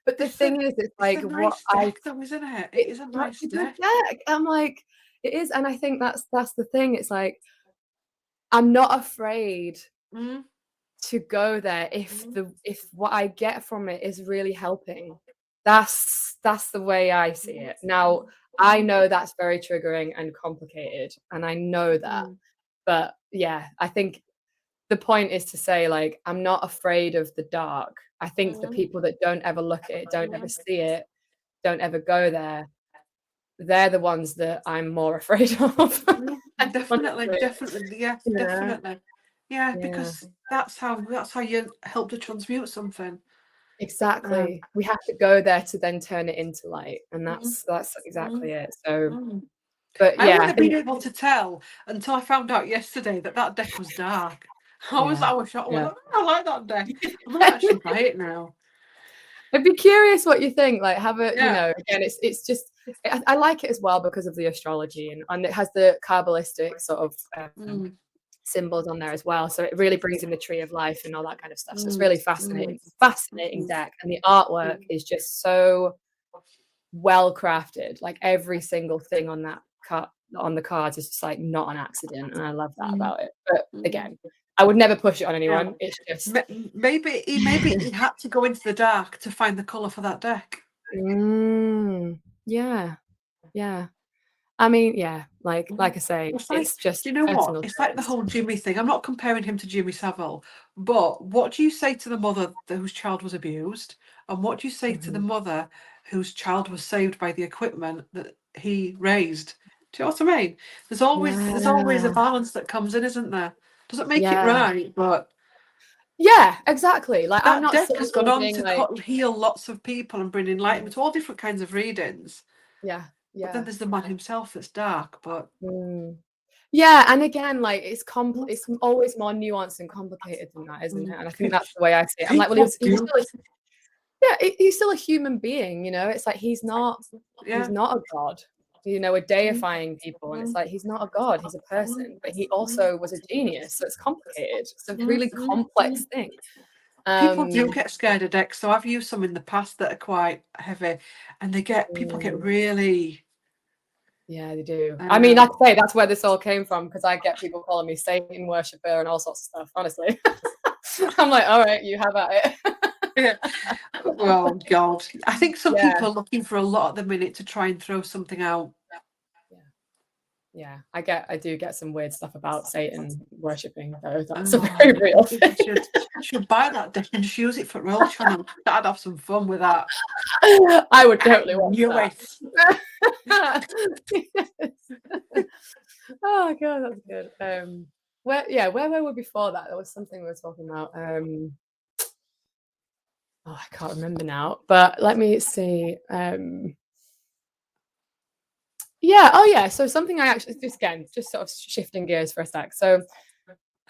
Speaker 1: but the thing is, it's
Speaker 2: It's
Speaker 1: like
Speaker 2: a
Speaker 1: what
Speaker 2: nice deck, though, isn't it? It is a
Speaker 1: such
Speaker 2: nice
Speaker 1: a good
Speaker 2: deck.
Speaker 1: deck. I'm like, it is, and I think that's the thing. It's like I'm not afraid
Speaker 2: Mm,
Speaker 1: to go there
Speaker 2: mm,
Speaker 1: if what I get from it is really helping. That's the way I see
Speaker 2: mm,
Speaker 1: it. Now, I
Speaker 2: mm,
Speaker 1: know that's very triggering and complicated, and I know that.
Speaker 2: mm,
Speaker 1: But yeah, I think the point is to say, like, I'm not afraid of the dark. I think the
Speaker 2: mm,
Speaker 1: people that don't ever look at it, don't ever
Speaker 2: mm,
Speaker 1: see it, don't ever go there, they're the ones that I'm more afraid of.
Speaker 2: mm. Definitely,
Speaker 1: Honestly,
Speaker 2: definitely, yeah,
Speaker 1: you know?
Speaker 2: definitely. Yeah,
Speaker 1: Yeah.
Speaker 2: because that's how you help to transmute something. Um,
Speaker 1: Exactly. We have to go there to then turn it into light, and
Speaker 2: mm,
Speaker 1: that's
Speaker 2: mm,
Speaker 1: exactly it. So,
Speaker 2: mm.
Speaker 1: but
Speaker 2: I
Speaker 1: yeah, I
Speaker 2: wouldn't have been
Speaker 1: think
Speaker 2: able to tell until I found out yesterday that that deck was dark.
Speaker 1: yeah,
Speaker 2: I was shocked. I was
Speaker 1: yeah.
Speaker 2: like, oh, I like that deck. I might actually buy it now.
Speaker 1: I'd be curious what you think. Like, have a
Speaker 2: Yeah.
Speaker 1: again, it's just I like it as well because of the astrology and it has the Kabbalistic sort of
Speaker 2: Mm,
Speaker 1: symbols on there as well. So it really brings in the tree of life and all that kind of stuff. So it's
Speaker 2: mm,
Speaker 1: really
Speaker 2: mm,
Speaker 1: fascinating
Speaker 2: mm,
Speaker 1: deck, and the artwork
Speaker 2: mm,
Speaker 1: is just so well crafted. Like every single thing on that card on the cards is just like not an accident, and I love that
Speaker 2: mm,
Speaker 1: about it. But
Speaker 2: mm.
Speaker 1: again, I would never push it on
Speaker 2: Yeah.
Speaker 1: anyone. It's just
Speaker 2: Maybe he had to go into the dark to find the colour for that deck.
Speaker 1: yeah, yeah. I mean, yeah, like I say,
Speaker 2: It's like,
Speaker 1: it's just
Speaker 2: do you know what?
Speaker 1: personal
Speaker 2: It's like the
Speaker 1: choice.
Speaker 2: whole Jimmy thing. I'm not comparing him to Jimmy Savile, but what do you say to the mother whose child was abused? And what do you say to the
Speaker 1: Mhm.
Speaker 2: mother whose child was saved by the equipment that he raised? Do you know what I mean? There's always a
Speaker 1: Yeah,
Speaker 2: balance that comes in, isn't there? Doesn't make it
Speaker 1: yeah,
Speaker 2: right, but
Speaker 1: yeah, exactly. Like I'm
Speaker 2: that
Speaker 1: not
Speaker 2: deck
Speaker 1: sitting
Speaker 2: has gone
Speaker 1: here
Speaker 2: on
Speaker 1: being
Speaker 2: to
Speaker 1: like,
Speaker 2: heal lots of people and bring enlightenment to all different kinds of readings.
Speaker 1: yeah,
Speaker 2: But then
Speaker 1: yeah.
Speaker 2: there's the man himself that's dark, but
Speaker 1: Mm. Yeah, and again, like
Speaker 2: mm,
Speaker 1: it's always more nuanced and complicated than that, isn't it?
Speaker 2: mm,
Speaker 1: And I think that's the way I see it. I'm like, well,
Speaker 2: people
Speaker 1: he's
Speaker 2: do.
Speaker 1: still yeah, he's still a human being, you know. It's like he's
Speaker 2: Yeah.
Speaker 1: not a god. You know, we're
Speaker 2: Mm,
Speaker 1: deifying people, and it's
Speaker 2: mm,
Speaker 1: like he's not a god. He's a
Speaker 2: mm,
Speaker 1: person, but he
Speaker 2: mm,
Speaker 1: also was a genius. So it's complicated. It's a
Speaker 2: mm,
Speaker 1: really
Speaker 2: mm, mm.
Speaker 1: complex thing.
Speaker 2: People do
Speaker 1: Um,
Speaker 2: get scared of decks, so I've used some in the past that are quite heavy, and people get
Speaker 1: mm,
Speaker 2: really.
Speaker 1: yeah, they do. I mean, like
Speaker 2: Um,
Speaker 1: I say, that's where this all came from because I get people calling me Satan worshiper and all sorts of stuff. Honestly, I'm like, all right, you have at it.
Speaker 2: yeah. Oh God, I think some
Speaker 1: Yeah,
Speaker 2: people are looking for a lot at the minute to try and throw something out.
Speaker 1: yeah, yeah. I do get some weird stuff about Satan worshipping, though. That's a
Speaker 2: Oh,
Speaker 1: very real
Speaker 2: I think
Speaker 1: thing.
Speaker 2: I should buy that deck and just use it for roll channel. I'd have some fun with that.
Speaker 1: I would
Speaker 2: I
Speaker 1: totally watch
Speaker 2: knew
Speaker 1: that.
Speaker 2: it.
Speaker 1: Yes. Oh god, that's good. Where were we before that? There was something we were talking about. Oh, I can't remember now. But let me see. Yeah, oh yeah. So something I actually just again, just sort of shifting gears for a sec. So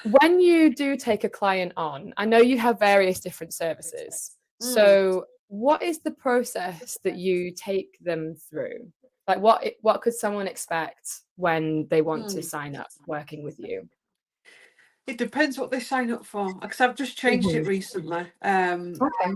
Speaker 1: when you do take a client on, I know you have various different services.
Speaker 2: Mm,
Speaker 1: So what is the process that you take them through? Like what could someone expect when they want to
Speaker 2: mm.
Speaker 1: sign up working with you?
Speaker 2: It depends what they sign up for, because I've just changed it
Speaker 1: Mhm.
Speaker 2: recently.
Speaker 1: Okay.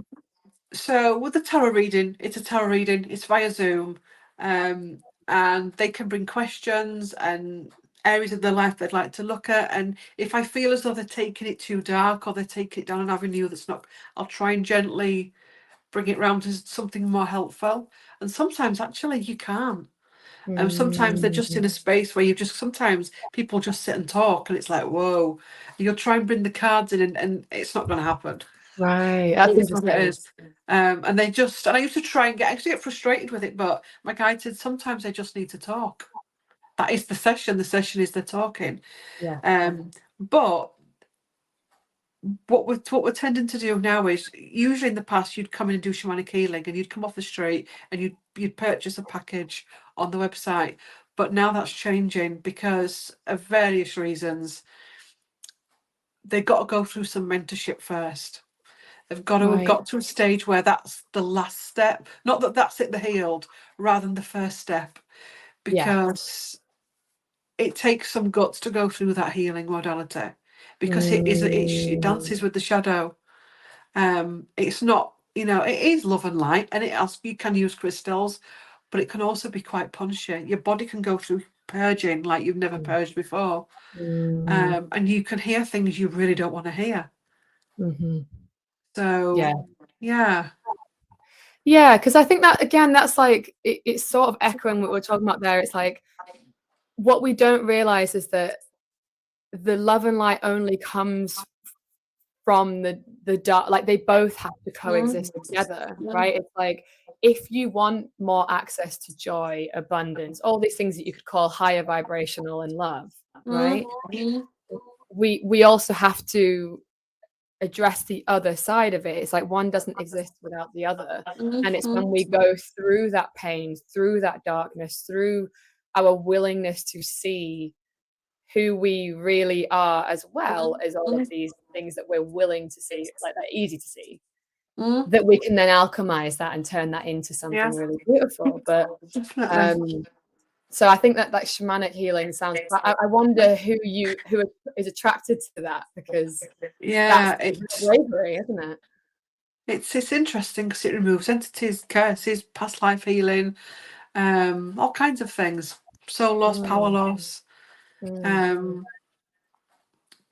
Speaker 2: So with the tarot reading, it's a tarot reading. It's via Zoom, and they can bring questions and areas of their life they'd like to look at. And if I feel as though they're taking it too dark or they're taking it down an avenue that's not, I'll try and gently bring it round to something more helpful. And sometimes actually you can't. Sometimes they're just
Speaker 1: Mm,
Speaker 2: in a space where sometimes people just sit and talk, and it's like, whoa, you'll try and bring the cards in, and it's not going to happen.
Speaker 1: right.
Speaker 2: It
Speaker 1: That's
Speaker 2: is what it
Speaker 1: interesting.
Speaker 2: is. And I used to try and I used to get frustrated with it, but my guide said sometimes they just need to talk. That is the session. The session is the talking.
Speaker 1: Yeah.
Speaker 2: But what we're tending to do now is, usually in the past you'd come in and do shamanic healing and you'd come off the street and you'd purchase a package on the website, but now that's changing because of various reasons. They've got to go through some mentorship first. They've got to have
Speaker 1: Right.
Speaker 2: got to a stage where that's the last step, not that that's it, they're healed, rather than the first step,
Speaker 1: Yeah.
Speaker 2: because it takes some guts to go through that healing modality, because it dances with the shadow. It's not, it is love and light, and you can use crystals, but it can also be quite punchy. Your body can go through purging like you've never purged before, and you can hear things you really don't want to hear. So
Speaker 1: Yeah.
Speaker 2: yeah.
Speaker 1: Yeah, because I think that, again, that's like it's sort of echoing what we're talking about there. It's like what we don't realize is that the love and light only comes from the dark. Like, they both have to coexist together, right? It's like, if you want more access to joy, abundance, all these things that you could call higher vibrational and love, right? We also have to address the other side of it. It's like one doesn't exist without the other. And it's when we go through that pain, through that darkness, through our willingness to see who we really are, as well as all of these things that we're willing to see, like they're easy to see, that we can then alchemize that and turn that into something really beautiful. But
Speaker 2: Definitely.
Speaker 1: so I think that shamanic healing sounds. I wonder who is attracted to that, because
Speaker 2: Yeah,
Speaker 1: that's bravery, isn't it?
Speaker 2: it's interesting because it removes entities, curses, past life healing, all kinds of things. Soul loss, power loss,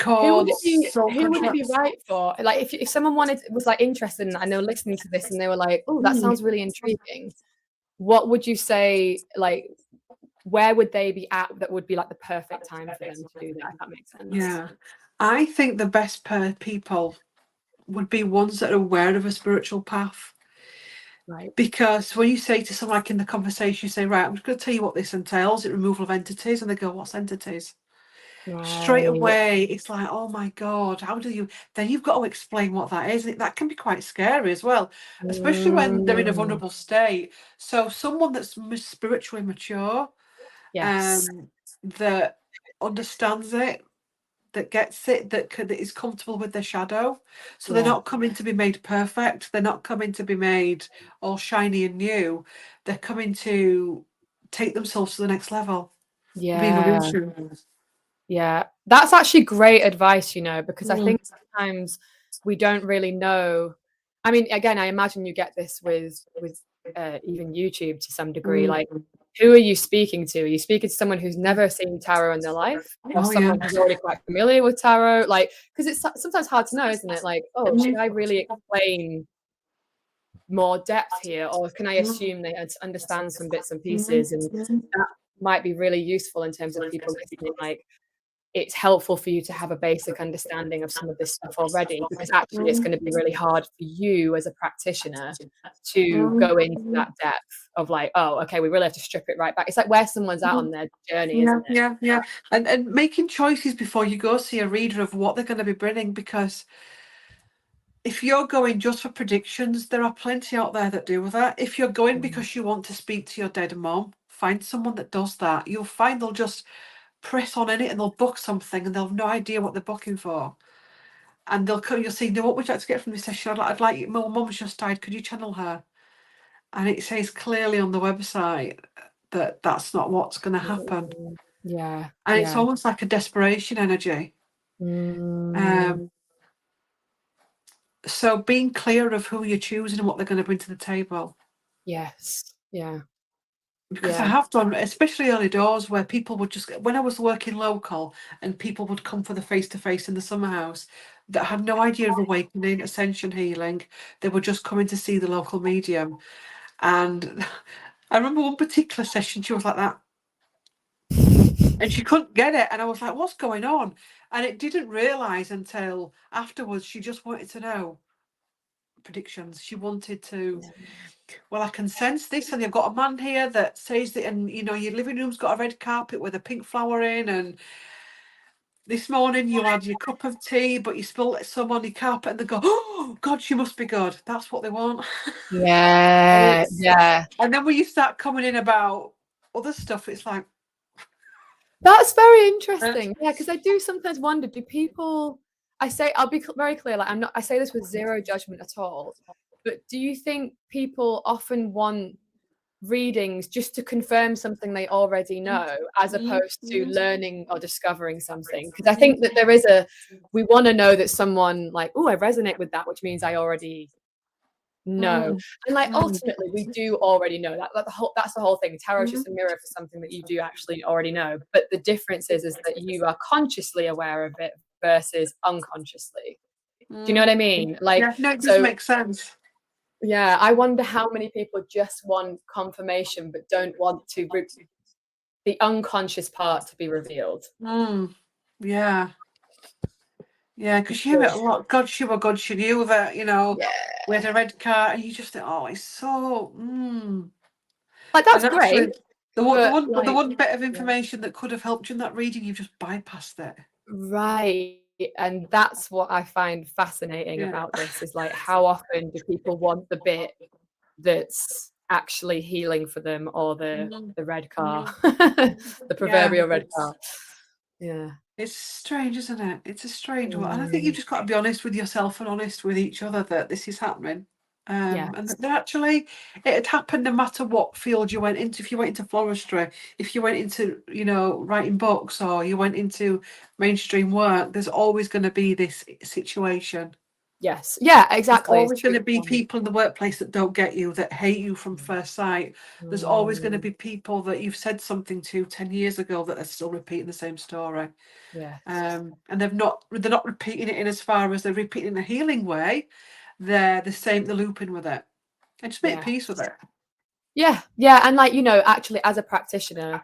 Speaker 2: cords, soul
Speaker 1: Who would it be
Speaker 2: contracts.
Speaker 1: right for? Like, if someone was like interested in that, and they were listening to this and they were like, oh, that sounds really intriguing, what would you say, like, where would they be at that would be like the perfect time for them to do that, if that makes sense?
Speaker 2: Yeah, I think the best people would be ones that are aware of a spiritual path.
Speaker 1: Right.
Speaker 2: Because when you say to someone, like in the conversation, you say, right, I'm just going to tell you what this entails, it removal of entities, and they go, what's entities? Straight
Speaker 1: Right.
Speaker 2: away, it's like, oh my God, how do you, then you've got to explain what that is. And that can be quite scary as well, especially when they're in a vulnerable state. So someone that's spiritually mature,
Speaker 1: Yes.
Speaker 2: that understands it, that gets it, that is comfortable with their shadow. So they're
Speaker 1: Yeah.
Speaker 2: not coming to be made perfect. They're not coming to be made all shiny and new. They're coming to take themselves to the next level. Being a
Speaker 1: Yeah.
Speaker 2: real true.
Speaker 1: Yeah. That's actually great advice, because I think sometimes we don't really know. I mean, again, I imagine you get this with even YouTube to some degree. Like, who are you speaking to? Are you speaking to someone who's never seen tarot in their life, or
Speaker 2: Oh yeah.
Speaker 1: someone who's already quite familiar with tarot? Like, because it's sometimes hard to know, isn't it? Like, oh, should I really explain more depth here, or can I assume they understand some bits and pieces? And that might be really useful in terms of people listening. Like, it's helpful for you to have a basic understanding of some of this stuff already, because actually it's going to be really hard for you as a practitioner to go into that depth of like, oh, okay, we really have to strip it right back. It's like where someone's at on their journey, isn't it?
Speaker 2: Yeah. And making choices before you go see a reader of what they're going to be bringing, because if you're going just for predictions, there are plenty out there that do that. If you're going because you want to speak to your dead mom, find someone that does that. You'll find they'll just press on in it and they'll book something and they'll have no idea what they're booking for. And they'll come, you'll say, no, what would you like to get from this session? I'd like my mum's just died. Could you channel her? And it says clearly on the website that that's not what's going to happen.
Speaker 1: Yeah.
Speaker 2: And it's almost like a desperation energy. So being clear of who you're choosing and what they're going to bring to the table.
Speaker 1: Yes. Yeah.
Speaker 2: Because I have done, especially early doors, where people would just, when I was working local and people would come for the face-to-face in the summer house that had no idea of awakening, ascension healing, they were just coming to see the local medium. And I remember one particular session, she was like that. And she couldn't get it. And I was like, what's going on? And it didn't realise until afterwards, she just wanted to know predictions. She wanted to, well, I can sense this, and you've got a man here that says that, and your living room's got a red carpet with a pink flower in, and this morning you had your cup of tea, but you spilled some on your carpet, and they go, "Oh God, she must be good." That's what they want.
Speaker 1: Yeah, yeah.
Speaker 2: And then when you start coming in about other stuff, it's like,
Speaker 1: That's very interesting. Yeah, because I do sometimes wonder, do people, I'll be very clear, like I say this with zero judgment at all, but do you think people often want readings just to confirm something they already know, as opposed to learning or discovering something? Because I think that we want to know that someone like, oh, I resonate with that, which means I already know. And like ultimately we do already know that. That's the whole thing. Tarot is just a mirror for something that you do actually already know. But the difference is that you are consciously aware of it versus unconsciously. Do you know what I mean? Like,
Speaker 2: yeah, no, it does
Speaker 1: so
Speaker 2: make sense.
Speaker 1: yeah, I wonder how many people just want confirmation but don't want the unconscious part to be revealed.
Speaker 2: Yeah. Yeah, because you hear it a lot. God, she knew that,
Speaker 1: Yeah,
Speaker 2: we had a red car, and you just think, oh, it's so.
Speaker 1: like
Speaker 2: And
Speaker 1: that's
Speaker 2: actually,
Speaker 1: great,
Speaker 2: the
Speaker 1: but
Speaker 2: one bit of information that could have helped you in that reading, you've just bypassed it.
Speaker 1: right. And that's what I find fascinating
Speaker 2: Yeah.
Speaker 1: about this, is like, how often do people want the bit that's actually healing for them, or the red car, the
Speaker 2: Yeah,
Speaker 1: proverbial red car. Yeah.
Speaker 2: it's strange, isn't it? It's a strange one. And I think you've just got to be honest with yourself and honest with each other that this is happening.
Speaker 1: Yeah.
Speaker 2: And that actually it had happened no matter what field you went into. If you went into floristry, if you went into, writing books, or you went into mainstream work, there's always going to be this situation.
Speaker 1: Yes. Yeah,
Speaker 2: There's
Speaker 1: exactly.
Speaker 2: always going to be people in the workplace that don't get you, that hate you from first sight. There's always going to be people that you've said something to 10 years ago that are still repeating the same story.
Speaker 1: Yeah.
Speaker 2: And they're not repeating it in as far as they're repeating in a healing way. They're the same, they're looping with it. And just make
Speaker 1: Yeah.
Speaker 2: peace with it.
Speaker 1: Yeah. Yeah. And like, actually as a practitioner,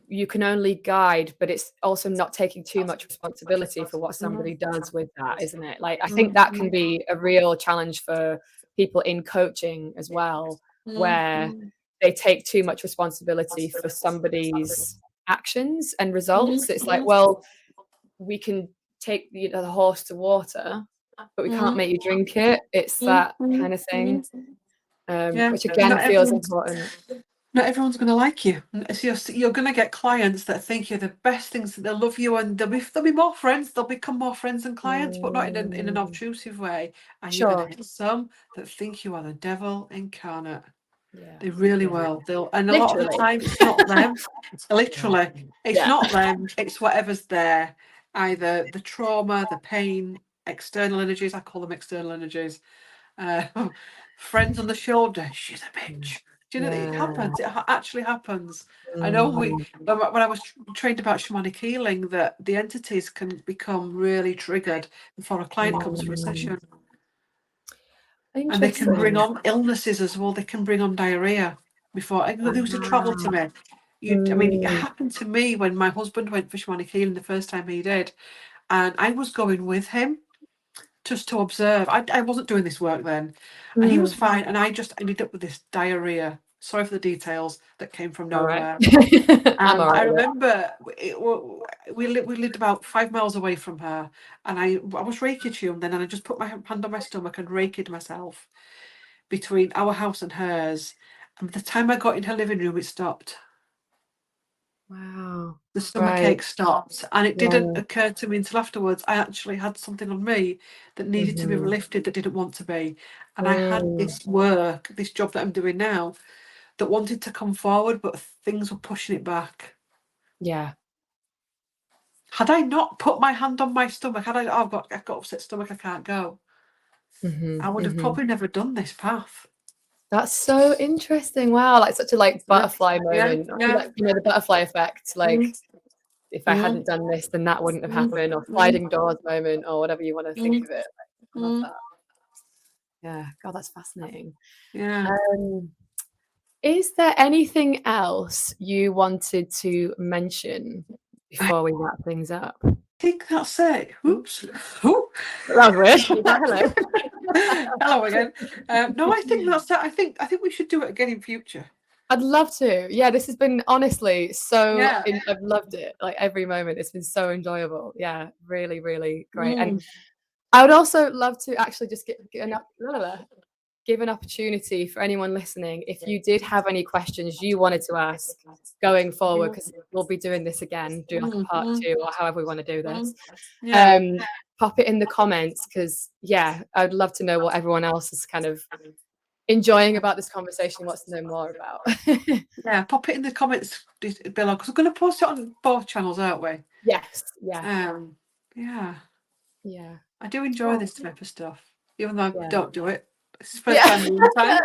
Speaker 1: you can only guide, but it's also not taking too much responsibility for what somebody does with that, isn't it? Like, I think that can be a real challenge for people in coaching as well, where they take too much responsibility for somebody's actions and results. It's like, well, we can take the horse to water, but we can't make you drink it. It's that kind of thing,
Speaker 2: Yeah,
Speaker 1: which again feels important.
Speaker 2: not everyone's going to like you. So you're going to get clients that think you're the best things, that they'll love you, and they'll be more friends. They'll become more friends than clients, but not in an obtrusive way. And you're going to get some that think you are the devil incarnate.
Speaker 1: Yeah,
Speaker 2: They really will. And a lot of the
Speaker 1: literally.
Speaker 2: time, it's not them. Literally, it's
Speaker 1: Yeah.
Speaker 2: not them. It's whatever's there. Either the trauma, the pain, external energies. I call them external energies. Uh, friends on the shoulder. She's a bitch. Do you know that it happens? It actually happens. I know when I was trained about shamanic healing, that the entities can become really triggered before a client comes for a session. And they can bring on illnesses as well. They can bring on diarrhea before. They used to travel to me. I mean, it happened to me when my husband went for shamanic healing the first time he did. And I was going with him just to observe. I wasn't doing this work then. And he was fine. And I just ended up with this diarrhea. Sorry for the details, that came from nowhere.
Speaker 1: I'm all right
Speaker 2: I
Speaker 1: with it.
Speaker 2: remember we lived about 5 miles away from her, and I was Reiki tuned then, and I just put my hand on my stomach and Reiki'd myself between our house and hers. And by the time I got in her living room, it stopped.
Speaker 1: Wow.
Speaker 2: The stomach ache stopped, and it didn't occur to me until afterwards I actually had something on me that needed to be lifted, that didn't want to be. And I had this job that I'm doing now, that wanted to come forward, but things were pushing it back.
Speaker 1: Yeah.
Speaker 2: Had I not put my hand on my stomach, I've got upset stomach, I can't go, I would have probably never done this path.
Speaker 1: That's so interesting. Wow, like such a butterfly
Speaker 2: Yeah,
Speaker 1: moment.
Speaker 2: yeah.
Speaker 1: Like, the butterfly effect. Like, if I hadn't done this, then that wouldn't have happened, or sliding doors moment, or whatever you want to think of it. I love that. Yeah, God, that's fascinating.
Speaker 2: Yeah.
Speaker 1: Is there anything else you wanted to mention before we wrap things up?
Speaker 2: I think that's it. Oops. Ooh.
Speaker 1: That was weird. Hello.
Speaker 2: Hello again. No, I think that's it. I think we should do it again in future.
Speaker 1: I'd love to. Yeah, this has been honestly so.
Speaker 2: Yeah.
Speaker 1: I've loved it. Like every moment, it's been so enjoyable. Yeah, really, really great. And I would also love to actually just give an opportunity for anyone listening. If you did have any questions you wanted to ask going forward, because we'll be doing this again, do like a part 2 or however we want to do this.
Speaker 2: Yeah.
Speaker 1: Pop it in the comments, because yeah, I'd love to know what everyone else is kind of enjoying about this conversation, wants to know more about.
Speaker 2: Yeah, pop it in the comments below, because we're going to post it on both channels, aren't we?
Speaker 1: Yes. Yeah.
Speaker 2: Yeah.
Speaker 1: Yeah.
Speaker 2: I do enjoy this type of stuff, even though I don't do it. It's the first
Speaker 1: Yeah.
Speaker 2: time in a long time.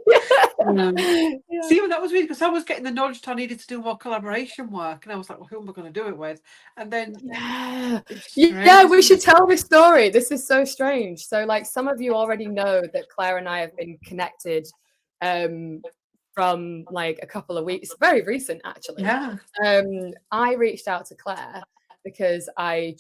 Speaker 1: Yeah.
Speaker 2: See, that was weird, because I was getting the knowledge that I needed to do more collaboration work, and I was like, well, who am I going to do it with? And then
Speaker 1: we should tell this story. This is so strange. So like, some of you already know that Claire and I have been connected from like a couple of weeks, very recent actually.
Speaker 2: Yeah.
Speaker 1: I reached out to Claire because I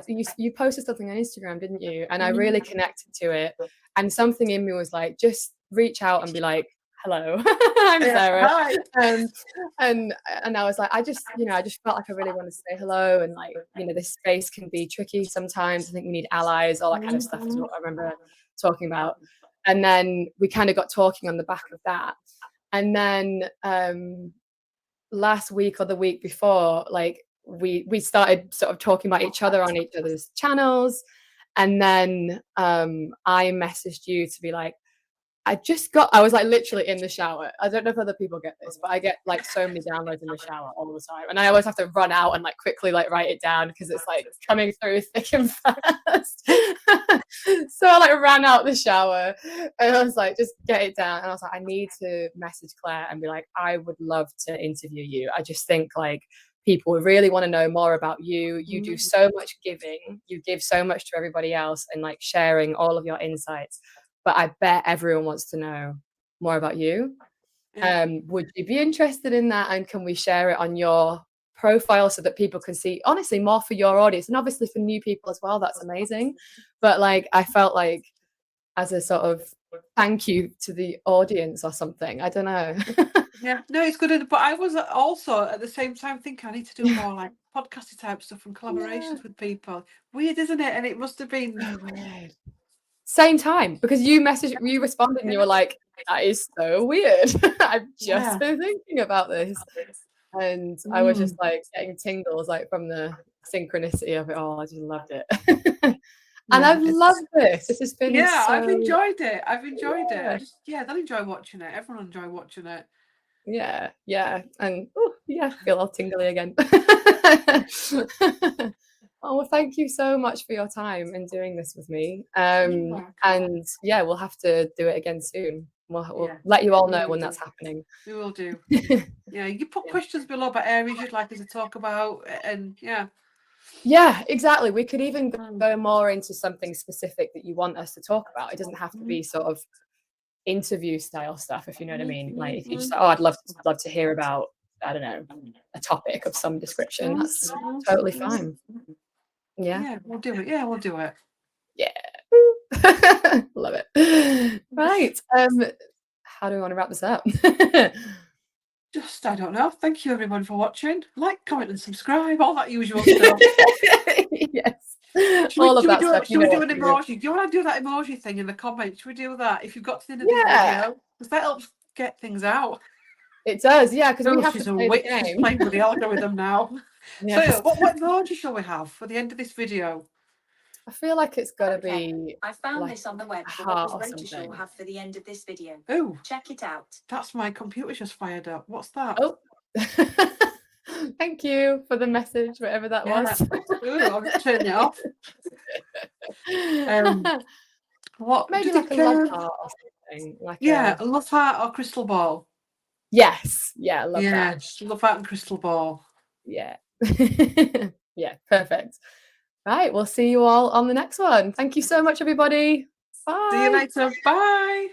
Speaker 1: think you posted something on Instagram, didn't you? And I really connected to it, and something in me was like, just reach out and be like, hello, I'm Sarah.
Speaker 2: Hi.
Speaker 1: And I was like, I just felt like I really wanted to say hello, and like, this space can be tricky sometimes. I think we need allies, all that kind of stuff is what I remember talking about. And then we kind of got talking on the back of that. And then last week or the week before, like we started sort of talking about each other on each other's channels. And then I messaged you to be like, I was like literally in the shower. I don't know if other people get this, but I get like so many downloads in the shower all the time. And I always have to run out and like quickly like write it down, because it's like coming through thick and fast. So I like ran out the shower and I was like, just get it down. And I was like, I need to message Claire and be like, I would love to interview you. I just think like people really want to know more about you. You do so much giving. You give so much to everybody else, and like sharing all of your insights. But I bet everyone wants to know more about you. Would you be interested in that? And can we share it on your profile so that people can see, honestly, more for your audience, and obviously for new people as well? That's amazing. But like, I felt like as a sort of thank you to the audience or something. I don't know.
Speaker 2: Yeah, no, it's good. But I was also at the same time thinking I need to do more like podcasty type stuff and collaborations with people. Weird, isn't it? And it must have been
Speaker 1: So weird. Same time, because you responded and you were like, that is so weird. I've just been thinking about this. And I was just like getting tingles like from the synchronicity of it all. I just loved it. And I've loved this. This has been
Speaker 2: I've enjoyed it. I've enjoyed it. They'll enjoy watching it. Everyone will enjoy watching it.
Speaker 1: Yeah. And feel all tingly again. Oh, well, thank you so much for your time and doing this with me. And we'll have to do it again soon. We'll let you all know when that's happening.
Speaker 2: We will do. Yeah, you can put questions below about areas you'd like us to talk about, and
Speaker 1: yeah, exactly. We could even go more into something specific that you want us to talk about. It doesn't have to be sort of interview style stuff, if you know what I mean. Like if you just I'd love to hear about, I don't know, a topic of some description, that's totally fine. Yeah,
Speaker 2: we'll do it. Yeah, we'll do it.
Speaker 1: Yeah. Love it. Right. How do we want to wrap this up?
Speaker 2: Just, I don't know. Thank you everyone for watching. Like, comment and subscribe, all that usual stuff.
Speaker 1: Yes.
Speaker 2: Should we do an emoji? Do you want to do that emoji thing in the comments? Should we do that if you've got to the end of this video? Because that helps get things out.
Speaker 1: It does, yeah, because we have
Speaker 2: she's
Speaker 1: to
Speaker 2: a
Speaker 1: play
Speaker 2: witch.
Speaker 1: the game.
Speaker 2: She's playing with the algorithm now.
Speaker 1: Yes.
Speaker 2: So, what emoji shall we have for the end of this video?
Speaker 1: I feel like it's got to be.
Speaker 3: I found this on the web for what was Rachel shall have for the end of this video.
Speaker 2: Oh,
Speaker 3: check it out.
Speaker 2: That's my computer just fired up. What's that?
Speaker 1: Oh. Thank you for the message, whatever that was.
Speaker 2: Ooh, I'll turn it off. What?
Speaker 1: Maybe like a love heart or something. Like
Speaker 2: a love heart or crystal ball.
Speaker 1: Yes. Yeah, I love that.
Speaker 2: Love heart and crystal ball.
Speaker 1: Yeah. Yeah, perfect. Right, we'll see you all on the next one. Thank you so much, everybody. Bye.
Speaker 2: See you later. Bye.